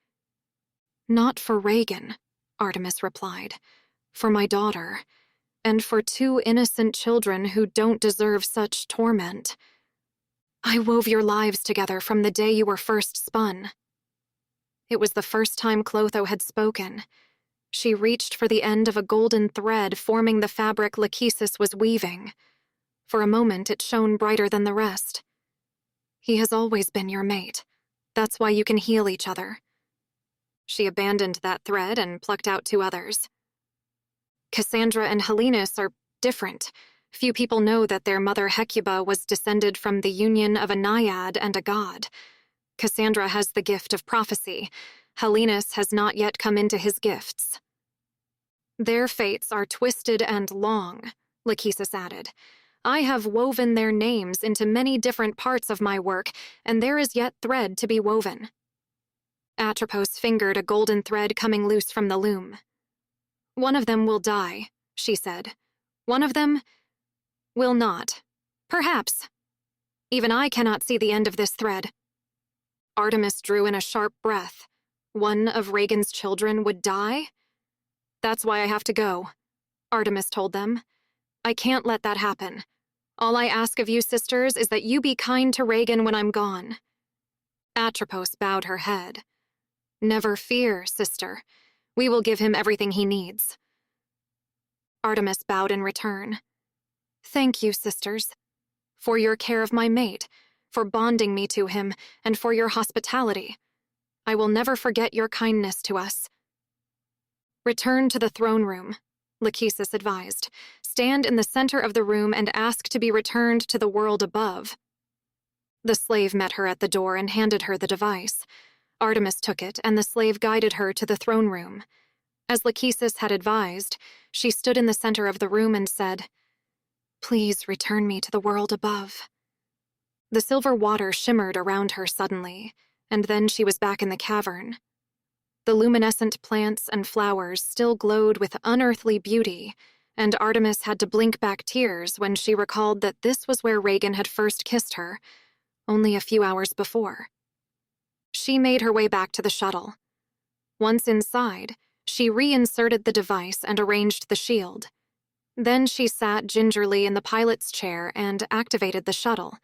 "Not for Reagan," Artemis replied. "For my daughter, and for 2 innocent children who don't deserve such torment. I wove your lives together from the day you were first spun." It was the first time Clotho had spoken. She reached for the end of a golden thread forming the fabric Lachesis was weaving. For a moment it shone brighter than the rest. "He has always been your mate. That's why you can heal each other." She abandoned that thread and plucked out 2 others. "Cassandra and Helenus are different. Few people know that their mother Hecuba was descended from the union of a naiad and a god. Cassandra has the gift of prophecy. Helenus has not yet come into his gifts." "Their fates are twisted and long," Lachesis added. "I have woven their names into many different parts of my work, and there is yet thread to be woven." Atropos fingered a golden thread coming loose from the loom. "One of them will die," she said. "One of them will not. Perhaps. Even I cannot see the end of this thread." Artemis drew in a sharp breath. One of Reagan's children would die? "That's why I have to go," Artemis told them. "I can't let that happen. All I ask of you, sisters, is that you be kind to Reagan when I'm gone." Atropos bowed her head. "Never fear, sister. We will give him everything he needs." Artemis bowed in return. "Thank you, sisters, for your care of my mate, for bonding me to him, and for your hospitality. I will never forget your kindness to us." "Return to the throne room," Lachesis advised. "Stand in the center of the room and ask to be returned to the world above." The slave met her at the door and handed her the device. Artemis took it, and the slave guided her to the throne room. As Lachesis had advised, she stood in the center of the room and said, "Please return me to the world above." The silver water shimmered around her suddenly, and then she was back in the cavern. The luminescent plants and flowers still glowed with unearthly beauty, and Artemis had to blink back tears when she recalled that this was where Reagan had first kissed her, only a few hours before. She made her way back to the shuttle. Once inside, she reinserted the device and arranged the shield. Then she sat gingerly in the pilot's chair and activated the shuttle.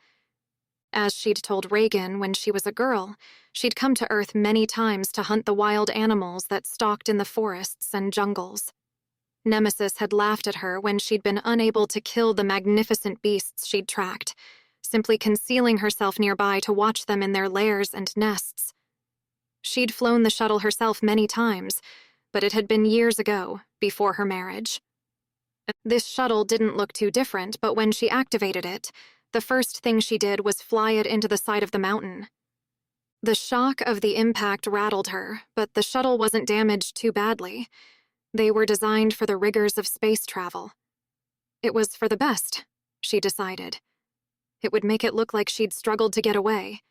As she'd told Reagan when she was a girl, she'd come to Earth many times to hunt the wild animals that stalked in the forests and jungles. Nemesis had laughed at her when she'd been unable to kill the magnificent beasts she'd tracked, simply concealing herself nearby to watch them in their lairs and nests. She'd flown the shuttle herself many times, but it had been years ago, before her marriage. This shuttle didn't look too different, but when she activated it, the first thing she did was fly it into the side of the mountain. The shock of the impact rattled her, but the shuttle wasn't damaged too badly. They were designed for the rigors of space travel. It was for the best, she decided. It would make it look like she'd struggled to get away.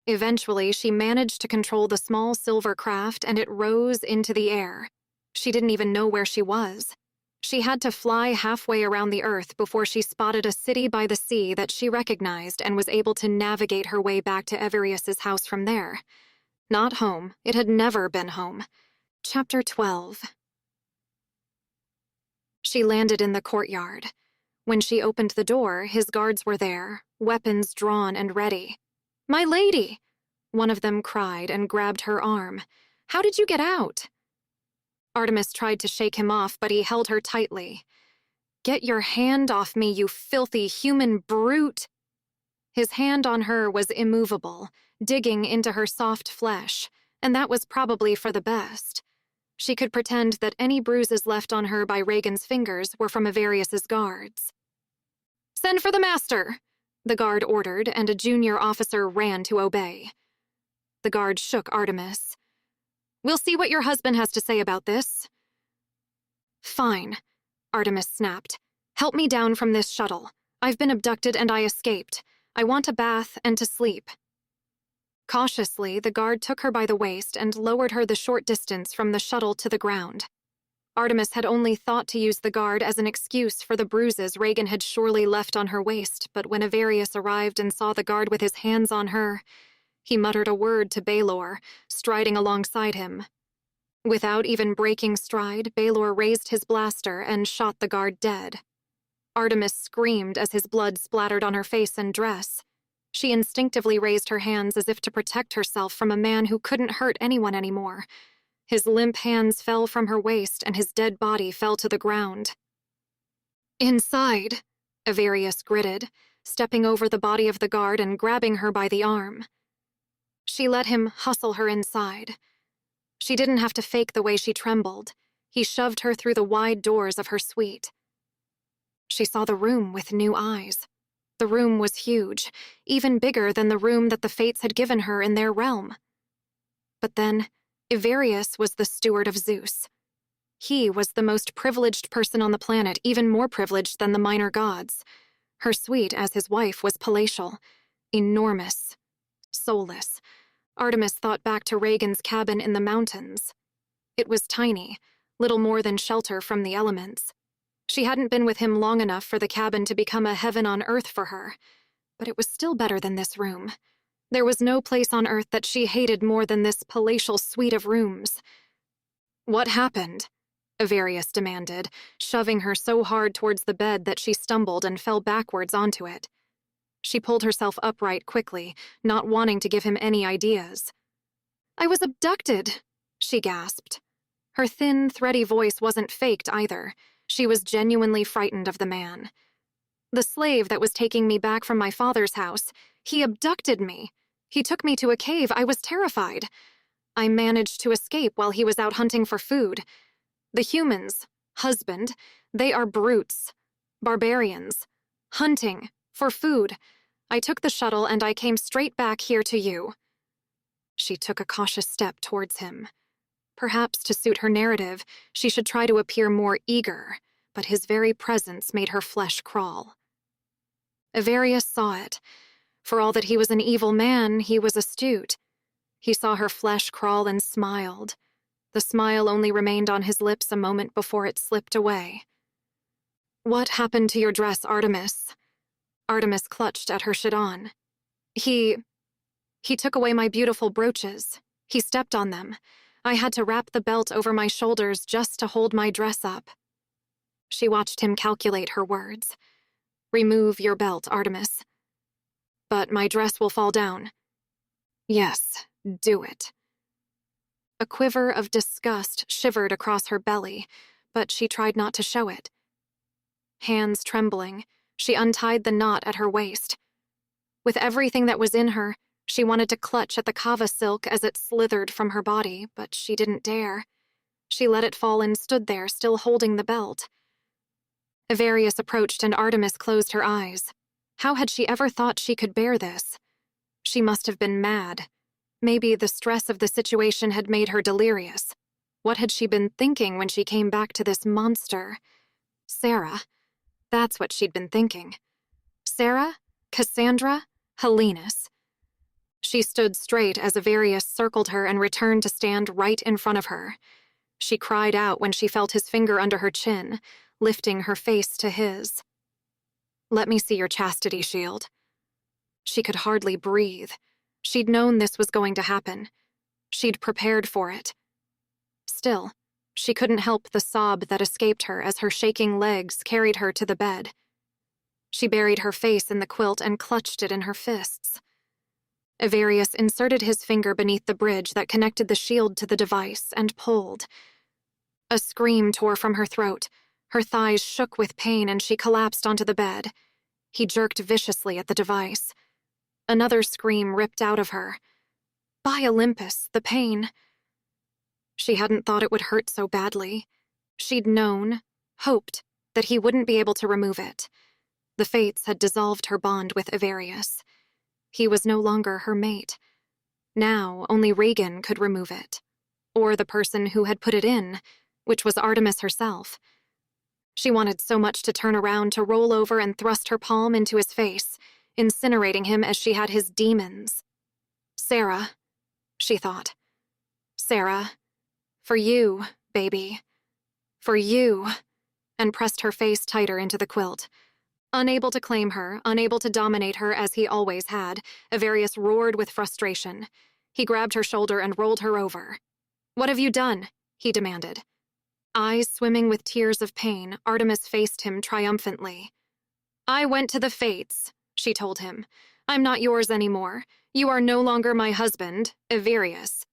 Eventually, she managed to control the small silver craft, and it rose into the air. She didn't even know where she was. She had to fly halfway around the Earth before she spotted a city by the sea that she recognized and was able to navigate her way back to Everius's house from there. Not home. It had never been home. Chapter 12. She landed in the courtyard. When she opened the door, his guards were there, weapons drawn and ready. "My lady!" One of them cried and grabbed her arm. "How did you get out?" Artemis tried to shake him off, but he held her tightly. "Get your hand off me, you filthy human brute!" His hand on her was immovable, digging into her soft flesh, and that was probably for the best. She could pretend that any bruises left on her by Reagan's fingers were from Everius's guards. "Send for the master!" the guard ordered, and a junior officer ran to obey. The guard shook Artemis. "We'll see what your husband has to say about this." "Fine," Artemis snapped. "Help me down from this shuttle. I've been abducted and I escaped. I want a bath and to sleep." Cautiously, the guard took her by the waist and lowered her the short distance from the shuttle to the ground. Artemis had only thought to use the guard as an excuse for the bruises Reagan had surely left on her waist, but when Everius arrived and saw the guard with his hands on her, he muttered a word to Baylor, striding alongside him. Without even breaking stride, Baylor raised his blaster and shot the guard dead. Artemis screamed as his blood splattered on her face and dress. She instinctively raised her hands as if to protect herself from a man who couldn't hurt anyone anymore. His limp hands fell from her waist and his dead body fell to the ground. "Inside," Everius gritted, stepping over the body of the guard and grabbing her by the arm. She let him hustle her inside. She didn't have to fake the way she trembled. He shoved her through the wide doors of her suite. She saw the room with new eyes. The room was huge, even bigger than the room that the Fates had given her in their realm. But then, Everius was the steward of Zeus. He was the most privileged person on the planet, even more privileged than the minor gods. Her suite, as his wife, was palatial, enormous, soulless. Artemis thought back to Reagan's cabin in the mountains. It was tiny, little more than shelter from the elements. She hadn't been with him long enough for the cabin to become a heaven on earth for her, but it was still better than this room. There was no place on earth that she hated more than this palatial suite of rooms. "What happened?" Everius demanded, shoving her so hard towards the bed that she stumbled and fell backwards onto it. She pulled herself upright quickly, not wanting to give him any ideas. "I was abducted," she gasped. Her thin, thready voice wasn't faked either. She was genuinely frightened of the man. "The slave that was taking me back from my father's house, he abducted me. He took me to a cave. I was terrified. I managed to escape while he was out hunting for food. The humans, husband, they are brutes, barbarians, hunting, for food. I took the shuttle and I came straight back here to you." She took a cautious step towards him. Perhaps to suit her narrative, she should try to appear more eager, but his very presence made her flesh crawl. Everius saw it. For all that he was an evil man, he was astute. He saw her flesh crawl and smiled. The smile only remained on his lips a moment before it slipped away. "What happened to your dress, Artemis?" Artemis clutched at her chiton. He took away my beautiful brooches. He stepped on them. I had to wrap the belt over my shoulders just to hold my dress up." She watched him calculate her words. "Remove your belt, Artemis." "But my dress will fall down." "Yes, do it." A quiver of disgust shivered across her belly, but she tried not to show it. Hands trembling, she untied the knot at her waist. With everything that was in her, she wanted to clutch at the kava silk as it slithered from her body, but she didn't dare. She let it fall and stood there, still holding the belt. Avarius approached and Artemis closed her eyes. How had she ever thought she could bear this? She must have been mad. Maybe the stress of the situation had made her delirious. What had she been thinking when she came back to this monster? Sarah. That's what she'd been thinking. Sarah? Cassandra? Helenus. She stood straight as Avarius circled her and returned to stand right in front of her. She cried out when she felt his finger under her chin, lifting her face to his. "Let me see your chastity shield." She could hardly breathe. She'd known this was going to happen. She'd prepared for it. Still, she couldn't help the sob that escaped her as her shaking legs carried her to the bed. She buried her face in the quilt and clutched it in her fists. Avarius inserted his finger beneath the bridge that connected the shield to the device and pulled. A scream tore from her throat. Her thighs shook with pain and she collapsed onto the bed. He jerked viciously at the device. Another scream ripped out of her. By Olympus, the pain. She hadn't thought it would hurt so badly. She'd known, hoped, that he wouldn't be able to remove it. The fates had dissolved her bond with Avarius. He was no longer her mate. Now, only Regan could remove it. Or the person who had put it in, which was Artemis herself. She wanted so much to turn around, to roll over and thrust her palm into his face, incinerating him as she had his demons. "Sarah," she thought. "Sarah, for you, baby. For you," and pressed her face tighter into the quilt. Unable to claim her, unable to dominate her as he always had, Avarius roared with frustration. He grabbed her shoulder and rolled her over. "What have you done?" he demanded. Eyes swimming with tears of pain, Artemis faced him triumphantly. "I went to the fates," she told him. "I'm not yours anymore. You are no longer my husband, Avarius."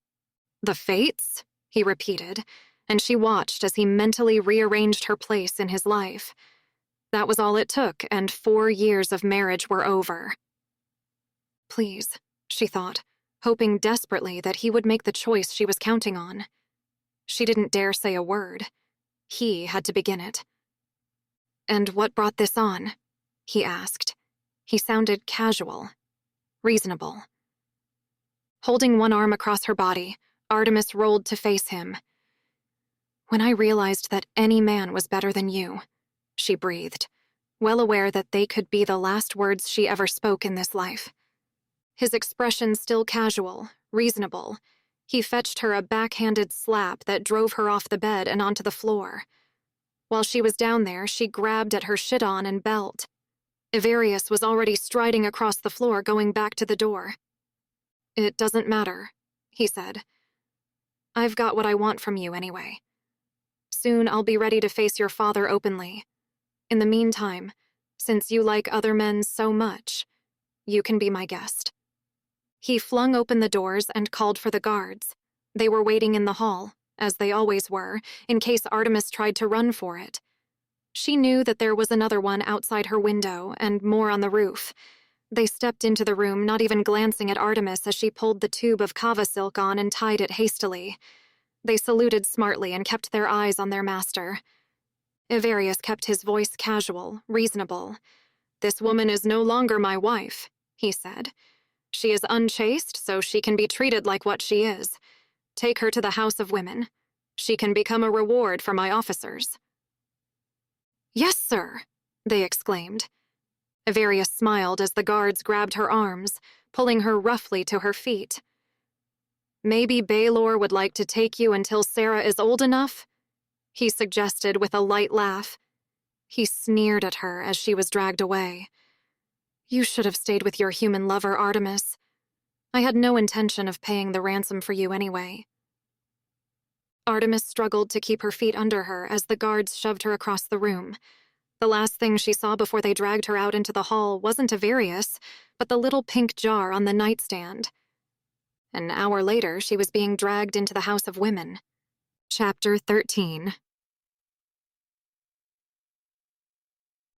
"The fates?" he repeated, and she watched as he mentally rearranged her place in his life. That was all it took, and 4 years of marriage were over. Please, she thought, hoping desperately that he would make the choice she was counting on. She didn't dare say a word. He had to begin it. "And what brought this on?" he asked. He sounded casual, reasonable. Holding one arm across her body, Artemis rolled to face him. "When I realized that any man was better than you," she breathed, well aware that they could be the last words she ever spoke in this life. His expression still casual, reasonable. He fetched her a backhanded slap that drove her off the bed and onto the floor. While she was down there, she grabbed at her chiton and belt. Avarius was already striding across the floor, going back to the door. "It doesn't matter," he said. "I've got what I want from you anyway. Soon I'll be ready to face your father openly. In the meantime, since you like other men so much, you can be my guest." He flung open the doors and called for the guards. They were waiting in the hall, as they always were, in case Artemis tried to run for it. She knew that there was another one outside her window and more on the roof. They stepped into the room, not even glancing at Artemis as she pulled the tube of kava silk on and tied it hastily. They saluted smartly and kept their eyes on their master. Avarius kept his voice casual, reasonable. "This woman is no longer my wife," he said. "She is unchaste, so she can be treated like what she is. Take her to the House of Women. She can become a reward for my officers." "Yes, sir," they exclaimed. Avarius smiled as the guards grabbed her arms, pulling her roughly to her feet. "Maybe Baylor would like to take you until Sarah is old enough?" he suggested with a light laugh. He sneered at her as she was dragged away. You should have stayed with your human lover, Artemis. I had no intention of paying the ransom for you anyway. Artemis struggled to keep her feet under her as the guards shoved her across the room. The last thing she saw before they dragged her out into the hall wasn't Avarius, but the little pink jar on the nightstand. An hour later, she was being dragged into the House of Women. Chapter 13.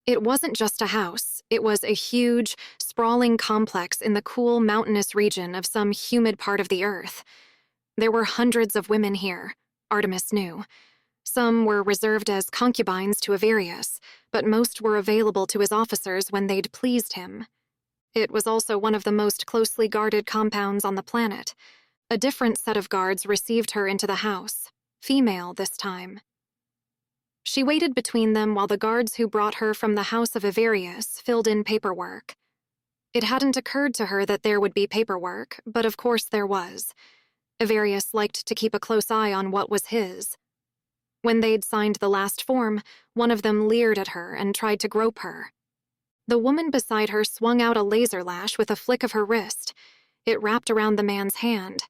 It wasn't just a house. It was a huge, sprawling complex in the cool, mountainous region of some humid part of the earth. There were hundreds of women here, Artemis knew. Some were reserved as concubines to Avarius, but most were available to his officers when they'd pleased him. It was also one of the most closely guarded compounds on the planet. A different set of guards received her into the house, female this time. She waited between them while the guards who brought her from the house of Avarius filled in paperwork. It hadn't occurred to her that there would be paperwork, but of course there was. Avarius liked to keep a close eye on what was his. When they'd signed the last form, one of them leered at her and tried to grope her. The woman beside her swung out a laser lash with a flick of her wrist. It wrapped around the man's hand.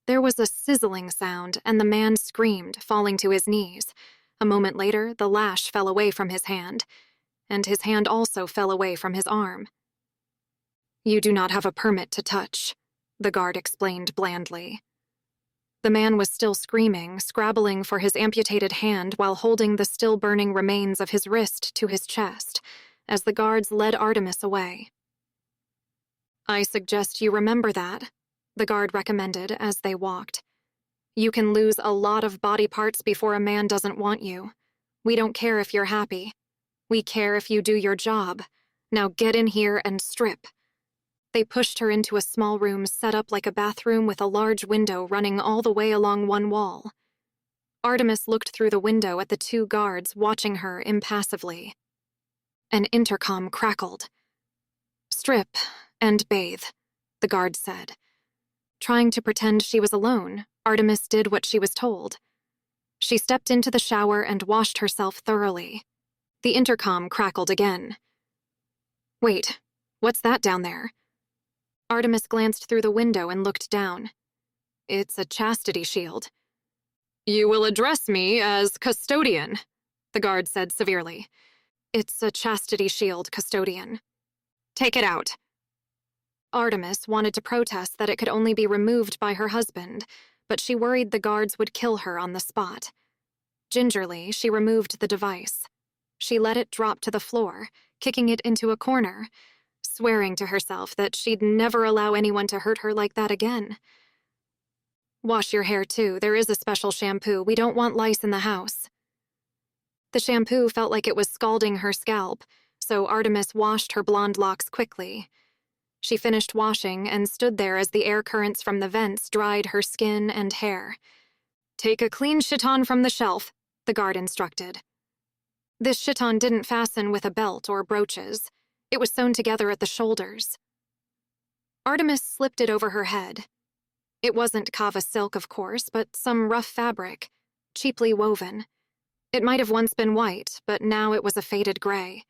There was a sizzling sound, and the man screamed, falling to his knees. A moment later, the lash fell away from his hand, and his hand also fell away from his arm. "You do not have a permit to touch," the guard explained blandly. The man was still screaming, scrabbling for his amputated hand while holding the still-burning remains of his wrist to his chest, as the guards led Artemis away. "I suggest you remember that," the guard recommended as they walked. "You can lose a lot of body parts before a man doesn't want you. We don't care if you're happy. We care if you do your job. Now get in here and strip." They pushed her into a small room set up like a bathroom with a large window running all the way along one wall. Artemis looked through the window at the two guards watching her impassively. An intercom crackled. "Strip and bathe," the guard said. Trying to pretend she was alone, Artemis did what she was told. She stepped into the shower and washed herself thoroughly. The intercom crackled again. "Wait, what's that down there?" Artemis glanced through the window and looked down. "It's a chastity shield." "You will address me as custodian," the guard said severely. "It's a chastity shield, custodian." "Take it out." Artemis wanted to protest that it could only be removed by her husband, but she worried the guards would kill her on the spot. Gingerly, she removed the device. She let it drop to the floor, kicking it into a corner, swearing to herself that she'd never allow anyone to hurt her like that again. "Wash your hair, too. There is a special shampoo. We don't want lice in the house." The shampoo felt like it was scalding her scalp, so Artemis washed her blonde locks quickly. She finished washing and stood there as the air currents from the vents dried her skin and hair. "Take a clean chiton from the shelf," the guard instructed. This chiton didn't fasten with a belt or brooches. It was sewn together at the shoulders. Artemis slipped it over her head. It wasn't kava silk, of course, but some rough fabric, cheaply woven. It might have once been white, but now it was a faded gray.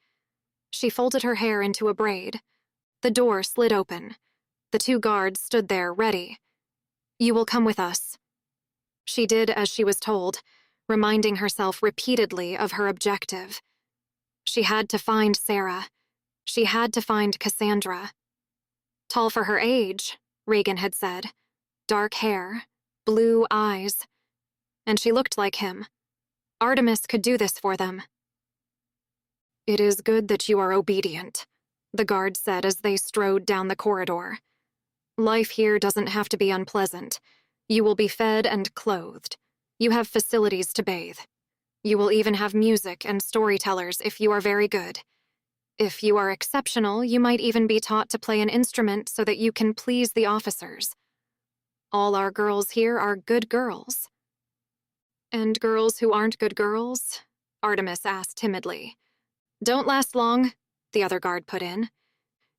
She folded her hair into a braid. The door slid open. The two guards stood there, ready. "You will come with us." She did as she was told, reminding herself repeatedly of her objective. She had to find Sarah. She had to find Cassandra. Tall for her age, Reagan had said. Dark hair, blue eyes. And she looked like him. Artemis could do this for them. "It is good that you are obedient," the guard said as they strode down the corridor. "Life here doesn't have to be unpleasant. You will be fed and clothed. You have facilities to bathe. You will even have music and storytellers if you are very good. If you are exceptional, you might even be taught to play an instrument so that you can please the officers. All our girls here are good girls." "And girls who aren't good girls?" Artemis asked timidly. "Don't last long," the other guard put in.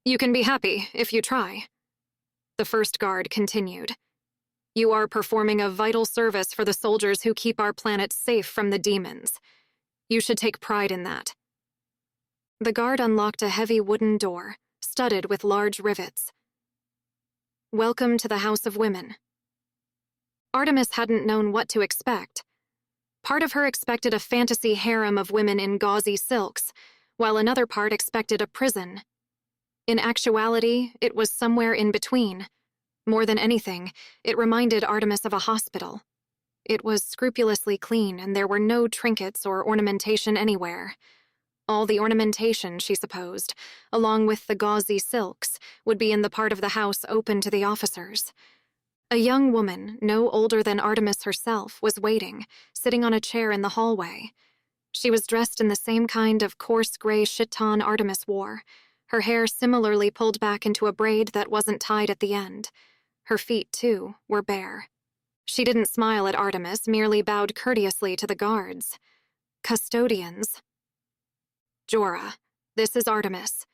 "You can be happy if you try." The first guard continued. "You are performing a vital service for the soldiers who keep our planet safe from the demons. You should take pride in that." The guard unlocked a heavy wooden door, studded with large rivets. "Welcome to the House of Women." Artemis hadn't known what to expect. Part of her expected a fantasy harem of women in gauzy silks, while another part expected a prison. In actuality, it was somewhere in between. More than anything, it reminded Artemis of a hospital. It was scrupulously clean, and there were no trinkets or ornamentation anywhere. All the ornamentation, she supposed, along with the gauzy silks, would be in the part of the house open to the officers. A young woman, no older than Artemis herself, was waiting, sitting on a chair in the hallway. She was dressed in the same kind of coarse gray chiton Artemis wore, her hair similarly pulled back into a braid that wasn't tied at the end. Her feet, too, were bare. She didn't smile at Artemis, merely bowed courteously to the guards. Custodians. "Jorah, this is Artemis.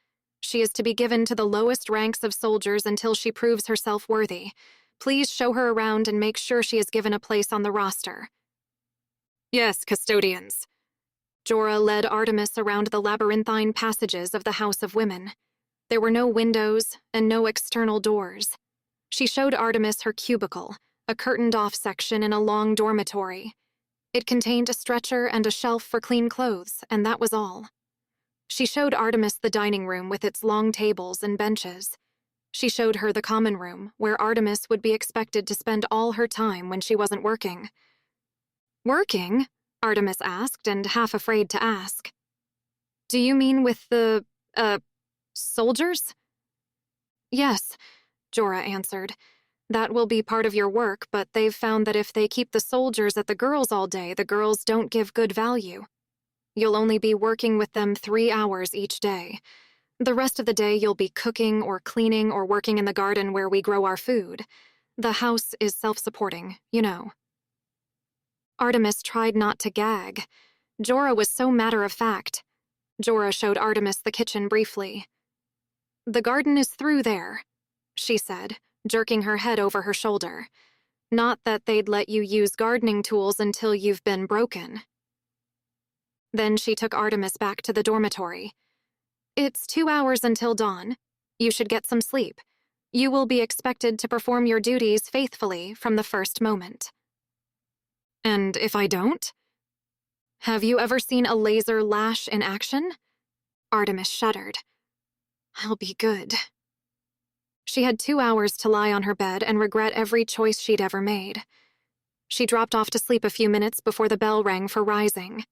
She is to be given to the lowest ranks of soldiers until she proves herself worthy. Please show her around and make sure she is given a place on the roster." "Yes, custodians." Jorah led Artemis around the labyrinthine passages of the House of Women. There were no windows and no external doors. She showed Artemis her cubicle, a curtained-off section in a long dormitory. It contained a stretcher and a shelf for clean clothes, and that was all. She showed Artemis the dining room with its long tables and benches. She showed her the common room, where Artemis would be expected to spend all her time when she wasn't working. "Working?" Artemis asked, and half afraid to ask. "Do you mean with the, soldiers?" "Yes," Jorah answered. "That will be part of your work, but they've found that if they keep the soldiers at the girls all day, the girls don't give good value. You'll only be working with them 3 hours each day. The rest of the day you'll be cooking or cleaning or working in the garden where we grow our food. The house is self-supporting, you know." Artemis tried not to gag. Jorah was so matter-of-fact. Jorah showed Artemis the kitchen briefly. "The garden is through there," she said, jerking her head over her shoulder. "Not that they'd let you use gardening tools until you've been broken." Then she took Artemis back to the dormitory. "It's 2 hours until dawn. You should get some sleep. You will be expected to perform your duties faithfully from the first moment." "And if I don't?" "Have you ever seen a laser lash in action?" Artemis shuddered. "I'll be good." She had 2 hours to lie on her bed and regret every choice she'd ever made. She dropped off to sleep a few minutes before the bell rang for rising.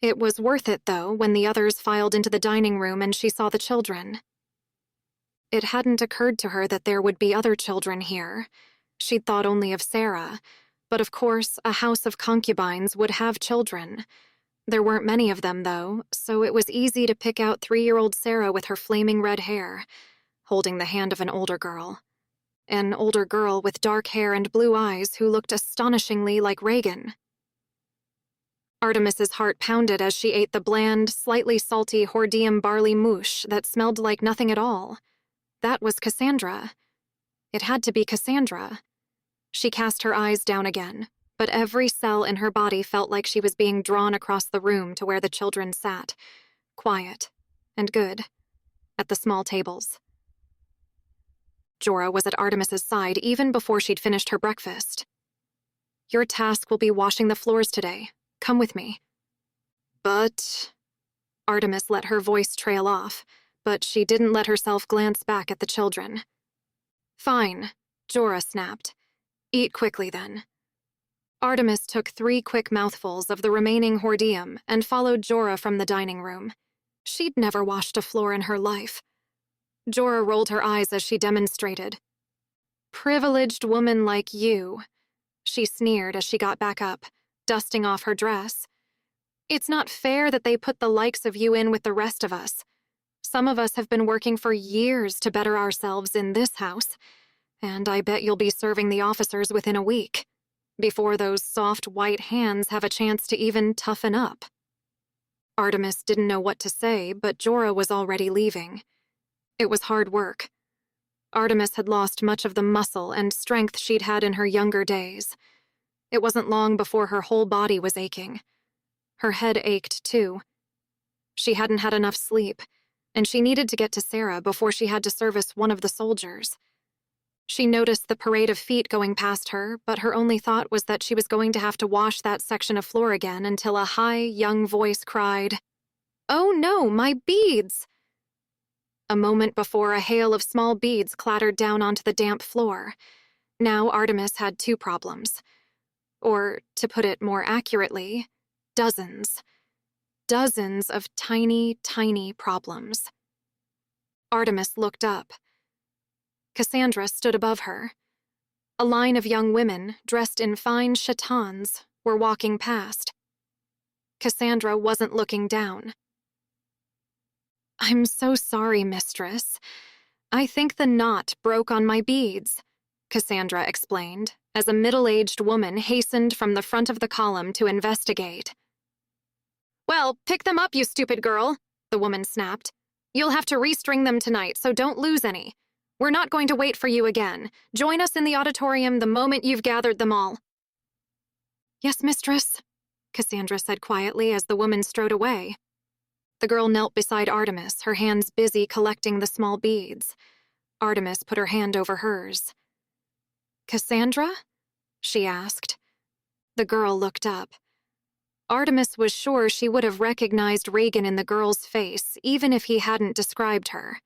It was worth it, though, when the others filed into the dining room and she saw the children. It hadn't occurred to her that there would be other children here. She'd thought only of Sarah, but of course a house of concubines would have children. There weren't many of them, though, so it was easy to pick out 3-year-old Sarah with her flaming red hair, holding the hand of an older girl. An older girl with dark hair and blue eyes who looked astonishingly like Reagan. Artemis's heart pounded as she ate the bland, slightly salty hordeum barley mouche that smelled like nothing at all. That was Cassandra. It had to be Cassandra. She cast her eyes down again, but every cell in her body felt like she was being drawn across the room to where the children sat, quiet and good, at the small tables. Jorah was at Artemis's side even before she'd finished her breakfast. "Your task will be washing the floors today. Come with me." "But..." Artemis let her voice trail off, but she didn't let herself glance back at the children. "Fine," Jorah snapped. "Eat quickly, then." Artemis took 3 quick mouthfuls of the remaining hordeum and followed Jorah from the dining room. She'd never washed a floor in her life. Jorah rolled her eyes as she demonstrated. "Privileged woman like you," she sneered as she got back up, dusting off her dress. "It's not fair that they put the likes of you in with the rest of us. Some of us have been working for years to better ourselves in this house, and I bet you'll be serving the officers within a week, before those soft white hands have a chance to even toughen up." Artemis didn't know what to say, but Jorah was already leaving. It was hard work. Artemis had lost much of the muscle and strength she'd had in her younger days. It wasn't long before her whole body was aching. Her head ached, too. She hadn't had enough sleep, and she needed to get to Sarah before she had to service one of the soldiers. She noticed the parade of feet going past her, but her only thought was that she was going to have to wash that section of floor again until a high, young voice cried, "Oh no, my beads!" A moment before, a hail of small beads clattered down onto the damp floor. Now Artemis had two problems. Or, to put it more accurately, dozens. Dozens of tiny, tiny problems. Artemis looked up. Cassandra stood above her. A line of young women, dressed in fine chitons, were walking past. Cassandra wasn't looking down. "I'm so sorry, mistress. I think the knot broke on my beads," Cassandra explained, as a middle-aged woman hastened from the front of the column to investigate. "Well, pick them up, you stupid girl," the woman snapped. "You'll have to restring them tonight, so don't lose any. We're not going to wait for you again. Join us in the auditorium the moment you've gathered them all." "Yes, mistress," Cassandra said quietly as the woman strode away. The girl knelt beside Artemis, her hands busy collecting the small beads. Artemis put her hand over hers. "Cassandra?" she asked. The girl looked up. Artemis was sure she would have recognized Reagan in the girl's face, even if he hadn't described her.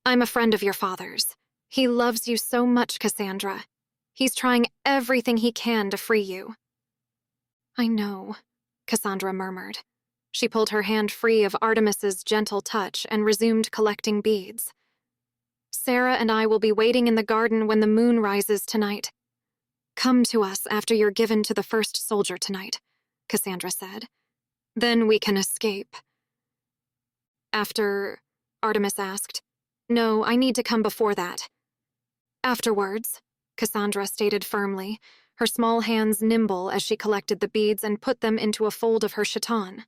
"I'm a friend of your father's. He loves you so much, Cassandra. He's trying everything he can to free you." "I know," Cassandra murmured. She pulled her hand free of Artemis's gentle touch and resumed collecting beads. "Sarah and I will be waiting in the garden when the moon rises tonight. Come to us after you're given to the first soldier tonight," Cassandra said. "Then we can escape." "After?" Artemis asked. "No, I need to come before that." "Afterwards," Cassandra stated firmly, her small hands nimble as she collected the beads and put them into a fold of her chiton.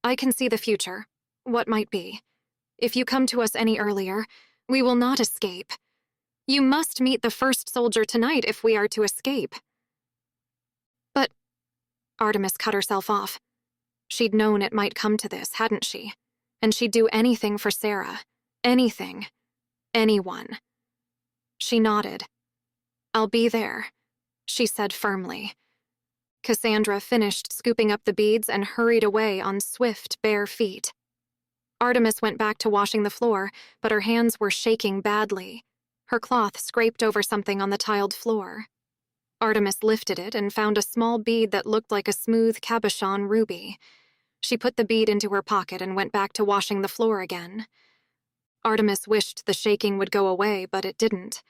"I can see the future, what might be. If you come to us any earlier, we will not escape. You must meet the first soldier tonight if we are to escape." "But," Artemis cut herself off. She'd known it might come to this, hadn't she? And she'd do anything for Sarah. Anything. Anyone. She nodded. "I'll be there," she said firmly. Cassandra finished scooping up the beads and hurried away on swift, bare feet. Artemis went back to washing the floor, but her hands were shaking badly. Her cloth scraped over something on the tiled floor. Artemis lifted it and found a small bead that looked like a smooth cabochon ruby. She put the bead into her pocket and went back to washing the floor again. Artemis wished the shaking would go away, but it didn't.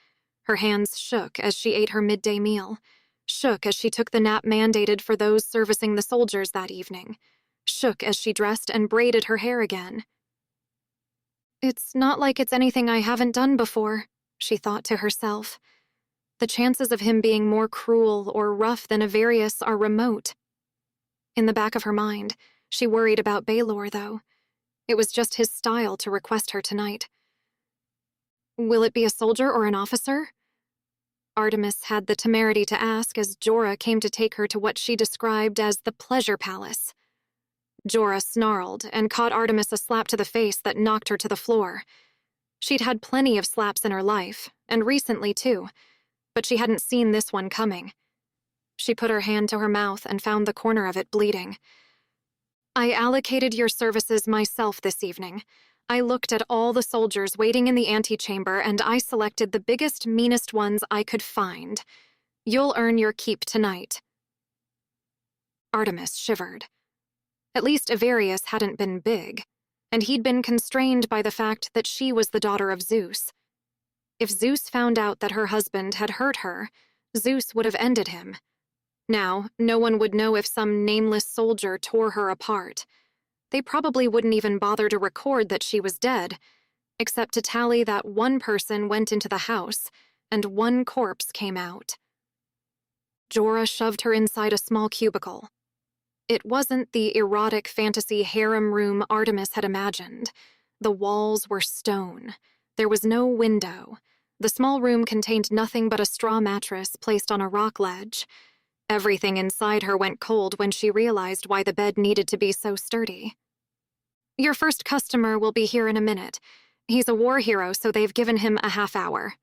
Her hands shook as she ate her midday meal. Shook as she took the nap mandated for those servicing the soldiers that evening. Shook as she dressed and braided her hair again. "It's not like it's anything I haven't done before," she thought to herself. The chances of him being more cruel or rough than Avarius are remote. In the back of her mind, she worried about Baylor, though. It was just his style to request her tonight. "Will it be a soldier or an officer?" Artemis had the temerity to ask as Jorah came to take her to what she described as the pleasure palace. Jorah snarled and caught Artemis a slap to the face that knocked her to the floor. She'd had plenty of slaps in her life, and recently too, but she hadn't seen this one coming. She put her hand to her mouth and found the corner of it bleeding. "I allocated your services myself this evening. I looked at all the soldiers waiting in the antechamber, and I selected the biggest, meanest ones I could find. You'll earn your keep tonight." Artemis shivered. At least Avarius hadn't been big, and he'd been constrained by the fact that she was the daughter of Zeus. If Zeus found out that her husband had hurt her, Zeus would have ended him. Now, no one would know if some nameless soldier tore her apart. They probably wouldn't even bother to record that she was dead, except to tally that one person went into the house and one corpse came out. Jorah shoved her inside a small cubicle. It wasn't the erotic fantasy harem room Artemis had imagined. The walls were stone. There was no window. The small room contained nothing but a straw mattress placed on a rock ledge. Everything inside her went cold when she realized why the bed needed to be so sturdy. Your first customer will be here in a minute. He's a war hero, so they've given him a half hour.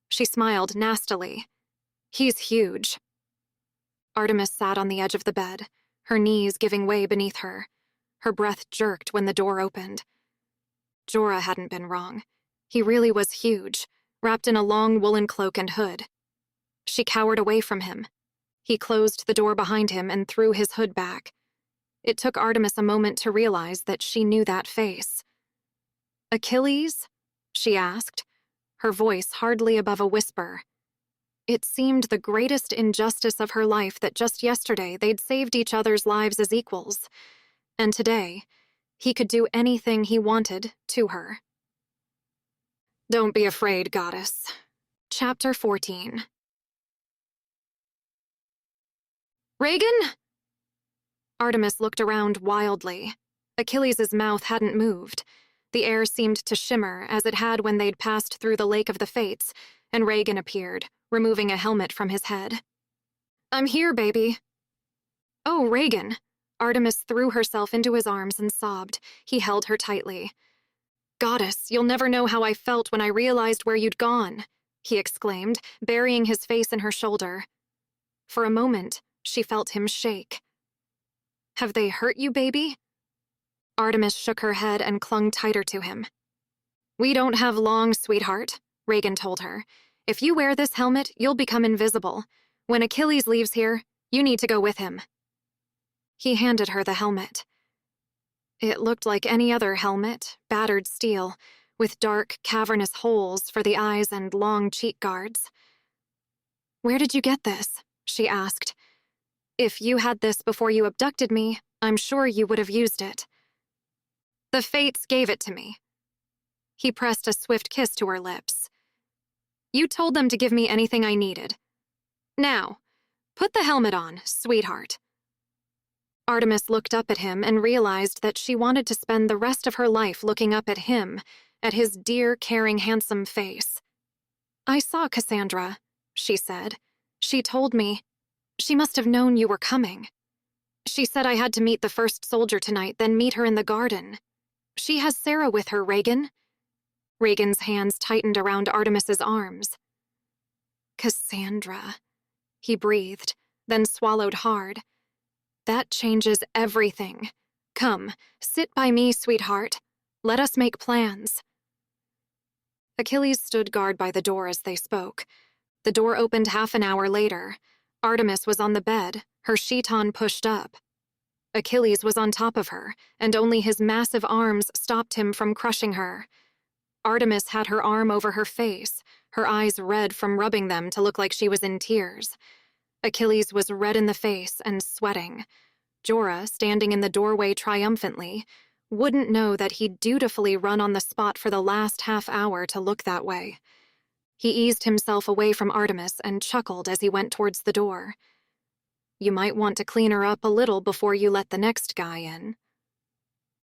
She smiled nastily. He's huge. Artemis sat on the edge of the bed, her knees giving way beneath her. Her breath jerked when the door opened. Jorah hadn't been wrong. He really was huge, wrapped in a long woolen cloak and hood. She cowered away from him. He closed the door behind him and threw his hood back. It took Artemis a moment to realize that she knew that face. "Achilles?" she asked, her voice hardly above a whisper. It seemed the greatest injustice of her life that just yesterday they'd saved each other's lives as equals, and today he could do anything he wanted to her. Don't be afraid, goddess. Chapter 14. Reagan? Artemis looked around wildly. Achilles' mouth hadn't moved. The air seemed to shimmer as it had when they'd passed through the Lake of the Fates, and Reagan appeared, removing a helmet from his head. I'm here, baby. Oh, Reagan. Artemis threw herself into his arms and sobbed. He held her tightly. Goddess, you'll never know how I felt when I realized where you'd gone, he exclaimed, burying his face in her shoulder. For a moment, she felt him shake. Have they hurt you, baby? Artemis shook her head and clung tighter to him. We don't have long, sweetheart, Reagan told her. If you wear this helmet, you'll become invisible. When Achilles leaves here, you need to go with him. He handed her the helmet. It looked like any other helmet, battered steel, with dark, cavernous holes for the eyes and long cheek guards. Where did you get this? She asked. If you had this before you abducted me, I'm sure you would have used it. The fates gave it to me. He pressed a swift kiss to her lips. You told them to give me anything I needed. Now, put the helmet on, sweetheart. Artemis looked up at him and realized that she wanted to spend the rest of her life looking up at him, at his dear, caring, handsome face. I saw Cassandra, she said. She told me. She must have known you were coming. She said I had to meet the first soldier tonight, then meet her in the garden. She has Sarah with her, Reagan. Reagan's hands tightened around Artemis's arms. Cassandra, he breathed, then swallowed hard. That changes everything. Come, sit by me, sweetheart. Let us make plans. Achilles stood guard by the door as they spoke. The door opened half an hour later. Artemis was on the bed, her chiton pushed up. Achilles was on top of her, and only his massive arms stopped him from crushing her. Artemis had her arm over her face, her eyes red from rubbing them to look like she was in tears. Achilles was red in the face and sweating. Jorah, standing in the doorway triumphantly, wouldn't know that he'd dutifully run on the spot for the last half hour to look that way. He eased himself away from Artemis and chuckled as he went towards the door. You might want to clean her up a little before you let the next guy in.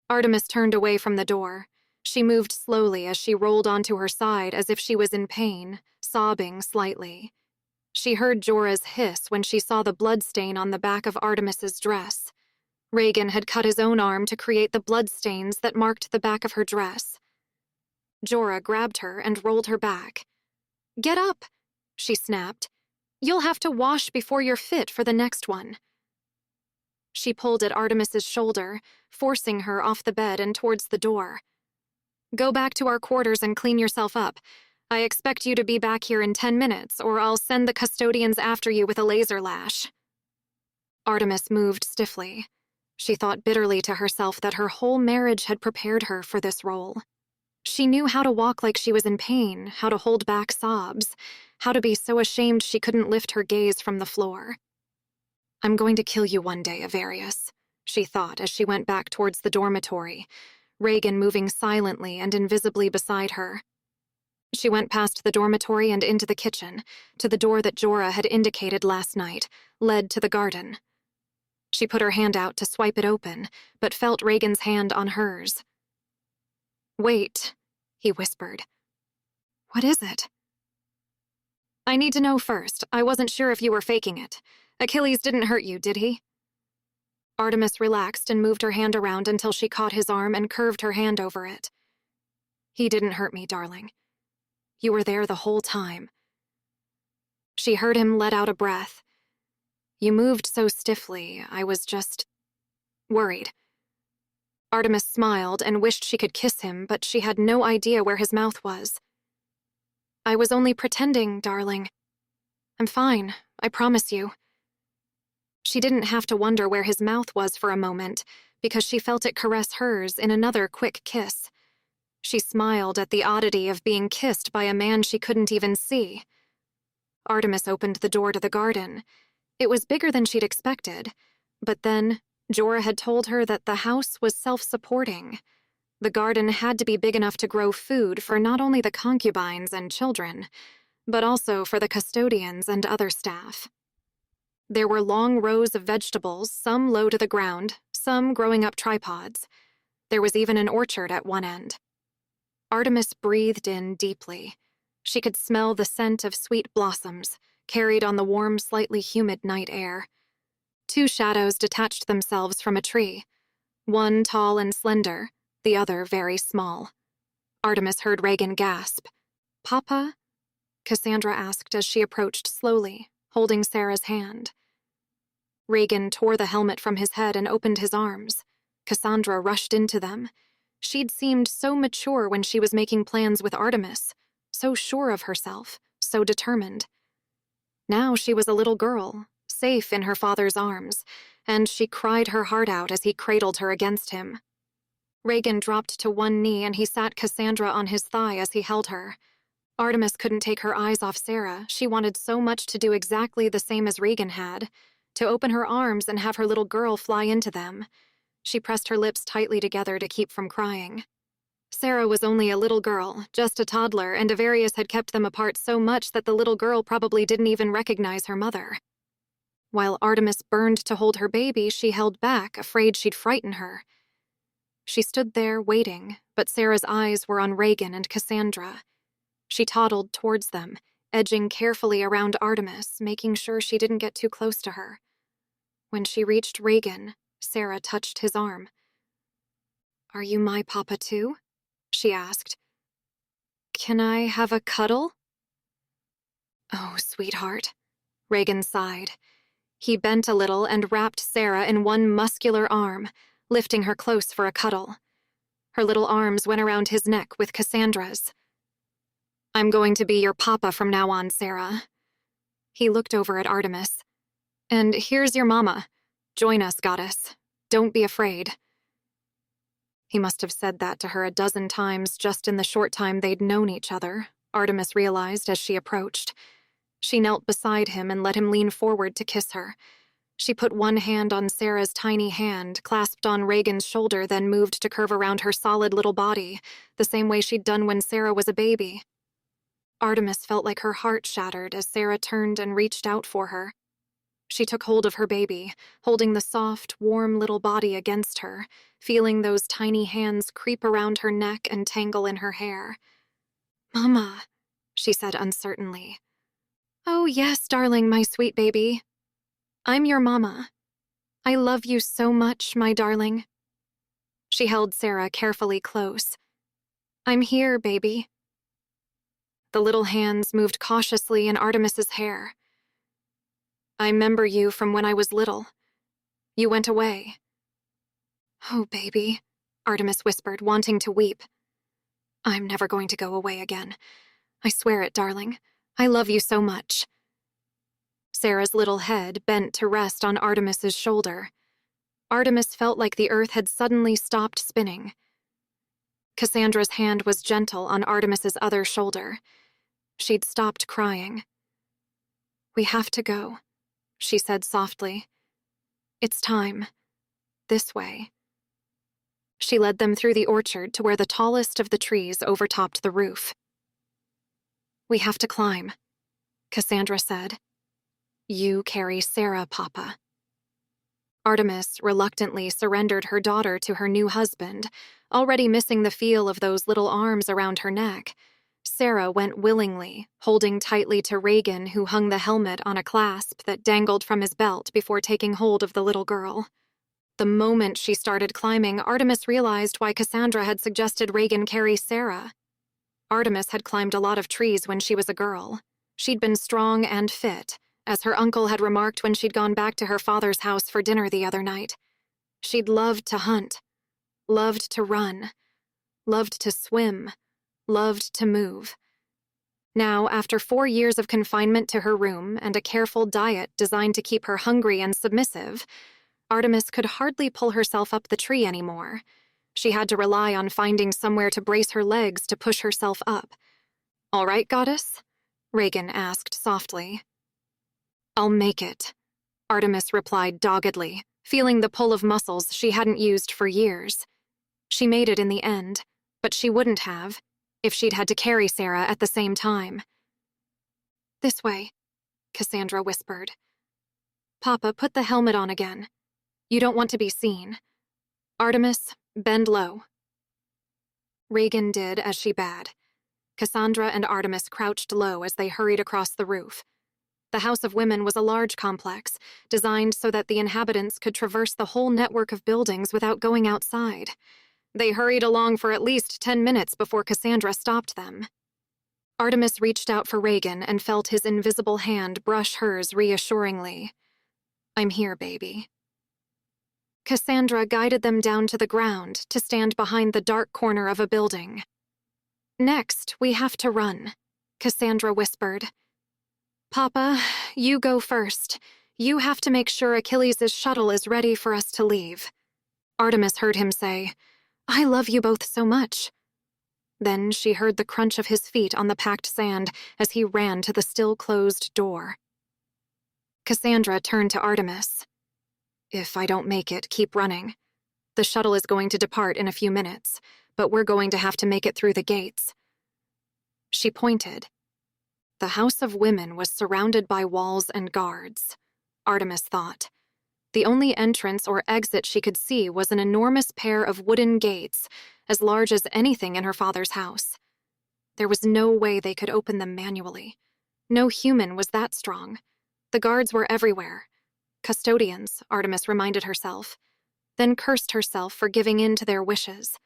Artemis turned away from the door. She moved slowly as she rolled onto her side as if she was in pain, sobbing slightly. She heard Jorah's hiss when she saw the bloodstain on the back of Artemis's dress. Reagan had cut his own arm to create the bloodstains that marked the back of her dress. Jorah grabbed her and rolled her back. Get up, she snapped. You'll have to wash before you're fit for the next one. She pulled at Artemis's shoulder, forcing her off the bed and towards the door. Go back to our quarters and clean yourself up. I expect you to be back here in 10 minutes, or I'll send the custodians after you with a laser lash. Artemis moved stiffly. She thought bitterly to herself that her whole marriage had prepared her for this role. She knew how to walk like she was in pain, how to hold back sobs, how to be so ashamed she couldn't lift her gaze from the floor. I'm going to kill you one day, Avarius, she thought as she went back towards the dormitory, Reagan moving silently and invisibly beside her. She went past the dormitory and into the kitchen, to the door that Jorah had indicated last night, led to the garden. She put her hand out to swipe it open, but felt Reagan's hand on hers. Wait, he whispered. What is it? I need to know first. I wasn't sure if you were faking it. Achilles didn't hurt you, did he? Artemis relaxed and moved her hand around until she caught his arm and curved her hand over it. "He didn't hurt me, darling. You were there the whole time." She heard him let out a breath. "You moved so stiffly, I was just worried." Artemis smiled and wished she could kiss him, but she had no idea where his mouth was. "I was only pretending, darling. I'm fine, I promise you." She didn't have to wonder where his mouth was for a moment, because she felt it caress hers in another quick kiss. She smiled at the oddity of being kissed by a man she couldn't even see. Artemis opened the door to the garden. It was bigger than she'd expected, but then Jorah had told her that the house was self-supporting. The garden had to be big enough to grow food for not only the concubines and children, but also for the custodians and other staff. There were long rows of vegetables, some low to the ground, some growing up tripods. There was even an orchard at one end. Artemis breathed in deeply. She could smell the scent of sweet blossoms, carried on the warm, slightly humid night air. Two shadows detached themselves from a tree, one tall and slender, the other very small. Artemis heard Reagan gasp. "Papa?" Cassandra asked as she approached slowly, holding Sarah's hand. Reagan tore the helmet from his head and opened his arms. Cassandra rushed into them. She'd seemed so mature when she was making plans with Artemis, so sure of herself, so determined. Now she was a little girl, safe in her father's arms, and she cried her heart out as he cradled her against him. Reagan dropped to one knee and he sat Cassandra on his thigh as he held her. Artemis couldn't take her eyes off Sarah. She wanted so much to do exactly the same as Reagan had, to open her arms and have her little girl fly into them. She pressed her lips tightly together to keep from crying. Sarah was only a little girl, just a toddler, and Avarius had kept them apart so much that the little girl probably didn't even recognize her mother. While Artemis burned to hold her baby, she held back, afraid she'd frighten her. She stood there, waiting, but Sarah's eyes were on Reagan and Cassandra. She toddled towards them, edging carefully around Artemis, making sure she didn't get too close to her. When she reached Reagan, Sarah touched his arm. "Are you my papa too?" she asked. "Can I have a cuddle?" "Oh, sweetheart," Reagan sighed. He bent a little and wrapped Sarah in one muscular arm, lifting her close for a cuddle. Her little arms went around his neck with Cassandra's. "I'm going to be your papa from now on, Sarah." He looked over at Artemis. "And here's your mama. Join us, goddess. Don't be afraid." He must have said that to her a dozen times just in the short time they'd known each other, Artemis realized as she approached. She knelt beside him and let him lean forward to kiss her. She put one hand on Sarah's tiny hand, clasped on Reagan's shoulder, then moved to curve around her solid little body, the same way she'd done when Sarah was a baby. Artemis felt like her heart shattered as Sarah turned and reached out for her. She took hold of her baby, holding the soft, warm little body against her, feeling those tiny hands creep around her neck and tangle in her hair. "Mama," she said uncertainly. "Oh, yes, darling, my sweet baby. I'm your mama. I love you so much, my darling." She held Sarah carefully close. "I'm here, baby." The little hands moved cautiously in Artemis's hair. "I remember you from when I was little. You went away." "Oh, baby," Artemis whispered, wanting to weep. "I'm never going to go away again. I swear it, darling. I love you so much." Sarah's little head bent to rest on Artemis's shoulder. Artemis felt like the earth had suddenly stopped spinning. Cassandra's hand was gentle on Artemis's other shoulder. She'd stopped crying. "We have to go," she said softly. "It's time. This way." She led them through the orchard to where the tallest of the trees overtopped the roof. "We have to climb," Cassandra said. "You carry Sarah, Papa." Artemis reluctantly surrendered her daughter to her new husband, already missing the feel of those little arms around her neck. Sarah went willingly, holding tightly to Reagan, who hung the helmet on a clasp that dangled from his belt before taking hold of the little girl. The moment she started climbing, Artemis realized why Cassandra had suggested Reagan carry Sarah. Artemis had climbed a lot of trees when she was a girl. She'd been strong and fit, as her uncle had remarked when she'd gone back to her father's house for dinner the other night. She'd loved to hunt, loved to run, loved to swim, loved to move. Now, after 4 years of confinement to her room and a careful diet designed to keep her hungry and submissive, Artemis could hardly pull herself up the tree anymore. She had to rely on finding somewhere to brace her legs to push herself up. "All right, goddess?" Reagan asked softly. "I'll make it," Artemis replied doggedly, feeling the pull of muscles she hadn't used for years. She made it in the end, but she wouldn't have if she'd had to carry Sarah at the same time. "This way," Cassandra whispered. "Papa, put the helmet on again. You don't want to be seen. Artemis, bend low." Reagan did as she bade. Cassandra and Artemis crouched low as they hurried across the roof. The House of Women was a large complex, designed so that the inhabitants could traverse the whole network of buildings without going outside. They hurried along for at least 10 minutes before Cassandra stopped them. Artemis reached out for Reagan and felt his invisible hand brush hers reassuringly. "I'm here, baby." Cassandra guided them down to the ground to stand behind the dark corner of a building. "Next, we have to run," Cassandra whispered. "Papa, you go first. You have to make sure Achilles' shuttle is ready for us to leave." Artemis heard him say, "I love you both so much." Then she heard the crunch of his feet on the packed sand as he ran to the still-closed door. Cassandra turned to Artemis. "If I don't make it, keep running. The shuttle is going to depart in a few minutes, but we're going to have to make it through the gates." She pointed. The House of Women was surrounded by walls and guards, Artemis thought. The only entrance or exit she could see was an enormous pair of wooden gates, as large as anything in her father's house. There was no way they could open them manually. No human was that strong. The guards were everywhere. Custodians, Artemis reminded herself, then cursed herself for giving in to their wishes.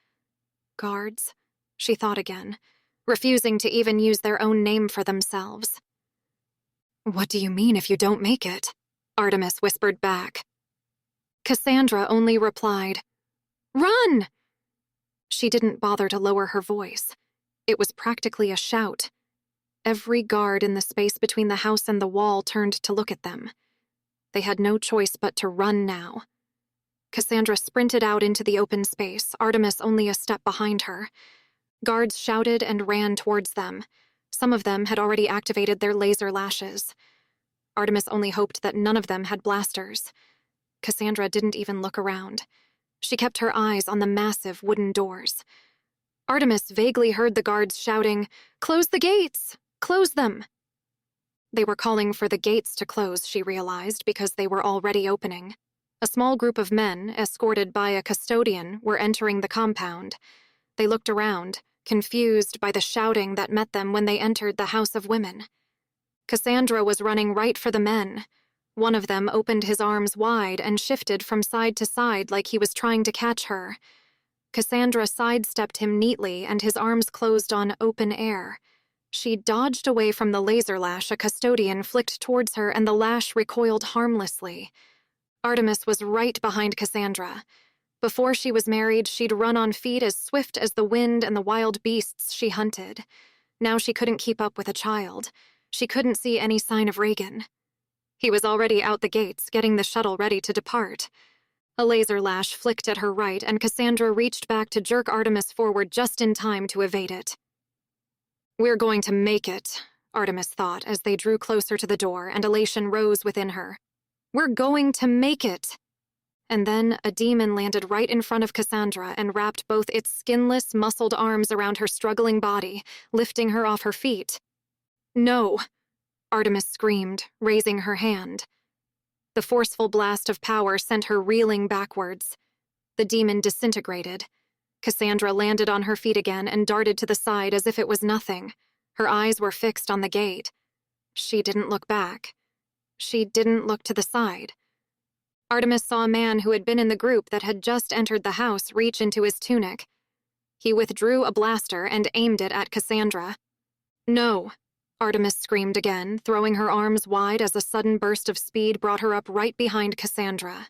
Guards, she thought again, refusing to even use their own name for themselves. "What do you mean if you don't make it?" Artemis whispered back. Cassandra only replied, "Run!" She didn't bother to lower her voice. It was practically a shout. Every guard in the space between the house and the wall turned to look at them. They had no choice but to run now. Cassandra sprinted out into the open space, Artemis only a step behind her. Guards shouted and ran towards them. Some of them had already activated their laser lashes. Artemis only hoped that none of them had blasters. Cassandra didn't even look around. She kept her eyes on the massive wooden doors. Artemis vaguely heard the guards shouting, "Close the gates! Close them!" They were calling for the gates to close, she realized, because they were already opening. A small group of men, escorted by a custodian, were entering the compound. They looked around, confused by the shouting that met them when they entered the House of Women. Cassandra was running right for the men. One of them opened his arms wide and shifted from side to side like he was trying to catch her. Cassandra sidestepped him neatly and his arms closed on open air. She dodged away from the laser lash a custodian flicked towards her and the lash recoiled harmlessly. Artemis was right behind Cassandra. Before she was married, she'd run on feet as swift as the wind and the wild beasts she hunted. Now she couldn't keep up with a child. She couldn't see any sign of Reagan. He was already out the gates, getting the shuttle ready to depart. A laser lash flicked at her right, and Cassandra reached back to jerk Artemis forward just in time to evade it. "We're going to make it," Artemis thought as they drew closer to the door, and elation rose within her. "We're going to make it!" And then a demon landed right in front of Cassandra and wrapped both its skinless, muscled arms around her struggling body, lifting her off her feet. "No!" Artemis screamed, raising her hand. The forceful blast of power sent her reeling backwards. The demon disintegrated. Cassandra landed on her feet again and darted to the side as if it was nothing. Her eyes were fixed on the gate. She didn't look back. She didn't look to the side. Artemis saw a man who had been in the group that had just entered the house reach into his tunic. He withdrew a blaster and aimed it at Cassandra. "No," Artemis screamed again, throwing her arms wide as a sudden burst of speed brought her up right behind Cassandra.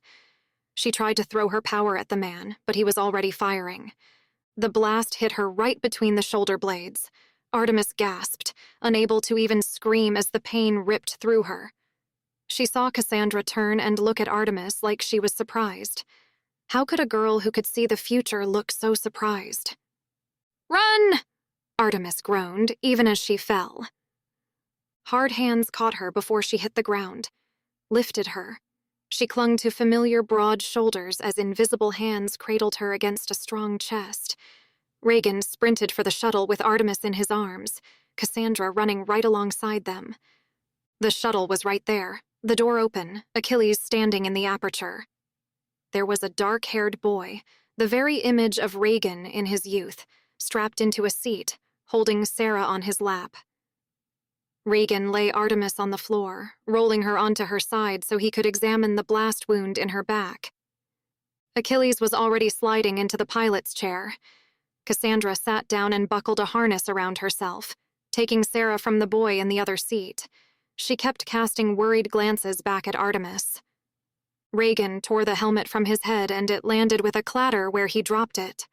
She tried to throw her power at the man, but he was already firing. The blast hit her right between the shoulder blades. Artemis gasped, unable to even scream as the pain ripped through her. She saw Cassandra turn and look at Artemis like she was surprised. How could a girl who could see the future look so surprised? "Run!" Artemis groaned, even as she fell. Hard hands caught her before she hit the ground, lifted her. She clung to familiar broad shoulders as invisible hands cradled her against a strong chest. Reagan sprinted for the shuttle with Artemis in his arms, Cassandra running right alongside them. The shuttle was right there, the door open, Achilles standing in the aperture. There was a dark-haired boy, the very image of Reagan in his youth, strapped into a seat, holding Sarah on his lap. Reagan lay Artemis on the floor, rolling her onto her side so he could examine the blast wound in her back. Achilles was already sliding into the pilot's chair. Cassandra sat down and buckled a harness around herself, taking Sarah from the boy in the other seat. She kept casting worried glances back at Artemis. Reagan tore the helmet from his head and it landed with a clatter where he dropped it.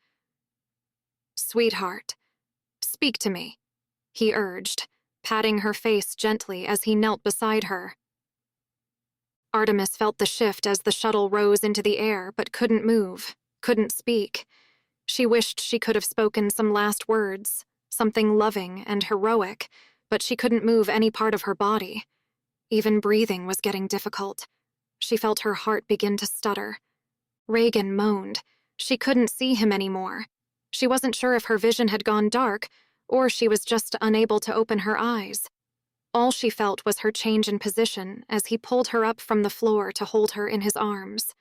"Sweetheart, speak to me," he urged, patting her face gently as he knelt beside her. Artemis felt the shift as the shuttle rose into the air, but couldn't move, couldn't speak. She wished she could have spoken some last words, something loving and heroic, but she couldn't move any part of her body. Even breathing was getting difficult. She felt her heart begin to stutter. Reagan moaned. She couldn't see him anymore. She wasn't sure if her vision had gone dark, or she was just unable to open her eyes. All she felt was her change in position as he pulled her up from the floor to hold her in his arms.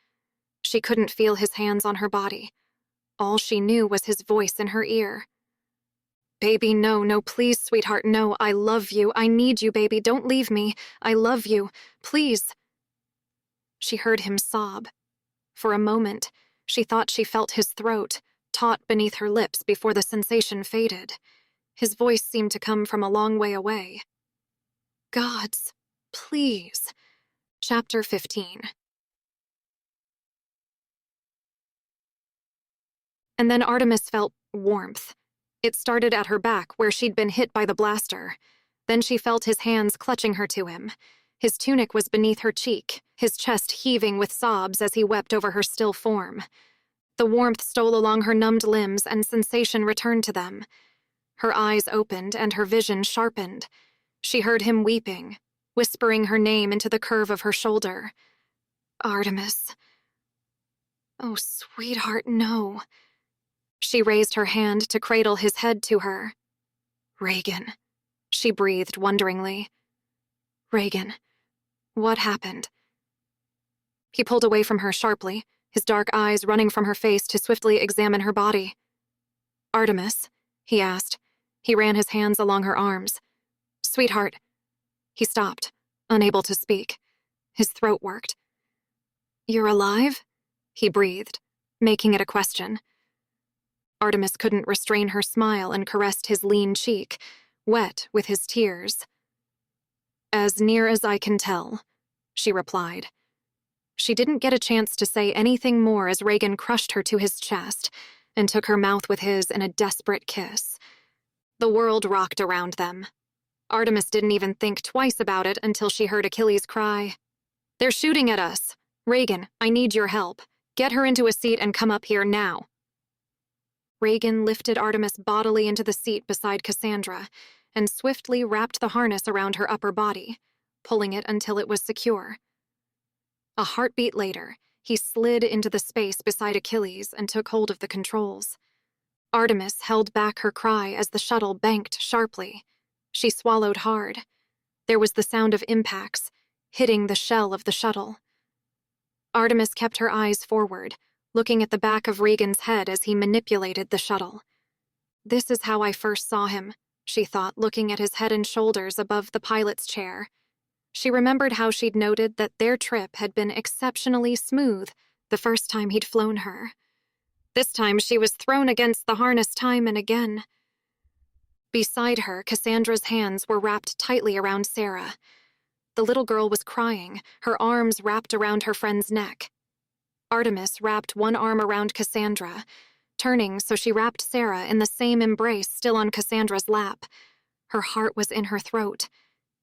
She couldn't feel his hands on her body. All she knew was his voice in her ear. "Baby, no, please, sweetheart, no, I love you, I need you, baby, don't leave me, I love you, please." She heard him sob. For a moment, she thought she felt his throat, taut beneath her lips before the sensation faded. His voice seemed to come from a long way away. "Gods, please." Chapter 15. And then Artemis felt warmth. It started at her back where she'd been hit by the blaster. Then she felt his hands clutching her to him. His tunic was beneath her cheek, his chest heaving with sobs as he wept over her still form. The warmth stole along her numbed limbs and sensation returned to them. Her eyes opened and her vision sharpened. She heard him weeping, whispering her name into the curve of her shoulder. "Artemis. Oh, sweetheart, no." She raised her hand to cradle his head to her. "Reagan," she breathed wonderingly. "Reagan, what happened?" He pulled away from her sharply, his dark eyes running from her face to swiftly examine her body. "Artemis?" he asked. He ran his hands along her arms. "Sweetheart." He stopped, unable to speak. His throat worked. "You're alive?" he breathed, making it a question. Artemis couldn't restrain her smile and caressed his lean cheek, wet with his tears. "As near as I can tell," she replied. She didn't get a chance to say anything more as Reagan crushed her to his chest and took her mouth with his in a desperate kiss. The world rocked around them. Artemis didn't even think twice about it until she heard Achilles cry, "They're shooting at us! Reagan, I need your help. Get her into a seat and come up here now." Reagan lifted Artemis bodily into the seat beside Cassandra and swiftly wrapped the harness around her upper body, pulling it until it was secure. A heartbeat later, he slid into the space beside Achilles and took hold of the controls. Artemis held back her cry as the shuttle banked sharply. She swallowed hard. There was the sound of impacts, hitting the shell of the shuttle. Artemis kept her eyes forward, looking at the back of Reagan's head as he manipulated the shuttle. "This is how I first saw him," she thought, looking at his head and shoulders above the pilot's chair. She remembered how she'd noted that their trip had been exceptionally smooth the first time he'd flown her. This time she was thrown against the harness time and again. Beside her, Cassandra's hands were wrapped tightly around Sarah. The little girl was crying, her arms wrapped around her friend's neck. Artemis wrapped one arm around Cassandra, turning so she wrapped Sarah in the same embrace still on Cassandra's lap. Her heart was in her throat.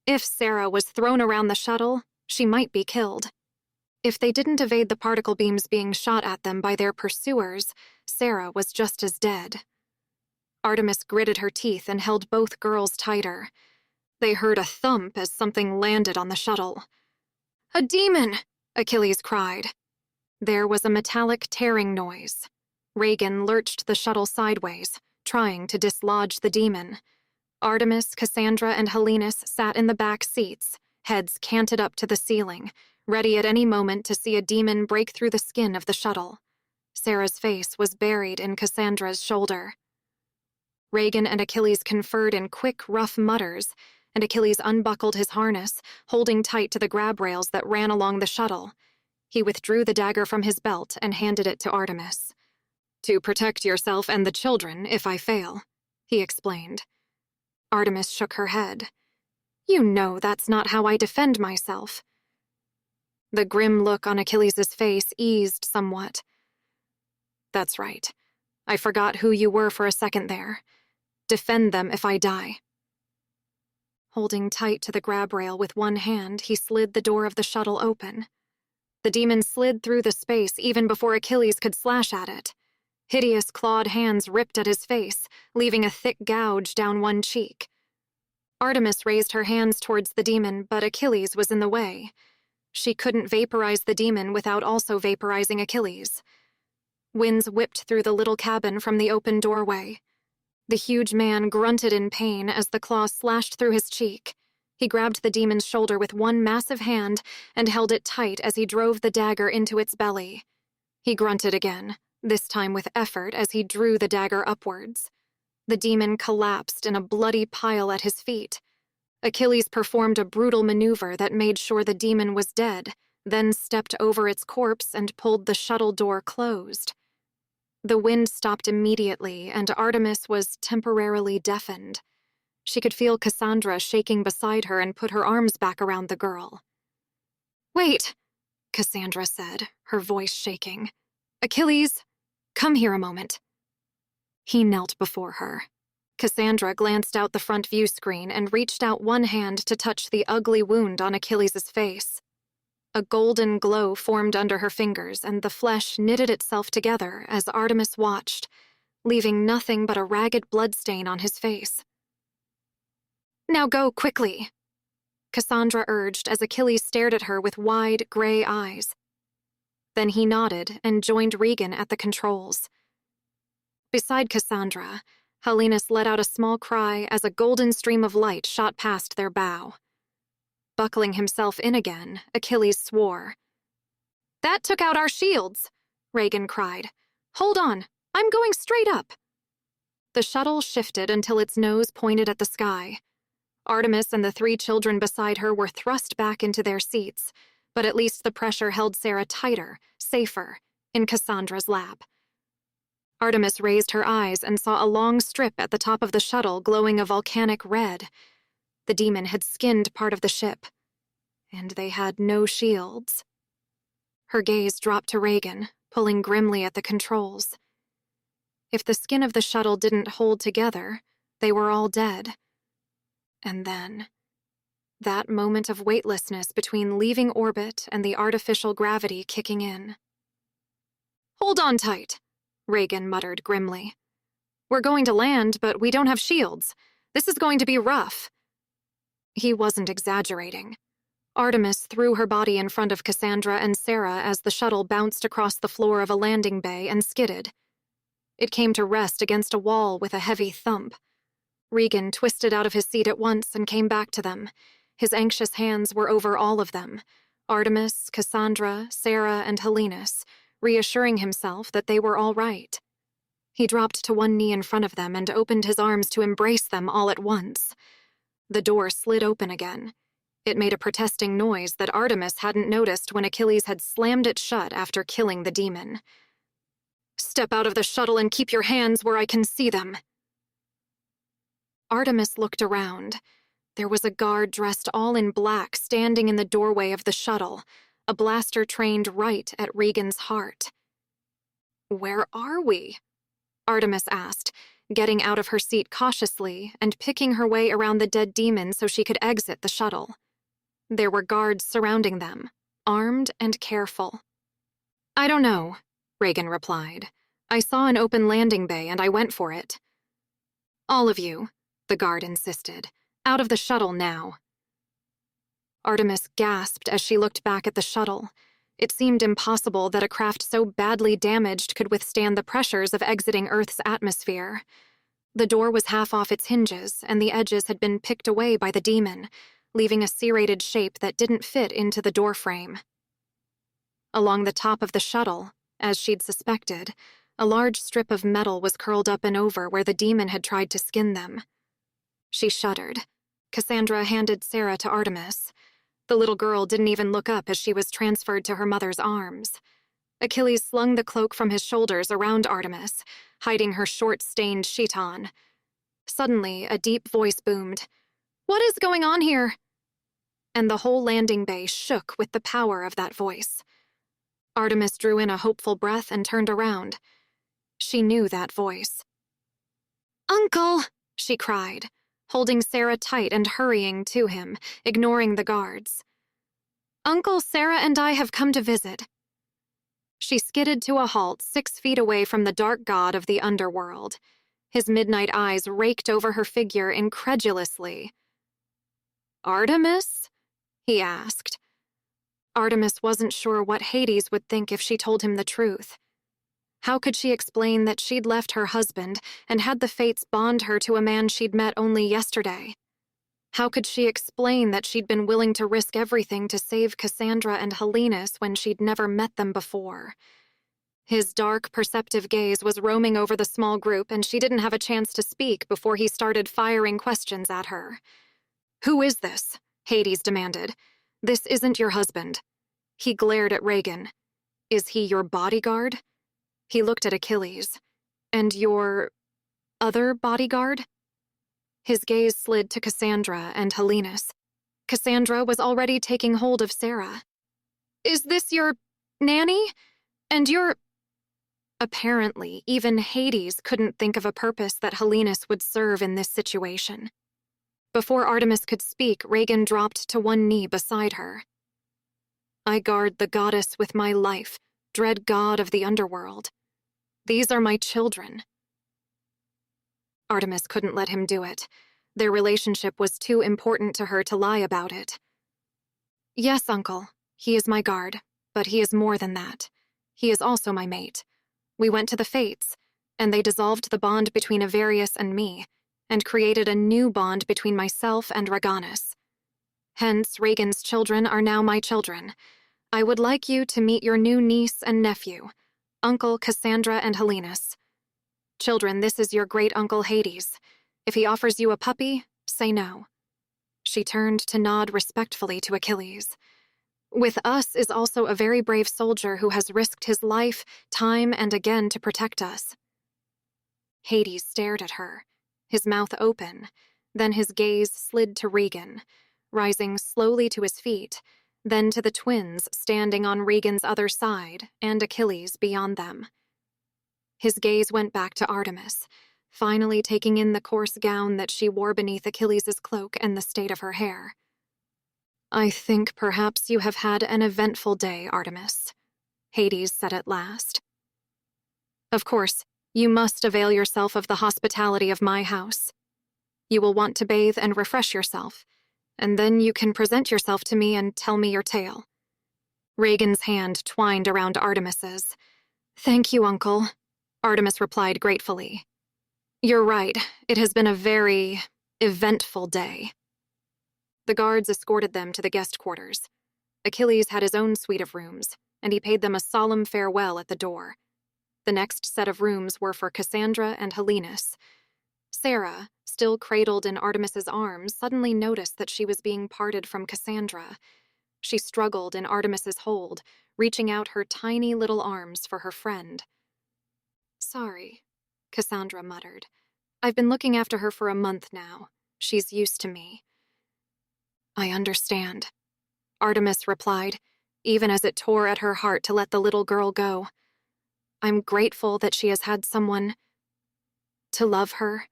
If Sarah was thrown around the shuttle, she might be killed. If they didn't evade the particle beams being shot at them by their pursuers, Sarah was just as dead. Artemis gritted her teeth and held both girls tighter. They heard a thump as something landed on the shuttle. "A demon!" Achilles cried. There was a metallic tearing noise. Reagan lurched the shuttle sideways, trying to dislodge the demon. Artemis, Cassandra, and Helenus sat in the back seats, heads canted up to the ceiling, ready at any moment to see a demon break through the skin of the shuttle. Sarah's face was buried in Cassandra's shoulder. Reagan and Achilles conferred in quick, rough mutters, and Achilles unbuckled his harness, holding tight to the grab rails that ran along the shuttle. He withdrew the dagger from his belt and handed it to Artemis. "To protect yourself and the children if I fail," he explained. Artemis shook her head. "You know that's not how I defend myself." The grim look on Achilles' face eased somewhat. "That's right. I forgot who you were for a second there. Defend them if I die." Holding tight to the grab rail with one hand, he slid the door of the shuttle open. The demon slid through the space even before Achilles could slash at it. Hideous clawed hands ripped at his face, leaving a thick gouge down one cheek. Artemis raised her hands towards the demon, but Achilles was in the way. She couldn't vaporize the demon without also vaporizing Achilles. Winds whipped through the little cabin from the open doorway. The huge man grunted in pain as the claw slashed through his cheek. He grabbed the demon's shoulder with one massive hand and held it tight as he drove the dagger into its belly. He grunted again, this time with effort as he drew the dagger upwards. The demon collapsed in a bloody pile at his feet. Achilles performed a brutal maneuver that made sure the demon was dead, then stepped over its corpse and pulled the shuttle door closed. The wind stopped immediately, and Artemis was temporarily deafened. She could feel Cassandra shaking beside her and put her arms back around the girl. "Wait," Cassandra said, her voice shaking. "Achilles, come here a moment." He knelt before her. Cassandra glanced out the front view screen and reached out one hand to touch the ugly wound on Achilles' face. A golden glow formed under her fingers, and the flesh knitted itself together as Artemis watched, leaving nothing but a ragged bloodstain on his face. "Now go, quickly," Cassandra urged as Achilles stared at her with wide, gray eyes. Then he nodded and joined Regan at the controls. Beside Cassandra, Helenus let out a small cry as a golden stream of light shot past their bow. Buckling himself in again, Achilles swore. "That took out our shields," Regan cried. "Hold on, I'm going straight up." The shuttle shifted until its nose pointed at the sky. Artemis and the 3 children beside her were thrust back into their seats, but at least the pressure held Sarah tighter, safer, in Cassandra's lap. Artemis raised her eyes and saw a long strip at the top of the shuttle glowing a volcanic red. The demon had skinned part of the ship, and they had no shields. Her gaze dropped to Regan, pulling grimly at the controls. If the skin of the shuttle didn't hold together, they were all dead. And then, that moment of weightlessness between leaving orbit and the artificial gravity kicking in. "Hold on tight," Regan muttered grimly. "We're going to land, but we don't have shields. This is going to be rough." He wasn't exaggerating. Artemis threw her body in front of Cassandra and Sarah as the shuttle bounced across the floor of a landing bay and skidded. It came to rest against a wall with a heavy thump. Regan twisted out of his seat at once and came back to them. His anxious hands were over all of them, Artemis, Cassandra, Sarah, and Helenus, reassuring himself that they were all right. He dropped to one knee in front of them and opened his arms to embrace them all at once. The door slid open again. It made a protesting noise that Artemis hadn't noticed when Achilles had slammed it shut after killing the demon. "Step out of the shuttle and keep your hands where I can see them." Artemis looked around. There was a guard dressed all in black standing in the doorway of the shuttle, a blaster trained right at Regan's heart. "Where are we?" Artemis asked, getting out of her seat cautiously and picking her way around the dead demon so she could exit the shuttle. There were guards surrounding them, armed and careful. "I don't know," Regan replied. "I saw an open landing bay and I went for it." "All of you," the guard insisted. "Out of the shuttle now." Artemis gasped as she looked back at the shuttle. It seemed impossible that a craft so badly damaged could withstand the pressures of exiting Earth's atmosphere. The door was half off its hinges, and the edges had been picked away by the demon, leaving a serrated shape that didn't fit into the doorframe. Along the top of the shuttle, as she'd suspected, a large strip of metal was curled up and over where the demon had tried to skin them. She shuddered. Cassandra handed Sarah to Artemis. The little girl didn't even look up as she was transferred to her mother's arms. Achilles slung the cloak from his shoulders around Artemis, hiding her short, stained chiton. Suddenly, a deep voice boomed, "What is going on here?" And the whole landing bay shook with the power of that voice. Artemis drew in a hopeful breath and turned around. She knew that voice. "Uncle!" she cried, holding Sarah tight and hurrying to him, ignoring the guards. "Uncle, Sarah and I have come to visit." She skidded to a halt 6 feet away from the dark god of the underworld. His midnight eyes raked over her figure incredulously. "Artemis?" he asked. Artemis wasn't sure what Hades would think if she told him the truth. How could she explain that she'd left her husband and had the fates bond her to a man she'd met only yesterday? How could she explain that she'd been willing to risk everything to save Cassandra and Helenus when she'd never met them before? His dark, perceptive gaze was roaming over the small group, and she didn't have a chance to speak before he started firing questions at her. "Who is this?" Hades demanded. "This isn't your husband." He glared at Regan. "Is he your bodyguard?" He looked at Achilles. "And your other bodyguard?" His gaze slid to Cassandra and Helenus. Cassandra was already taking hold of Sarah. "Is this your nanny? And your—" Apparently, even Hades couldn't think of a purpose that Helenus would serve in this situation. Before Artemis could speak, Regan dropped to one knee beside her. "I guard the goddess with my life, dread god of the underworld. These are my children." Artemis couldn't let him do it. Their relationship was too important to her to lie about it. "Yes, Uncle, he is my guard, but he is more than that. He is also my mate. We went to the Fates, and they dissolved the bond between Avarius and me, and created a new bond between myself and Raganus. Hence, Regan's children are now my children. I would like you to meet your new niece and nephew, Uncle Cassandra and Helenus. Children, this is your great-uncle Hades. If he offers you a puppy, say no." She turned to nod respectfully to Achilles. "With us is also a very brave soldier who has risked his life, time and again to protect us." Hades stared at her, his mouth open, then his gaze slid to Regan, rising slowly to his feet, then to the twins standing on Regan's other side and Achilles beyond them. His gaze went back to Artemis, finally taking in the coarse gown that she wore beneath Achilles' cloak and the state of her hair. "I think perhaps you have had an eventful day, Artemis," Hades said at last. "Of course, you must avail yourself of the hospitality of my house. You will want to bathe and refresh yourself, and then you can present yourself to me and tell me your tale." Regan's hand twined around Artemis's. "Thank you, Uncle," Artemis replied gratefully. "You're right, it has been a very eventful day." The guards escorted them to the guest quarters. Achilles had his own suite of rooms, and he paid them a solemn farewell at the door. The next set of rooms were for Cassandra and Helenus. Sarah, still cradled in Artemis's arms, suddenly noticed that she was being parted from Cassandra. She struggled in Artemis's hold, reaching out her tiny little arms for her friend. "Sorry," Cassandra muttered. "I've been looking after her for a month now. She's used to me." "I understand," Artemis replied, even as it tore at her heart to let the little girl go. "I'm grateful that she has had someone to love her,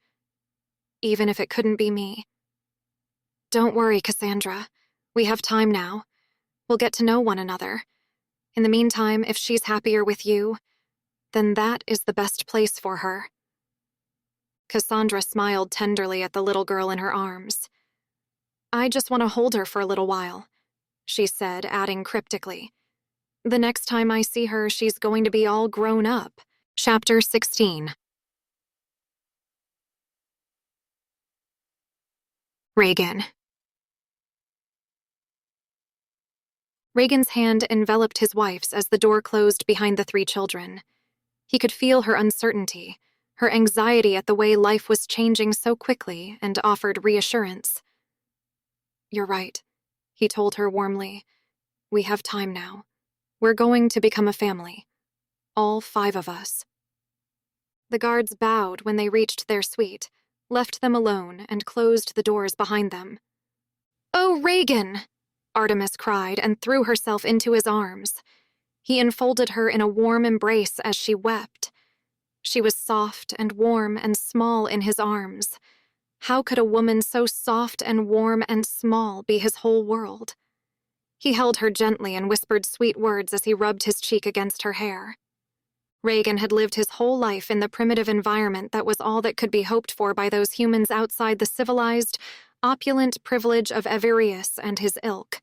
even if it couldn't be me." "Don't worry, Cassandra. We have time now. We'll get to know one another. In the meantime, if she's happier with you, then that is the best place for her." Cassandra smiled tenderly at the little girl in her arms. "I just want to hold her for a little while," she said, adding cryptically, "The next time I see her, she's going to be all grown up." Chapter 16. Reagan. Reagan's hand enveloped his wife's as the door closed behind the three children. He could feel her uncertainty, her anxiety at the way life was changing so quickly, and offered reassurance. "You're right," he told her warmly. "We have time now. We're going to become a family. All 5 of us." The guards bowed when they reached their suite, left them alone, and closed the doors behind them. "Oh, Reagan!" Artemis cried and threw herself into his arms. He enfolded her in a warm embrace as she wept. She was soft and warm and small in his arms. How could a woman so soft and warm and small be his whole world? He held her gently and whispered sweet words as he rubbed his cheek against her hair. Reagan had lived his whole life in the primitive environment that was all that could be hoped for by those humans outside the civilized, opulent privilege of Avirius and his ilk.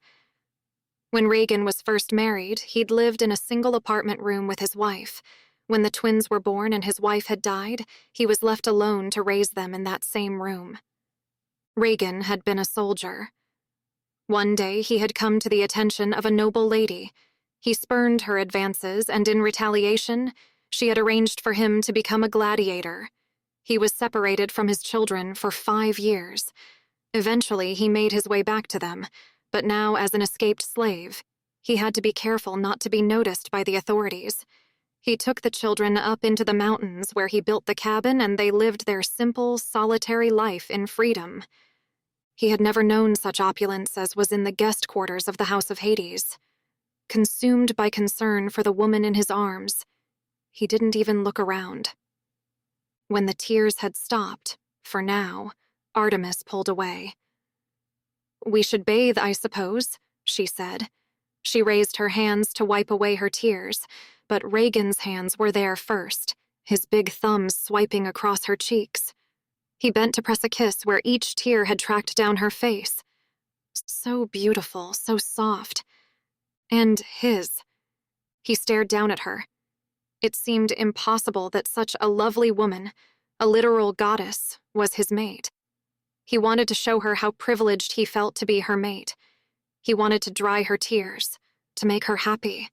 When Reagan was first married, he'd lived in a single apartment room with his wife. When the twins were born and his wife had died, he was left alone to raise them in that same room. Reagan had been a soldier. One day he had come to the attention of a noble lady. He spurned her advances, and in retaliation, she had arranged for him to become a gladiator. He was separated from his children for 5 years. Eventually, he made his way back to them, but now as an escaped slave, he had to be careful not to be noticed by the authorities. He took the children up into the mountains where he built the cabin, and they lived their simple, solitary life in freedom. He had never known such opulence as was in the guest quarters of the House of Hades. Consumed by concern for the woman in his arms, he didn't even look around. When the tears had stopped, for now, Artemis pulled away. "We should bathe, I suppose," she said. She raised her hands to wipe away her tears, but Reagan's hands were there first, his big thumbs swiping across her cheeks. He bent to press a kiss where each tear had tracked down her face. So beautiful, so soft. And his. He stared down at her. It seemed impossible that such a lovely woman, a literal goddess, was his mate. He wanted to show her how privileged he felt to be her mate. He wanted to dry her tears, to make her happy.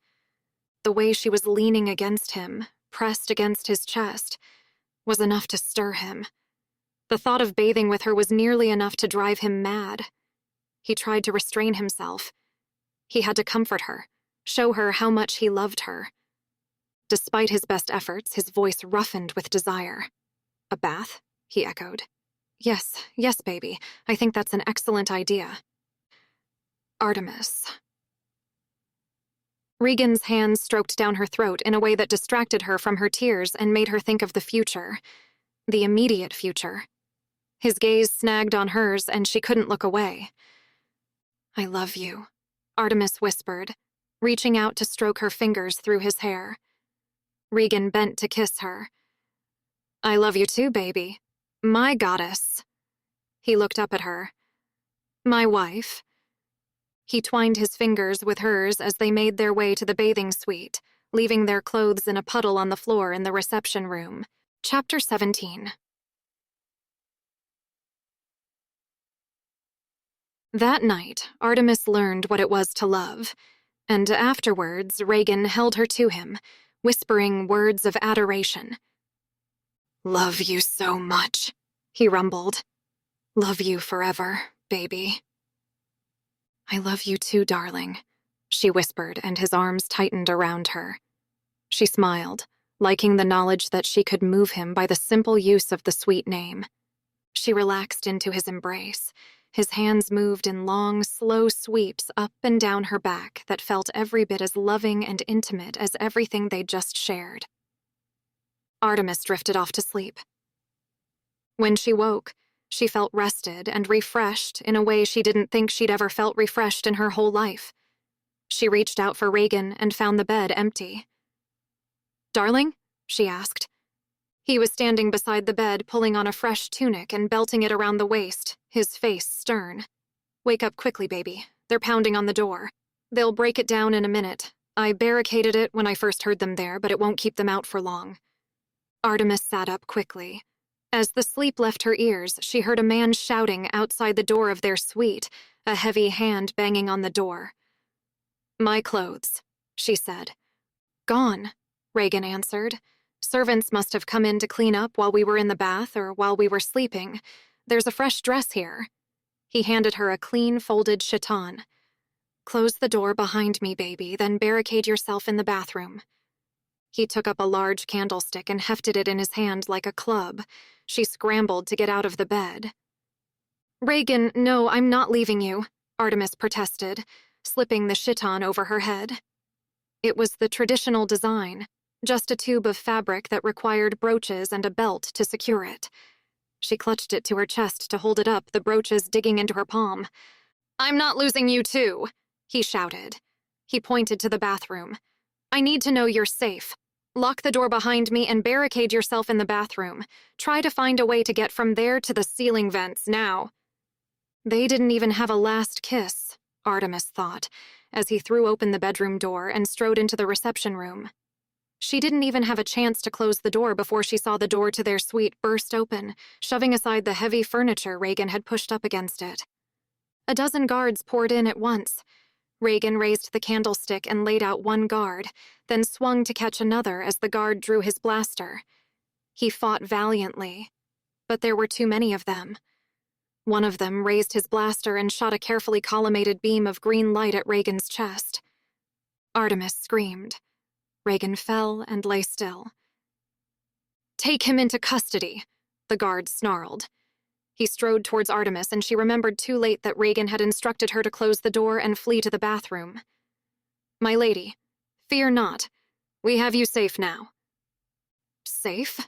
The way she was leaning against him, pressed against his chest, was enough to stir him. The thought of bathing with her was nearly enough to drive him mad. He tried to restrain himself. He had to comfort her, show her how much he loved her. Despite his best efforts, his voice roughened with desire. "A bath?" he echoed. Yes, baby. I think that's an excellent idea." Artemis. Regan's hands stroked down her throat in a way that distracted her from her tears and made her think of the future. The immediate future. His gaze snagged on hers, and she couldn't look away. "I love you," Artemis whispered, reaching out to stroke her fingers through his hair. Regan bent to kiss her. "I love you too, baby. My goddess." He looked up at her. "My wife." He twined his fingers with hers as they made their way to the bathing suite, leaving their clothes in a puddle on the floor in the reception room. Chapter 17. That night, Artemis learned what it was to love, and afterwards, Regan held her to him, whispering words of adoration. "Love you so much," he rumbled. Love you forever, baby. I love you too, darling, she whispered, and his arms tightened around her. She smiled, liking the knowledge that she could move him by the simple use of the sweet name. She relaxed into his embrace. His hands moved in long, slow sweeps up and down her back that felt every bit as loving and intimate as everything they'd just shared. Artemis drifted off to sleep. When she woke, she felt rested and refreshed in a way she didn't think she'd ever felt refreshed in her whole life. She reached out for Reagan and found the bed empty. "Darling?" she asked. He was standing beside the bed, pulling on a fresh tunic and belting it around the waist, his face stern. "Wake up quickly, baby. They're pounding on the door. They'll break it down in a minute. I barricaded it when I first heard them there, but it won't keep them out for long." Artemis sat up quickly. As the sleep left her ears, she heard a man shouting outside the door of their suite, a heavy hand banging on the door. "My clothes," she said. "Gone," Reagan answered. "Servants must have come in to clean up while we were in the bath or while we were sleeping. There's a fresh dress here." He handed her a clean, folded chiton. "Close the door behind me, baby, then barricade yourself in the bathroom." He took up a large candlestick and hefted it in his hand like a club. She scrambled to get out of the bed. "Reagan, no, I'm not leaving you," Artemis protested, slipping the chiton over her head. It was the traditional design, just a tube of fabric that required brooches and a belt to secure it. She clutched it to her chest to hold it up, the brooches digging into her palm. "I'm not losing you too," he shouted. He pointed to the bathroom. "I need to know you're safe. Lock the door behind me and barricade yourself in the bathroom. Try to find a way to get from there to the ceiling vents now." They didn't even have a last kiss, Artemis thought, as he threw open the bedroom door and strode into the reception room. She didn't even have a chance to close the door before she saw the door to their suite burst open, shoving aside the heavy furniture Reagan had pushed up against it. A dozen guards poured in at once. Reagan raised the candlestick and laid out one guard, then swung to catch another as the guard drew his blaster. He fought valiantly, but there were too many of them. One of them raised his blaster and shot a carefully collimated beam of green light at Reagan's chest. Artemis screamed. Reagan fell and lay still. "Take him into custody," the guard snarled. He strode towards Artemis, and she remembered too late that Reagan had instructed her to close the door and flee to the bathroom. "My lady, fear not. We have you safe now." "Safe?"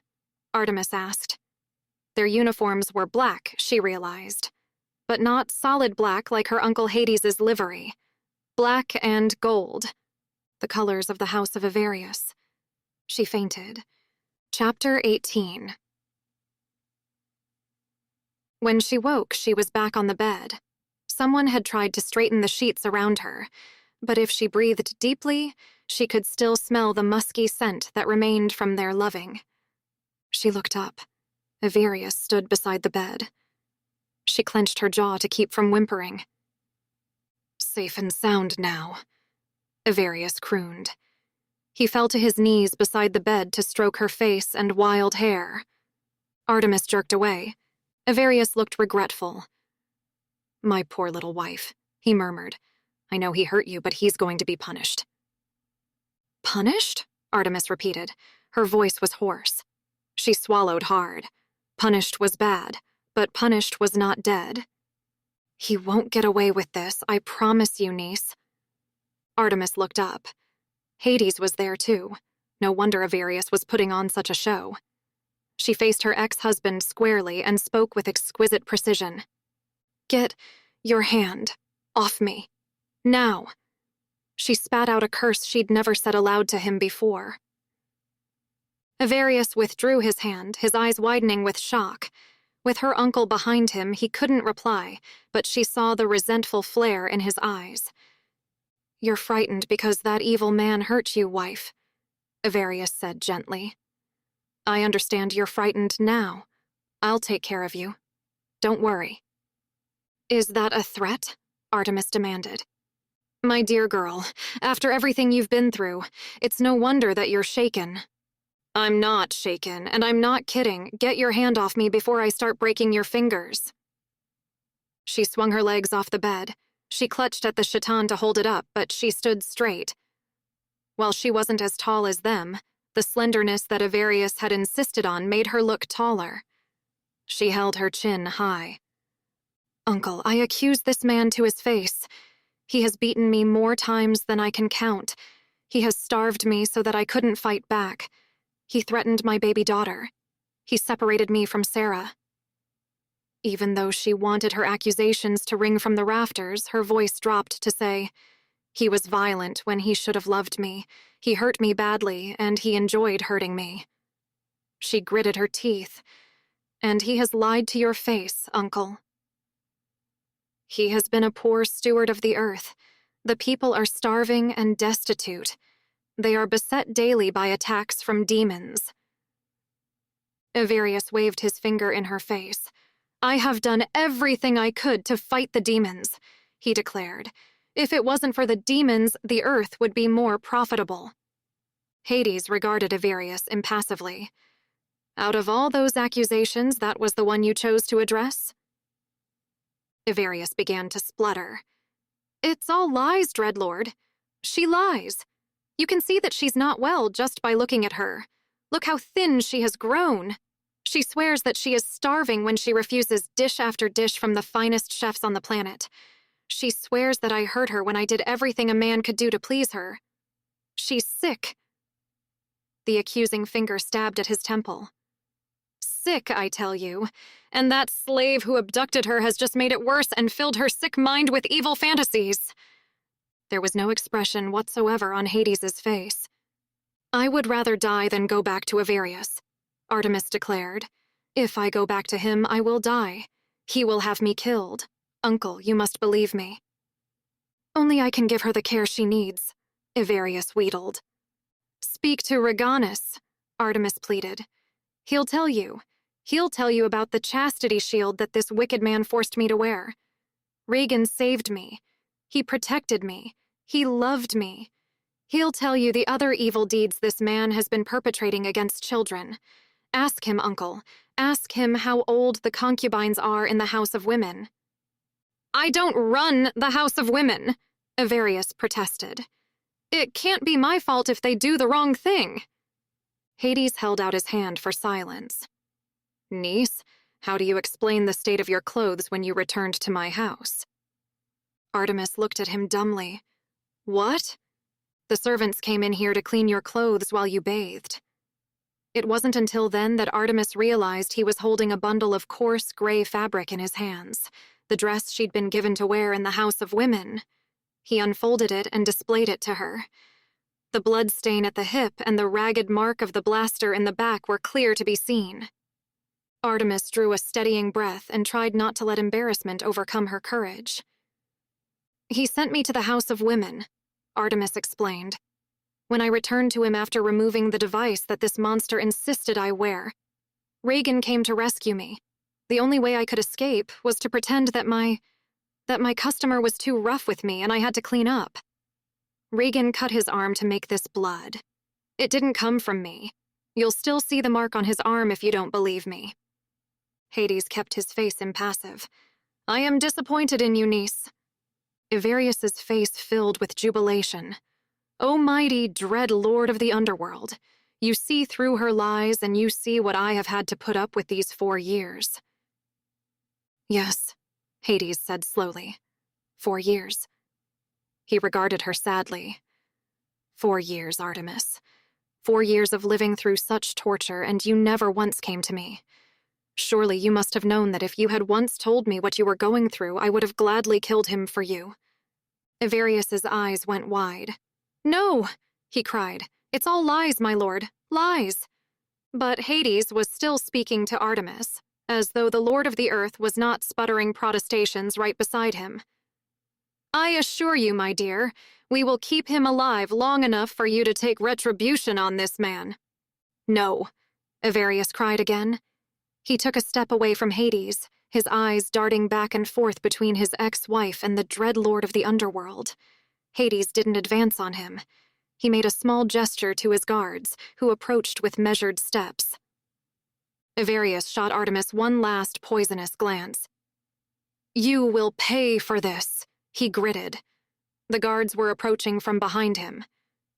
Artemis asked. Their uniforms were black, she realized, but not solid black like her Uncle Hades's livery. Black and gold, the colors of the House of Avarius. She fainted. Chapter 18. When she woke, she was back on the bed. Someone had tried to straighten the sheets around her, but if she breathed deeply, she could still smell the musky scent that remained from their loving. She looked up. Avarius stood beside the bed. She clenched her jaw to keep from whimpering. "Safe and sound now," Avarius crooned. He fell to his knees beside the bed to stroke her face and wild hair. Artemis jerked away. Avarius looked regretful. "My poor little wife," he murmured. "I know he hurt you, but he's going to be punished." "Punished?" Artemis repeated. Her voice was hoarse. She swallowed hard. Punished was bad, but punished was not dead. "He won't get away with this, I promise you, niece." Artemis looked up. Hades was there too. No wonder Avarius was putting on such a show. She faced her ex-husband squarely and spoke with exquisite precision. "Get your hand off me. Now." She spat out a curse she'd never said aloud to him before. Avarius withdrew his hand, his eyes widening with shock. With her uncle behind him, he couldn't reply, but she saw the resentful flare in his eyes. "You're frightened because that evil man hurt you, wife," Avarius said gently. "I understand you're frightened now. I'll take care of you. Don't worry." "Is that a threat?" Artemis demanded. "My dear girl, after everything you've been through, it's no wonder that you're shaken." "I'm not shaken, and I'm not kidding. Get your hand off me before I start breaking your fingers." She swung her legs off the bed. She clutched at the chiton to hold it up, but she stood straight. While she wasn't as tall as them, the slenderness that Avarius had insisted on made her look taller. She held her chin high. "Uncle, I accuse this man to his face. He has beaten me more times than I can count. He has starved me so that I couldn't fight back. He threatened my baby daughter. He separated me from Sarah." Even though she wanted her accusations to ring from the rafters, her voice dropped to say, "He was violent when he should have loved me. He hurt me badly, and he enjoyed hurting me." She gritted her teeth. "And he has lied to your face, Uncle." "He has been a poor steward of the earth. The people are starving and destitute. They are beset daily by attacks from demons." Avarius waved his finger in her face. "I have done everything I could to fight the demons," he declared. "If it wasn't for the demons, the earth would be more profitable." Hades regarded Avarius impassively. "Out of all those accusations, that was the one you chose to address?" Avarius began to splutter. "It's all lies, Dreadlord. She lies. You can see that she's not well just by looking at her. Look how thin she has grown. She swears that she is starving when she refuses dish after dish from the finest chefs on the planet. She swears that I hurt her when I did everything a man could do to please her. She's sick." The accusing finger stabbed at his temple. "Sick, I tell you. And that slave who abducted her has just made it worse and filled her sick mind with evil fantasies." There was no expression whatsoever on Hades's face. "I would rather die than go back to Avarius," Artemis declared. "If I go back to him, I will die. He will have me killed. Uncle, you must believe me." "Only I can give her the care she needs," Avarius wheedled. "Speak to Reganus," Artemis pleaded. He'll tell you. He'll tell you about the chastity shield that this wicked man forced me to wear. Regan saved me. He protected me. He loved me. He'll tell you the other evil deeds this man has been perpetrating against children. Ask him, Uncle. Ask him how old the concubines are in the House of Women." "I don't run the House of Women," Avarius protested. "It can't be my fault if they do the wrong thing." Hades held out his hand for silence. "Niece, how do you explain the state of your clothes when you returned to my house?" Artemis looked at him dumbly. "What?" "The servants came in here to clean your clothes while you bathed." It wasn't until then that Artemis realized he was holding a bundle of coarse gray fabric in his hands, the dress she'd been given to wear in the House of Women. He unfolded it and displayed it to her. The blood stain at the hip and the ragged mark of the blaster in the back were clear to be seen. Artemis drew a steadying breath and tried not to let embarrassment overcome her courage. "He sent me to the House of Women," Artemis explained. "When I returned to him after removing the device that this monster insisted I wear, Regan came to rescue me. The only way I could escape was to pretend that my customer was too rough with me and I had to clean up. Regan cut his arm to make this blood. It didn't come from me. You'll still see the mark on his arm if you don't believe me." Hades kept his face impassive. "I am disappointed in you, niece." Avarius's face filled with jubilation. "O mighty, dread lord of the underworld, you see through her lies and you see what I have had to put up with these 4 years." "Yes," Hades said slowly. 4 years. He regarded her sadly. 4 years, Artemis. 4 years of living through such torture, and you never once came to me. Surely you must have known that if you had once told me what you were going through, I would have gladly killed him for you." Avarius's eyes went wide. "No!" he cried. "It's all lies, my lord. Lies!" But Hades was still speaking to Artemis, as though the Lord of the Earth was not sputtering protestations right beside him. "I assure you, my dear, we will keep him alive long enough for you to take retribution on this man." "No," Avarius cried again. He took a step away from Hades, his eyes darting back and forth between his ex-wife and the dread lord of the underworld. Hades didn't advance on him. He made a small gesture to his guards, who approached with measured steps. Avarius shot Artemis one last poisonous glance. You will pay for this, he gritted. The guards were approaching from behind him.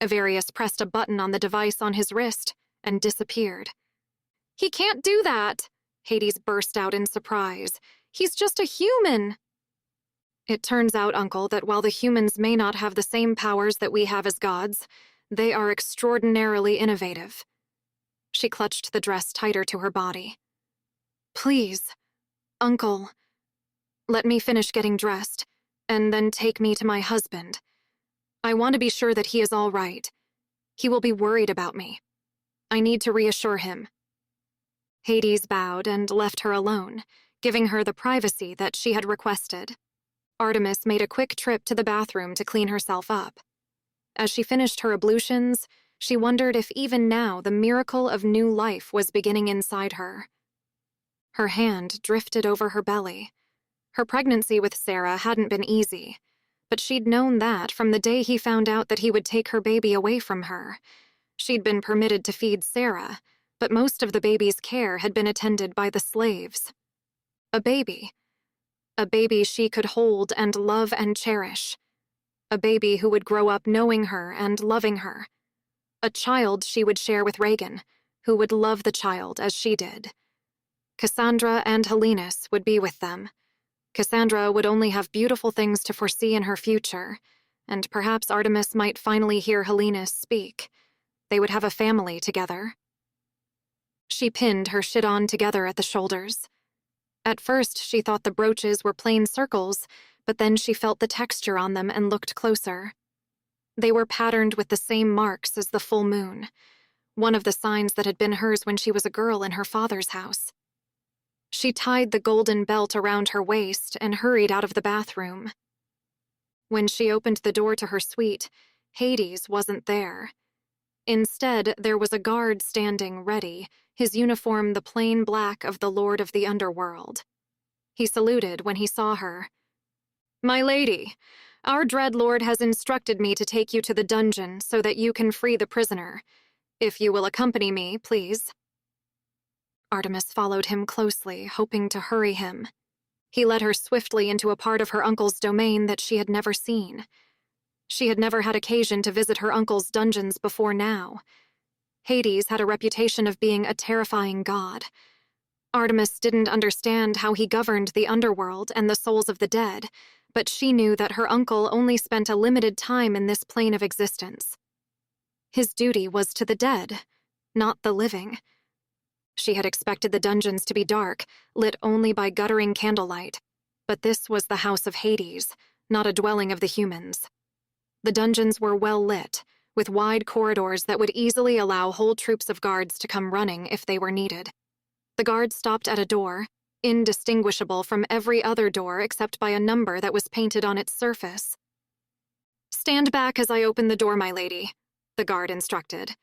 Avarius pressed a button on the device on his wrist and disappeared. He can't do that, Hades burst out in surprise. He's just a human. It turns out, Uncle, that while the humans may not have the same powers that we have as gods, they are extraordinarily innovative. She clutched the dress tighter to her body. Please, Uncle, let me finish getting dressed, and then take me to my husband. I want to be sure that he is all right. He will be worried about me. I need to reassure him. Hades bowed and left her alone, giving her the privacy that she had requested. Artemis made a quick trip to the bathroom to clean herself up. As she finished her ablutions, she wondered if even now the miracle of new life was beginning inside her. Her hand drifted over her belly. Her pregnancy with Sarah hadn't been easy, but she'd known that from the day he found out that he would take her baby away from her. She'd been permitted to feed Sarah, but most of the baby's care had been attended by the slaves. A baby she could hold and love and cherish. A baby who would grow up knowing her and loving her. A child she would share with Regan, who would love the child as she did. Cassandra and Helenus would be with them. Cassandra would only have beautiful things to foresee in her future, and perhaps Artemis might finally hear Helenus speak. They would have a family together. She pinned her chiton together at the shoulders. At first, she thought the brooches were plain circles, but then she felt the texture on them and looked closer. They were patterned with the same marks as the full moon, one of the signs that had been hers when she was a girl in her father's house. She tied the golden belt around her waist and hurried out of the bathroom. When she opened the door to her suite, Hades wasn't there. Instead, there was a guard standing ready, his uniform the plain black of the Lord of the Underworld. He saluted when he saw her. "My lady, our dread lord has instructed me to take you to the dungeon so that you can free the prisoner. If you will accompany me, please." Artemis followed him closely, hoping to hurry him. He led her swiftly into a part of her uncle's domain that she had never seen. She had never had occasion to visit her uncle's dungeons before now. Hades had a reputation of being a terrifying god. Artemis didn't understand how he governed the underworld and the souls of the dead, but she knew that her uncle only spent a limited time in this plane of existence. His duty was to the dead, not the living. She had expected the dungeons to be dark, lit only by guttering candlelight, but this was the house of Hades, not a dwelling of the humans. The dungeons were well lit, with wide corridors that would easily allow whole troops of guards to come running if they were needed. The guards stopped at a door, indistinguishable from every other door except by a number that was painted on its surface. "Stand back as I open the door, my lady," the guard instructed.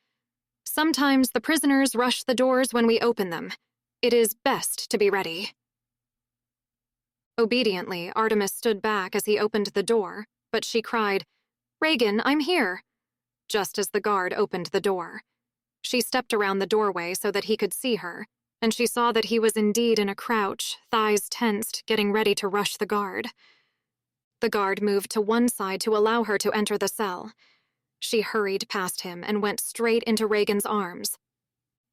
"Sometimes the prisoners rush the doors when we open them. It is best to be ready." Obediently, Artemis stood back as he opened the door, but she cried, "Regan, I'm here," just as the guard opened the door. She stepped around the doorway so that he could see her, and she saw that he was indeed in a crouch, thighs tensed, getting ready to rush the guard. The guard moved to one side to allow her to enter the cell. She hurried past him and went straight into Regan's arms.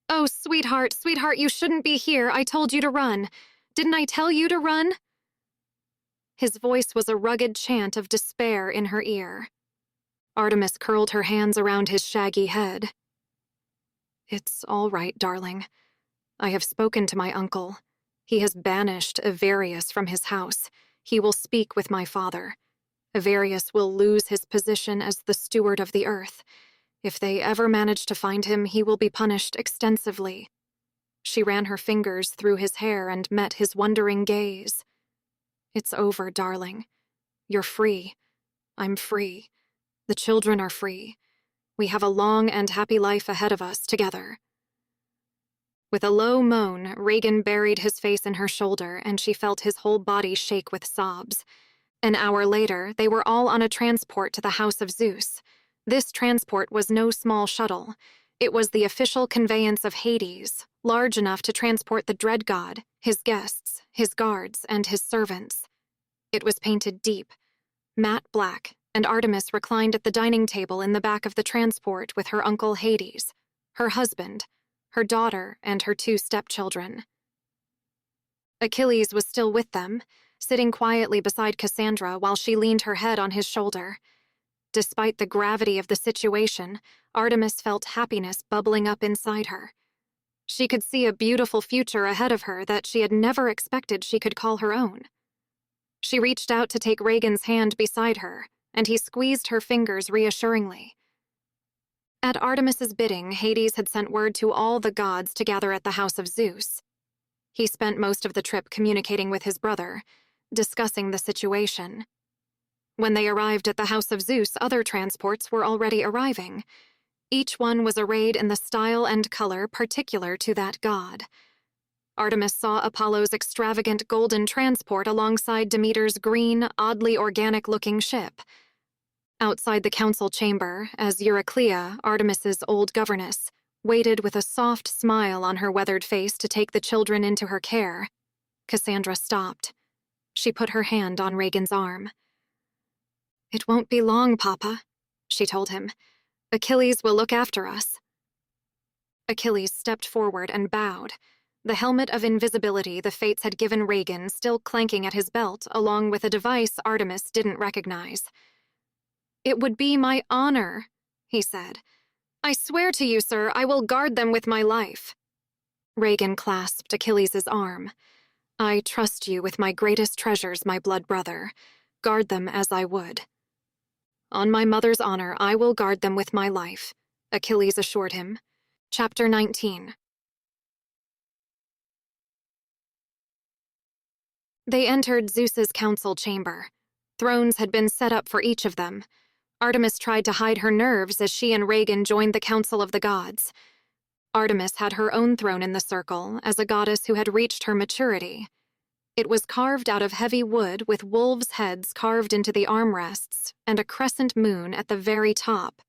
"Oh, sweetheart, sweetheart, you shouldn't be here. I told you to run. Didn't I tell you to run?" His voice was a rugged chant of despair in her ear. Artemis curled her hands around his shaggy head. "It's all right, darling. I have spoken to my uncle. He has banished Avarius from his house. He will speak with my father. Avarius will lose his position as the steward of the earth. If they ever manage to find him, he will be punished extensively." She ran her fingers through his hair and met his wondering gaze. "It's over, darling. You're free. I'm free. The children are free. We have a long and happy life ahead of us together." With a low moan, Regan buried his face in her shoulder, and she felt his whole body shake with sobs. An hour later, they were all on a transport to the House of Zeus. This transport was no small shuttle. It was the official conveyance of Hades, large enough to transport the dread god, his guests, his guards, and his servants. It was painted deep, matte black, and Artemis reclined at the dining table in the back of the transport with her uncle Hades, her husband, her daughter, and her 2 stepchildren. Achilles was still with them, sitting quietly beside Cassandra while she leaned her head on his shoulder. Despite the gravity of the situation, Artemis felt happiness bubbling up inside her. She could see a beautiful future ahead of her that she had never expected she could call her own. She reached out to take Reagan's hand beside her, and he squeezed her fingers reassuringly. At Artemis's bidding, Hades had sent word to all the gods to gather at the house of Zeus. He spent most of the trip communicating with his brother, discussing the situation. When they arrived at the house of Zeus, other transports were already arriving. Each one was arrayed in the style and color particular to that god. Artemis saw Apollo's extravagant golden transport alongside Demeter's green, oddly organic-looking ship. Outside the council chamber, as Euryclea, Artemis's old governess, waited with a soft smile on her weathered face to take the children into her care, Cassandra stopped. She put her hand on Reagan's arm. "It won't be long, Papa," she told him. "Achilles will look after us." Achilles stepped forward and bowed, the helmet of invisibility the fates had given Reagan still clanking at his belt, along with a device Artemis didn't recognize. "It would be my honor," he said. "I swear to you, sir, I will guard them with my life." Reagan clasped Achilles' arm. "I trust you with my greatest treasures, my blood brother. Guard them as I would." "On my mother's honor, I will guard them with my life," Achilles assured him. Chapter 19. They entered Zeus's council chamber. Thrones had been set up for each of them. Artemis tried to hide her nerves as she and Reagan joined the Council of the Gods. Artemis had her own throne in the circle as a goddess who had reached her maturity. It was carved out of heavy wood with wolves' heads carved into the armrests and a crescent moon at the very top.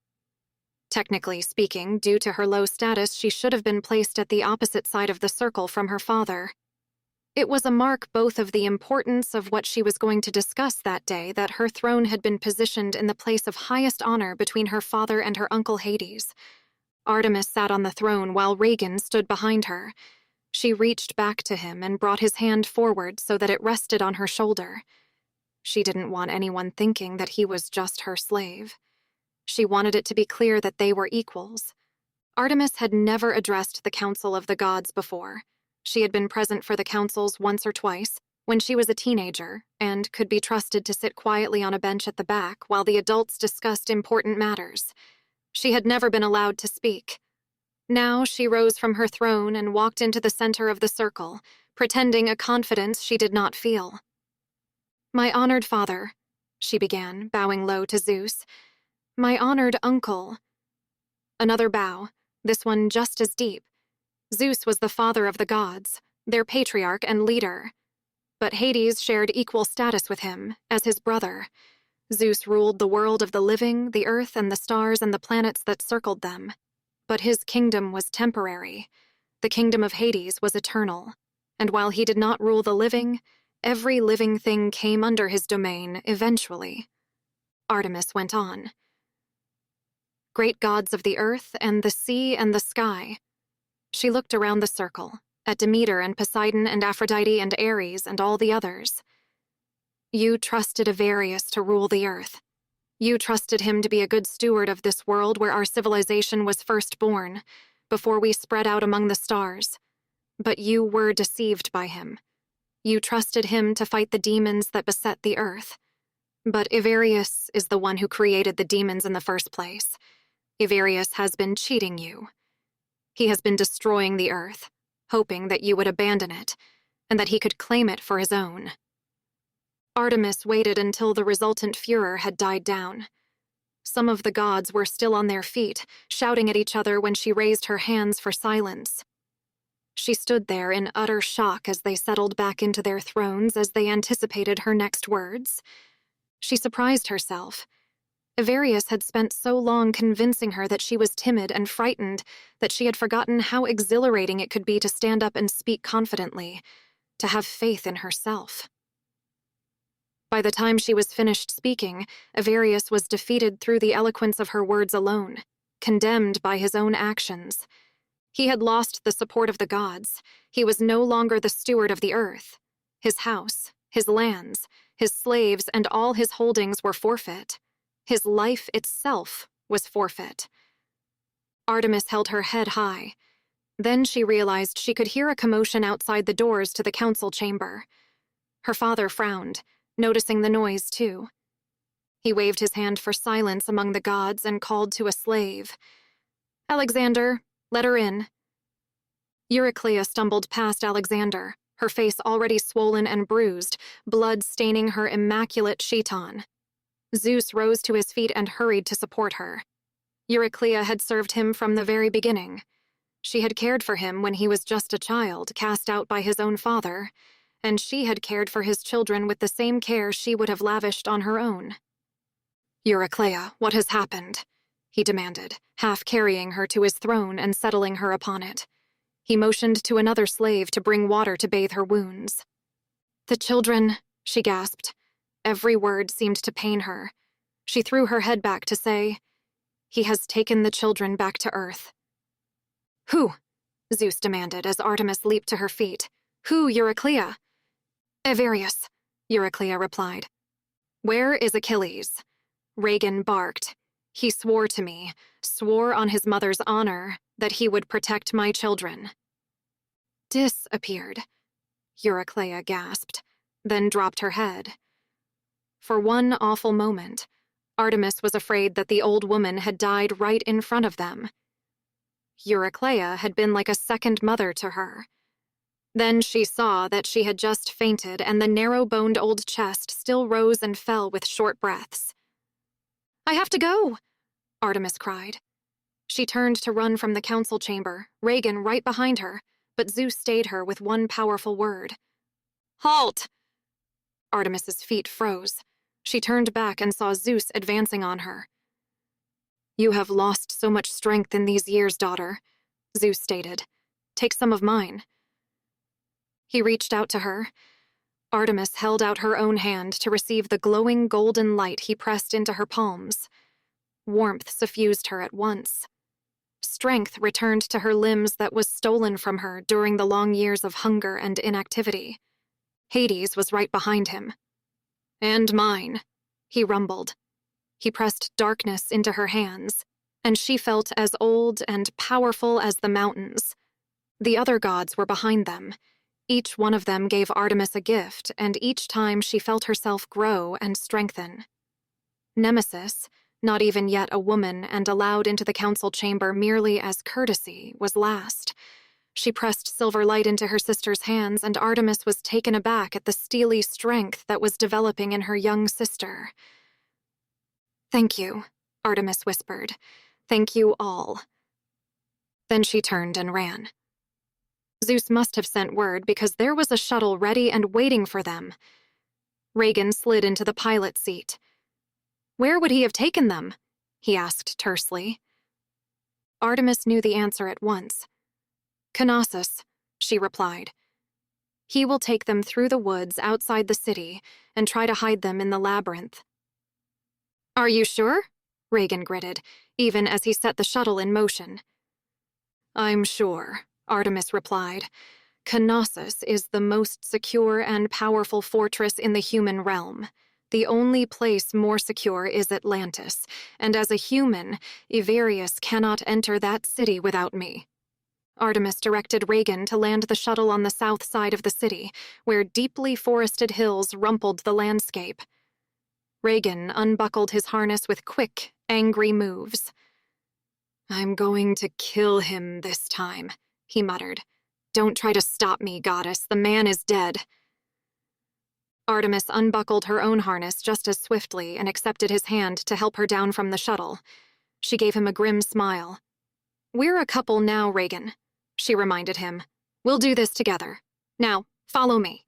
Technically speaking, due to her low status, she should have been placed at the opposite side of the circle from her father. It was a mark both of the importance of what she was going to discuss that day that her throne had been positioned in the place of highest honor between her father and her uncle Hades. Artemis sat on the throne while Reagan stood behind her. She reached back to him and brought his hand forward so that it rested on her shoulder. She didn't want anyone thinking that he was just her slave. She wanted it to be clear that they were equals. Artemis had never addressed the Council of the Gods before. She had been present for the councils once or twice, when she was a teenager, and could be trusted to sit quietly on a bench at the back while the adults discussed important matters. She had never been allowed to speak. Now she rose from her throne and walked into the center of the circle, pretending a confidence she did not feel. "My honored father," she began, bowing low to Zeus. "My honored uncle." Another bow, this one just as deep. Zeus was the father of the gods, their patriarch and leader. But Hades shared equal status with him, as his brother. Zeus ruled the world of the living, the earth, and the stars and the planets that circled them. But his kingdom was temporary. The kingdom of Hades was eternal. And while he did not rule the living, every living thing came under his domain eventually. Artemis went on. "Great gods of the earth and the sea and the sky." She looked around the circle, at Demeter and Poseidon and Aphrodite and Ares and all the others. "You trusted Avarius to rule the earth. You trusted him to be a good steward of this world where our civilization was first born, before we spread out among the stars. But you were deceived by him. You trusted him to fight the demons that beset the earth. But Avarius is the one who created the demons in the first place. Avarius has been cheating you. He has been destroying the earth, hoping that you would abandon it, and that he could claim it for his own." Artemis waited until the resultant furor had died down. Some of the gods were still on their feet, shouting at each other when she raised her hands for silence. She stood there in utter shock as they settled back into their thrones as they anticipated her next words. She surprised herself. Avarius had spent so long convincing her that she was timid and frightened that she had forgotten how exhilarating it could be to stand up and speak confidently, to have faith in herself. By the time she was finished speaking, Avarius was defeated through the eloquence of her words alone, condemned by his own actions. He had lost the support of the gods. He was no longer the steward of the earth. His house, his lands, his slaves, and all his holdings were forfeit. His life itself was forfeit. Artemis held her head high. Then she realized she could hear a commotion outside the doors to the council chamber. Her father frowned, noticing the noise too. He waved his hand for silence among the gods and called to a slave. "Alexander, let her in." Euryclea stumbled past Alexander, her face already swollen and bruised, blood staining her immaculate chiton. Zeus rose to his feet and hurried to support her. Euryclea had served him from the very beginning. She had cared for him when he was just a child, cast out by his own father, and she had cared for his children with the same care she would have lavished on her own. "Euryclea, what has happened?" he demanded, half carrying her to his throne and settling her upon it. He motioned to another slave to bring water to bathe her wounds. "The children," she gasped. Every word seemed to pain her. She threw her head back to say, "He has taken the children back to Earth." "Who?" Zeus demanded as Artemis leaped to her feet. "Who, Euryclea?" "Avarius," Euryclea replied. "Where is Achilles?" Regan barked. "He swore to me, swore on his mother's honor, that he would protect my children." "Disappeared," Euryclea gasped, then dropped her head. For one awful moment, Artemis was afraid that the old woman had died right in front of them. Euryclea had been like a second mother to her. Then she saw that she had just fainted, and the narrow-boned old chest still rose and fell with short breaths. "I have to go!" Artemis cried. She turned to run from the council chamber, Regan right behind her, but Zeus stayed her with one powerful word. "Halt!" Artemis's feet froze. She turned back and saw Zeus advancing on her. "You have lost so much strength in these years, daughter," Zeus stated. "Take some of mine." He reached out to her. Artemis held out her own hand to receive the glowing golden light he pressed into her palms. Warmth suffused her at once. Strength returned to her limbs that was stolen from her during the long years of hunger and inactivity. Hades was right behind him. "And mine," he rumbled. He pressed darkness into her hands, and she felt as old and powerful as the mountains. The other gods were behind them. Each one of them gave Artemis a gift, and each time she felt herself grow and strengthen. Nemesis, not even yet a woman and allowed into the council chamber merely as courtesy, was last. She pressed silver light into her sister's hands, and Artemis was taken aback at the steely strength that was developing in her young sister. "Thank you," Artemis whispered. "Thank you all." Then she turned and ran. Zeus must have sent word because there was a shuttle ready and waiting for them. Regan slid into the pilot seat. "Where would he have taken them?" he asked tersely. Artemis knew the answer at once. "Knossos," she replied. "He will take them through the woods outside the city and try to hide them in the labyrinth." "Are you sure?" Regan gritted, even as he set the shuttle in motion. "I'm sure," Artemis replied. "Knossos is the most secure and powerful fortress in the human realm. The only place more secure is Atlantis, and as a human, Avarius cannot enter that city without me." Artemis directed Regan to land the shuttle on the south side of the city, where deeply forested hills rumpled the landscape. Regan unbuckled his harness with quick, angry moves. "I'm going to kill him this time," he muttered. "Don't try to stop me, goddess. The man is dead." Artemis unbuckled her own harness just as swiftly and accepted his hand to help her down from the shuttle. She gave him a grim smile. "We're a couple now, Regan," she reminded him. "We'll do this together. Now, follow me."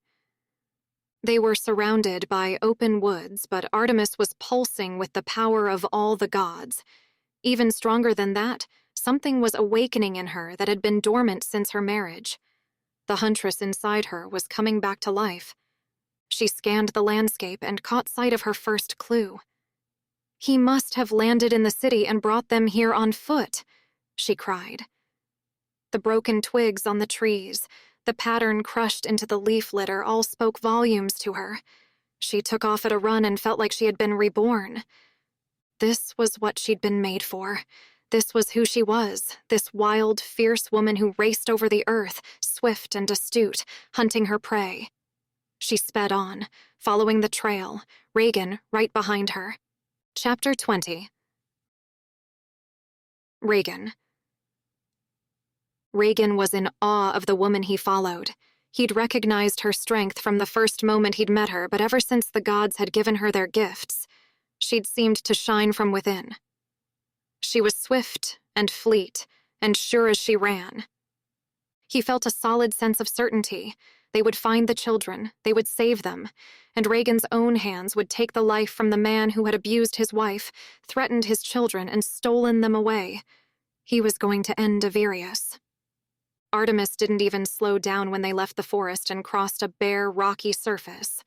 They were surrounded by open woods, but Artemis was pulsing with the power of all the gods. Even stronger than that, something was awakening in her that had been dormant since her marriage. The huntress inside her was coming back to life. She scanned the landscape and caught sight of her first clue. He must have landed in the city and brought them here on foot, she cried. The broken twigs on the trees, the pattern crushed into the leaf litter all spoke volumes to her. She took off at a run and felt like she had been reborn. This was what she'd been made for. This was who she was, this wild, fierce woman who raced over the earth, swift and astute, hunting her prey. She sped on, following the trail, Reagan right behind her. Chapter 20. Reagan. Reagan was in awe of the woman he followed. He'd recognized her strength from the first moment he'd met her, but ever since the gods had given her their gifts, she'd seemed to shine from within. She was swift and fleet, and sure as she ran. He felt a solid sense of certainty. They would find the children, they would save them, and Reagan's own hands would take the life from the man who had abused his wife, threatened his children, and stolen them away. He was going to end Averius. Artemis didn't even slow down when they left the forest and crossed a bare, rocky surface.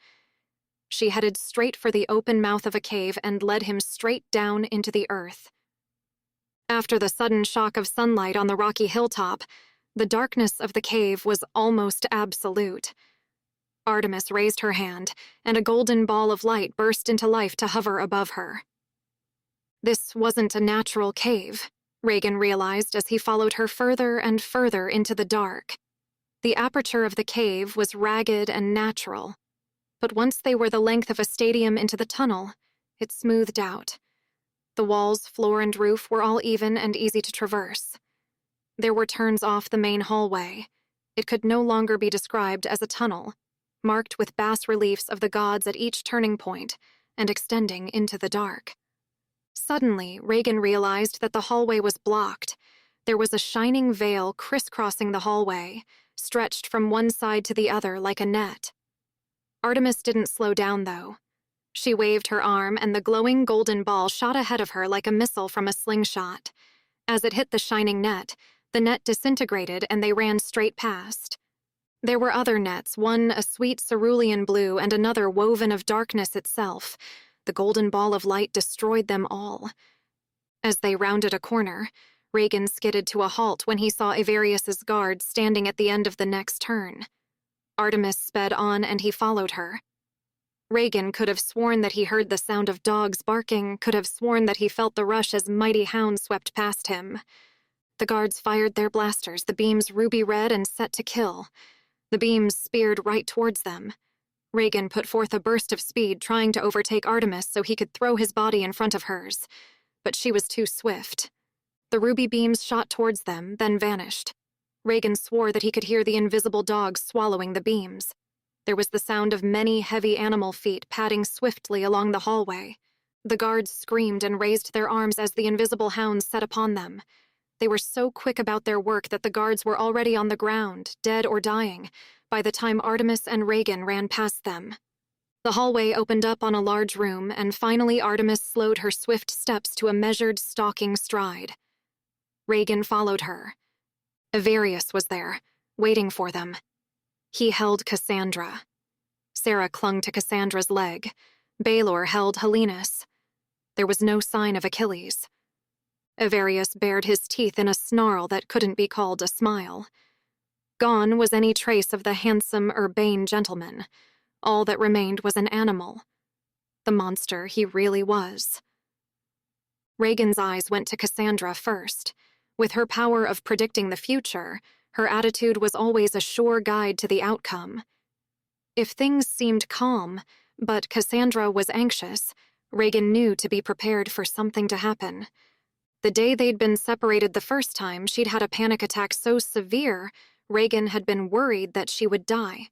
She headed straight for the open mouth of a cave and led him straight down into the earth. After the sudden shock of sunlight on the rocky hilltop, the darkness of the cave was almost absolute. Artemis raised her hand, and a golden ball of light burst into life to hover above her. This wasn't a natural cave, Reagan realized as he followed her further and further into the dark. The aperture of the cave was ragged and natural, but once they were the length of a stadium into the tunnel, it smoothed out. The walls, floor, and roof were all even and easy to traverse. There were turns off the main hallway. It could no longer be described as a tunnel, marked with bas-reliefs of the gods at each turning point and extending into the dark. Suddenly, Reagan realized that the hallway was blocked. There was a shining veil crisscrossing the hallway, stretched from one side to the other like a net. Artemis didn't slow down, though. She waved her arm, and the glowing golden ball shot ahead of her like a missile from a slingshot. As it hit the shining net, the net disintegrated and they ran straight past. There were other nets, one a sweet cerulean blue and another woven of darkness itself. The golden ball of light destroyed them all. As they rounded a corner, Reagan skidded to a halt when he saw Averius's guard standing at the end of the next turn. Artemis sped on and he followed her. Reagan could have sworn that he heard the sound of dogs barking, could have sworn that he felt the rush as mighty hounds swept past him. The guards fired their blasters, the beams ruby red and set to kill. The beams speared right towards them. Reagan put forth a burst of speed, trying to overtake Artemis so he could throw his body in front of hers. But she was too swift. The ruby beams shot towards them, then vanished. Reagan swore that he could hear the invisible dogs swallowing the beams. There was the sound of many heavy animal feet padding swiftly along the hallway. The guards screamed and raised their arms as the invisible hounds set upon them. They were so quick about their work that the guards were already on the ground, dead or dying, by the time Artemis and Reagan ran past them. The hallway opened up on a large room, and finally Artemis slowed her swift steps to a measured, stalking stride. Reagan followed her. Averius was there, waiting for them. He held Cassandra. Sarah clung to Cassandra's leg. Baelor held Helenus. There was no sign of Achilles. Averius bared his teeth in a snarl that couldn't be called a smile. Gone was any trace of the handsome, urbane gentleman. All that remained was an animal. The monster he really was. Reagan's eyes went to Cassandra first. With her power of predicting the future, her attitude was always a sure guide to the outcome. If things seemed calm, but Cassandra was anxious, Reagan knew to be prepared for something to happen. The day they'd been separated the first time, she'd had a panic attack so severe, Reagan had been worried that she would die.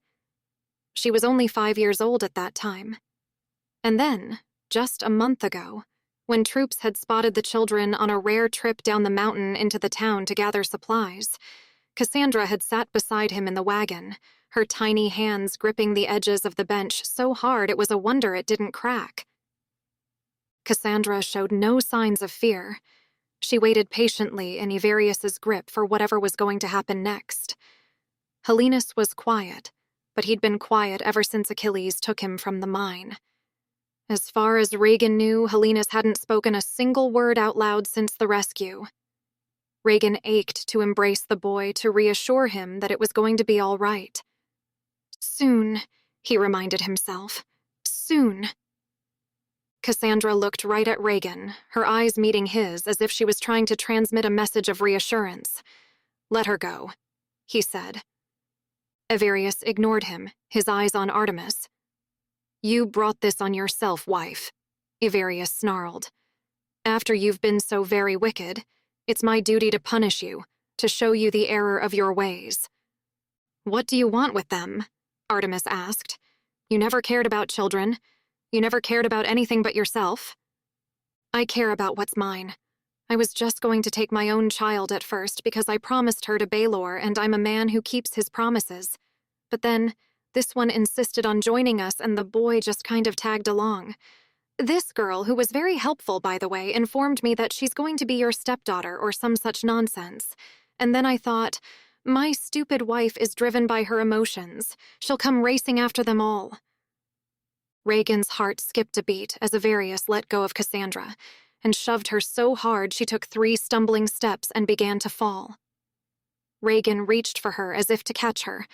She was only 5 years old at that time. And then, just a month ago, when troops had spotted the children on a rare trip down the mountain into the town to gather supplies, Cassandra had sat beside him in the wagon, her tiny hands gripping the edges of the bench so hard it was a wonder it didn't crack. Cassandra showed no signs of fear. She waited patiently in Averius's grip for whatever was going to happen next. Helenus was quiet. but he'd been quiet ever since Achilles took him from the mine. As far as Regan knew, Helenus hadn't spoken a single word out loud since the rescue. Regan ached to embrace the boy, to reassure him that it was going to be all right. Soon, he reminded himself. Soon. Cassandra looked right at Regan, her eyes meeting his as if she was trying to transmit a message of reassurance. "Let her go," he said. Avarius ignored him, his eyes on Artemis. "You brought this on yourself, wife," Avarius snarled. "After you've been so very wicked, it's my duty to punish you, to show you the error of your ways." "What do you want with them?" Artemis asked. "You never cared about children. You never cared about anything but yourself." "I care about what's mine. I was just going to take my own child at first because I promised her to Baelor, and I'm a man who keeps his promises. But then, this one insisted on joining us and the boy just kind of tagged along. This girl, who was very helpful, by the way, informed me that she's going to be your stepdaughter or some such nonsense. And then I thought, my stupid wife is driven by her emotions. She'll come racing after them all." Regan's heart skipped a beat as Avarius let go of Cassandra and shoved her so hard she took 3 stumbling steps and began to fall. Regan reached for her as if to catch her,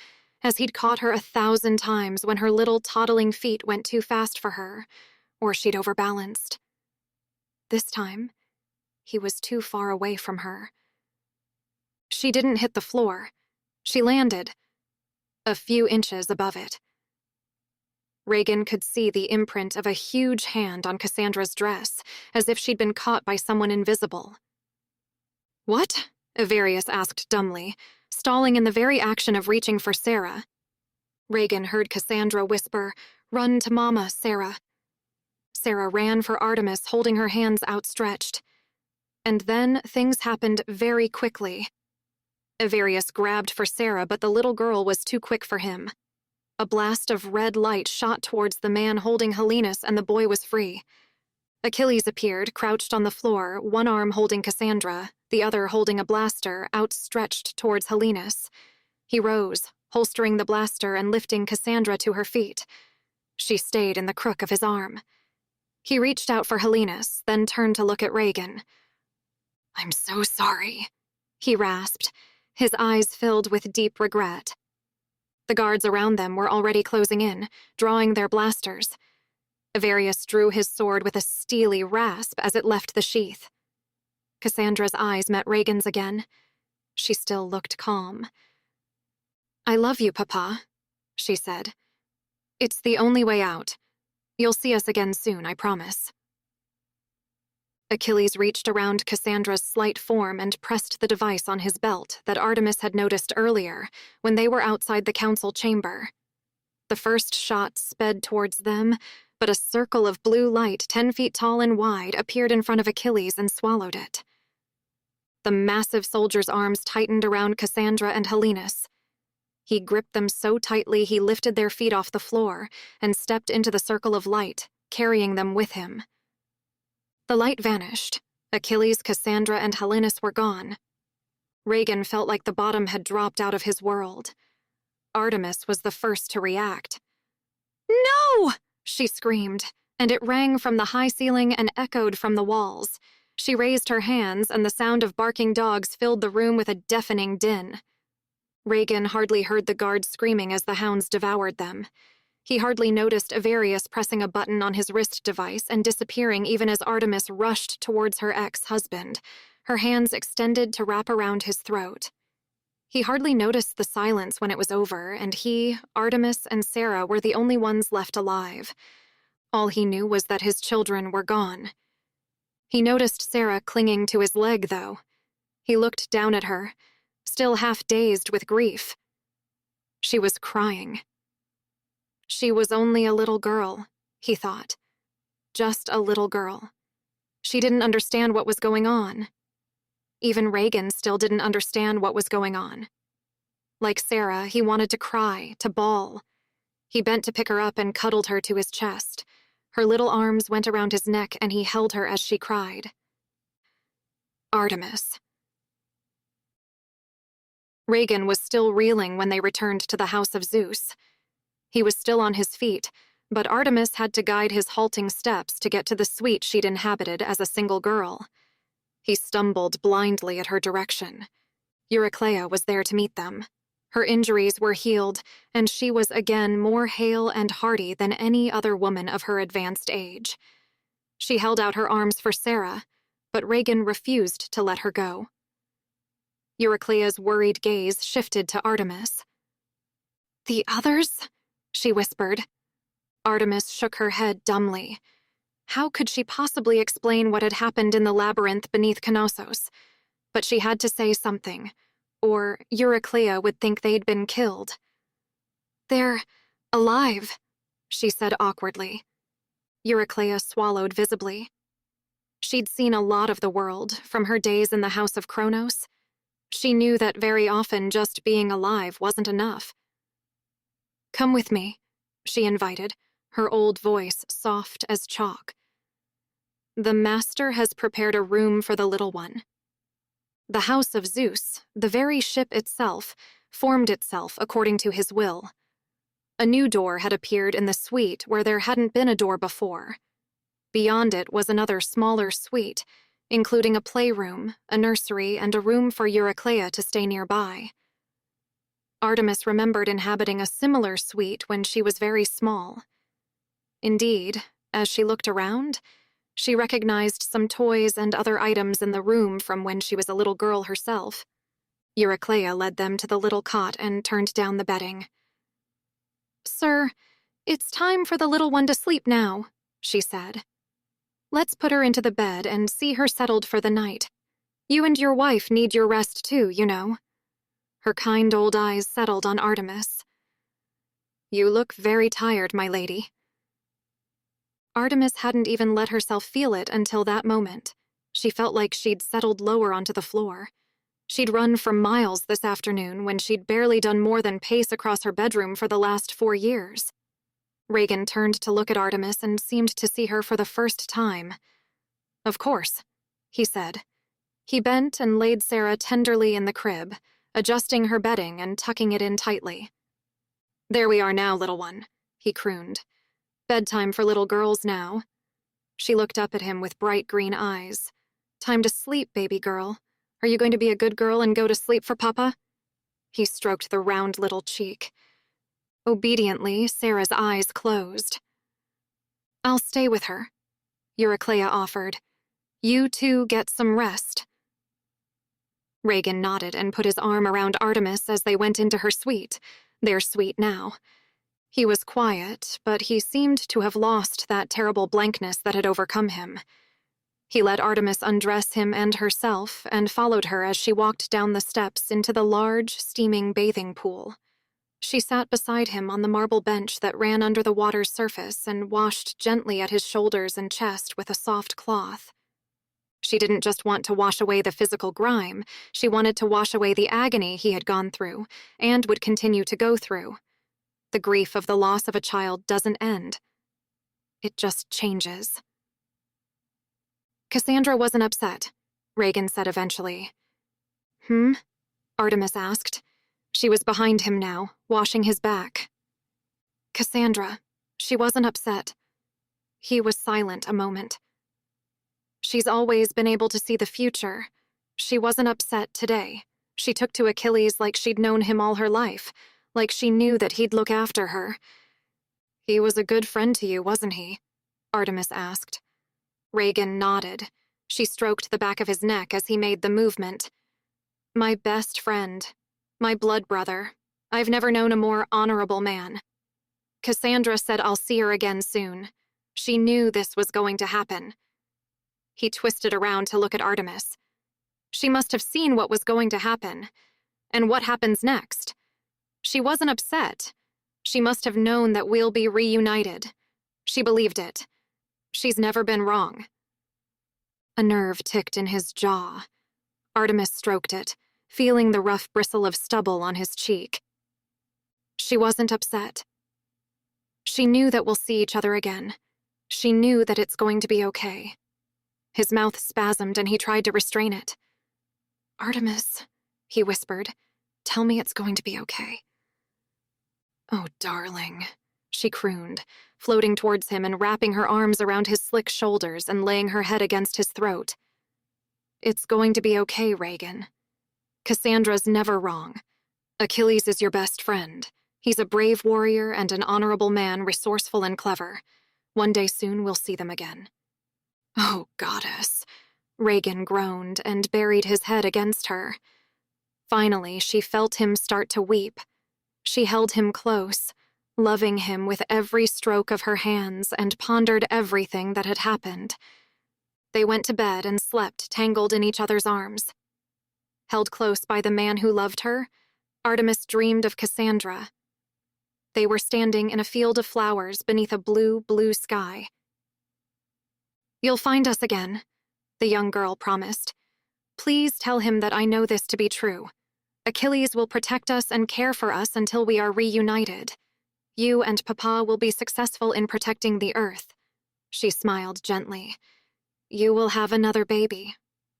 as he'd caught her 1,000 times when her little toddling feet went too fast for her, or she'd overbalanced. This time, he was too far away from her. She didn't hit the floor. She landed a few inches above it. Regan could see the imprint of a huge hand on Cassandra's dress, as if she'd been caught by someone invisible. "What?" Avarius asked dumbly, stalling in the very action of reaching for Sarah. Regan heard Cassandra whisper, "Run to Mama, Sarah." Sarah ran for Artemis, holding her hands outstretched. And then things happened very quickly. Avarius grabbed for Sarah, but the little girl was too quick for him. A blast of red light shot towards the man holding Helenus, and the boy was free. Achilles appeared, crouched on the floor, one arm holding Cassandra, the other holding a blaster, outstretched towards Helenus. He rose, holstering the blaster and lifting Cassandra to her feet. She stayed in the crook of his arm. He reached out for Helenus, then turned to look at Regan. "I'm so sorry," he rasped, his eyes filled with deep regret. The guards around them were already closing in, drawing their blasters. Avarius drew his sword with a steely rasp as it left the sheath. Cassandra's eyes met Regan's again. She still looked calm. "I love you, Papa," she said. "It's the only way out. You'll see us again soon, I promise." Achilles reached around Cassandra's slight form and pressed the device on his belt that Artemis had noticed earlier when they were outside the council chamber. The first shot sped towards them, but a circle of blue light 10 feet tall and wide appeared in front of Achilles and swallowed it. The massive soldier's arms tightened around Cassandra and Helenus. He gripped them so tightly he lifted their feet off the floor and stepped into the circle of light, carrying them with him. The light vanished. Achilles, Cassandra, and Helenus were gone. Regan felt like the bottom had dropped out of his world. Artemis was the first to react. "No!" she screamed, and it rang from the high ceiling and echoed from the walls. She raised her hands, and the sound of barking dogs filled the room with a deafening din. Regan hardly heard the guards screaming as the hounds devoured them. He hardly noticed Avarius pressing a button on his wrist device and disappearing even as Artemis rushed towards her ex-husband, her hands extended to wrap around his throat. He hardly noticed the silence when it was over, and he, Artemis, and Sarah were the only ones left alive. All he knew was that his children were gone. He noticed Sarah clinging to his leg, though. He looked down at her, still half dazed with grief. She was crying. She was only a little girl, he thought. Just a little girl. She didn't understand what was going on. Even Regan still didn't understand what was going on. Like Sarah, he wanted to cry, to bawl. He bent to pick her up and cuddled her to his chest. Her little arms went around his neck and he held her as she cried. Artemis. Regan was still reeling when they returned to the house of Zeus. He was still on his feet, but Artemis had to guide his halting steps to get to the suite she'd inhabited as a single girl. He stumbled blindly at her direction. Eurycleia was there to meet them. Her injuries were healed, and she was again more hale and hearty than any other woman of her advanced age. She held out her arms for Sarah, but Regan refused to let her go. Eurycleia's worried gaze shifted to Artemis. "The others?" she whispered. Artemis shook her head dumbly. How could she possibly explain what had happened in the labyrinth beneath Knossos? But she had to say something, or Eurycleia would think they'd been killed. "They're alive," she said awkwardly. Eurycleia swallowed visibly. She'd seen a lot of the world from her days in the House of Kronos. She knew that very often just being alive wasn't enough. "Come with me," she invited, her old voice soft as chalk. "The Master has prepared a room for the little one." The House of Zeus, the very ship itself, formed itself according to his will. A new door had appeared in the suite where there hadn't been a door before. Beyond it was another smaller suite, including a playroom, a nursery, and a room for Eurycleia to stay nearby. Artemis remembered inhabiting a similar suite when she was very small. Indeed, as she looked around, she recognized some toys and other items in the room from when she was a little girl herself. Eurycleia led them to the little cot and turned down the bedding. "Sir, it's time for the little one to sleep now," she said. "Let's put her into the bed and see her settled for the night. You and your wife need your rest too, you know." Her kind old eyes settled on Artemis. "You look very tired, my lady." Artemis hadn't even let herself feel it until that moment. She felt like she'd settled lower onto the floor. She'd run for miles this afternoon when she'd barely done more than pace across her bedroom for the last 4 years. Regan turned to look at Artemis and seemed to see her for the first time. "Of course," he said. He bent and laid Sarah tenderly in the crib, adjusting her bedding and tucking it in tightly. "There we are now, little one," he crooned. "Bedtime for little girls now." She looked up at him with bright green eyes. "Time to sleep, baby girl. Are you going to be a good girl and go to sleep for Papa?" He stroked the round little cheek. Obediently, Sarah's eyes closed. "I'll stay with her," Eurycleia offered. "You two get some rest." Regan nodded and put his arm around Artemis as they went into her suite, their suite now. He was quiet, but he seemed to have lost that terrible blankness that had overcome him. He let Artemis undress him and herself and followed her as she walked down the steps into the large, steaming bathing pool. She sat beside him on the marble bench that ran under the water's surface and washed gently at his shoulders and chest with a soft cloth. She didn't just want to wash away the physical grime, she wanted to wash away the agony he had gone through, and would continue to go through. The grief of the loss of a child doesn't end. It just changes. "Cassandra wasn't upset," Regan said eventually. "Hmm?" Artemis asked. She was behind him now, washing his back. "Cassandra, she wasn't upset." He was silent a moment. "She's always been able to see the future. She wasn't upset today. She took to Achilles like she'd known him all her life, like she knew that he'd look after her." "He was a good friend to you, wasn't he?" Artemis asked. Regan nodded. She stroked the back of his neck as he made the movement. "My best friend. My blood brother. I've never known a more honorable man. Cassandra said I'll see her again soon. She knew this was going to happen." He twisted around to look at Artemis. She must have seen what was going to happen. And what happens next? She wasn't upset. She must have known that we'll be reunited. She believed it. She's never been wrong. A nerve ticked in his jaw. Artemis stroked it, feeling the rough bristle of stubble on his cheek. She wasn't upset. She knew that we'll see each other again. She knew that it's going to be okay. His mouth spasmed and he tried to restrain it. "Artemis," he whispered, "tell me it's going to be okay." "Oh, darling," she crooned, floating towards him and wrapping her arms around his slick shoulders and laying her head against his throat. It's going to be okay, Reagan. Cassandra's never wrong. Achilles is your best friend. He's a brave warrior and an honorable man, resourceful and clever. One day soon we'll see them again. Oh, goddess. Reagan groaned and buried his head against her. Finally, she felt him start to weep. She held him close, loving him with every stroke of her hands, and pondered everything that had happened. They went to bed and slept tangled in each other's arms. Held close by the man who loved her, Artemis dreamed of Cassandra. They were standing in a field of flowers beneath a blue, blue sky. You'll find us again, the young girl promised. Please tell him that I know this to be true. Achilles will protect us and care for us until we are reunited. You and Papa will be successful in protecting the Earth. She smiled gently. You will have another baby.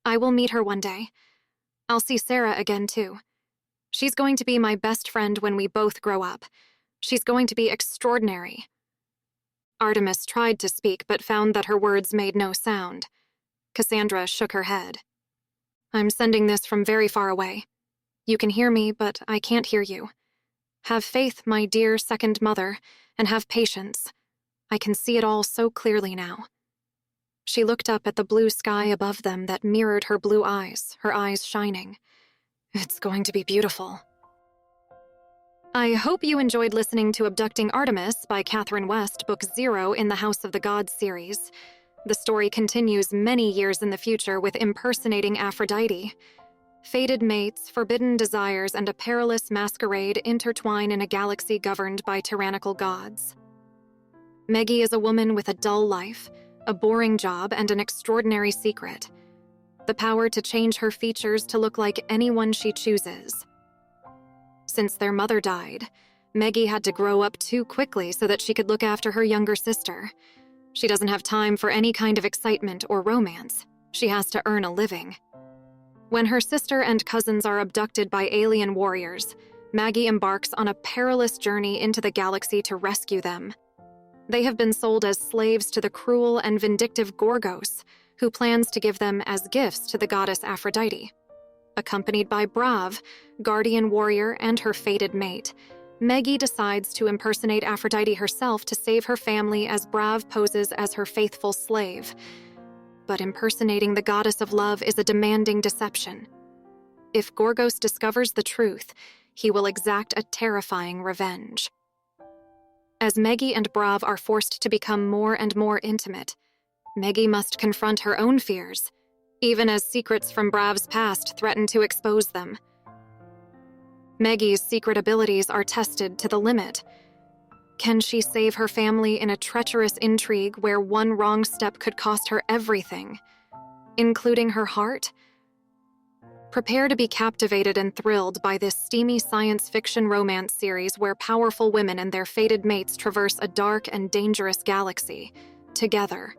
I will meet her one day. I'll see Sarah again, too. She's going to be my best friend when we both grow up. She's going to be extraordinary. Artemis tried to speak, but found that her words made no sound. Cassandra shook her head. I'm sending this from very far away. You can hear me, but I can't hear you. Have faith, my dear second mother, and have patience. I can see it all so clearly now. She looked up at the blue sky above them that mirrored her blue eyes, her eyes shining. It's going to be beautiful. I hope you enjoyed listening to Abducting Artemis by Catherine West, Book 0 in the House of the Gods series. The story continues many years in the future with impersonating Aphrodite. Fated mates, forbidden desires, and a perilous masquerade intertwine in a galaxy governed by tyrannical gods. Meggie is a woman with a dull life, a boring job, and an extraordinary secret. The power to change her features to look like anyone she chooses. Since their mother died, Meggie had to grow up too quickly so that she could look after her younger sister. She doesn't have time for any kind of excitement or romance. She has to earn a living. When her sister and cousins are abducted by alien warriors, Maggie embarks on a perilous journey into the galaxy to rescue them. They have been sold as slaves to the cruel and vindictive Gorgos, who plans to give them as gifts to the goddess Aphrodite. Accompanied by Brav, guardian warrior, and her fated mate, Meggie decides to impersonate Aphrodite herself to save her family as Brav poses as her faithful slave. But impersonating the goddess of love is a demanding deception. If Gorgos discovers the truth, he will exact a terrifying revenge. As Meggie and Brav are forced to become more and more intimate, Meggie must confront her own fears, even as secrets from Brav's past threaten to expose them. Meggie's secret abilities are tested to the limit. Can she save her family in a treacherous intrigue where one wrong step could cost her everything, including her heart? Prepare to be captivated and thrilled by this steamy science fiction romance series where powerful women and their fated mates traverse a dark and dangerous galaxy, together.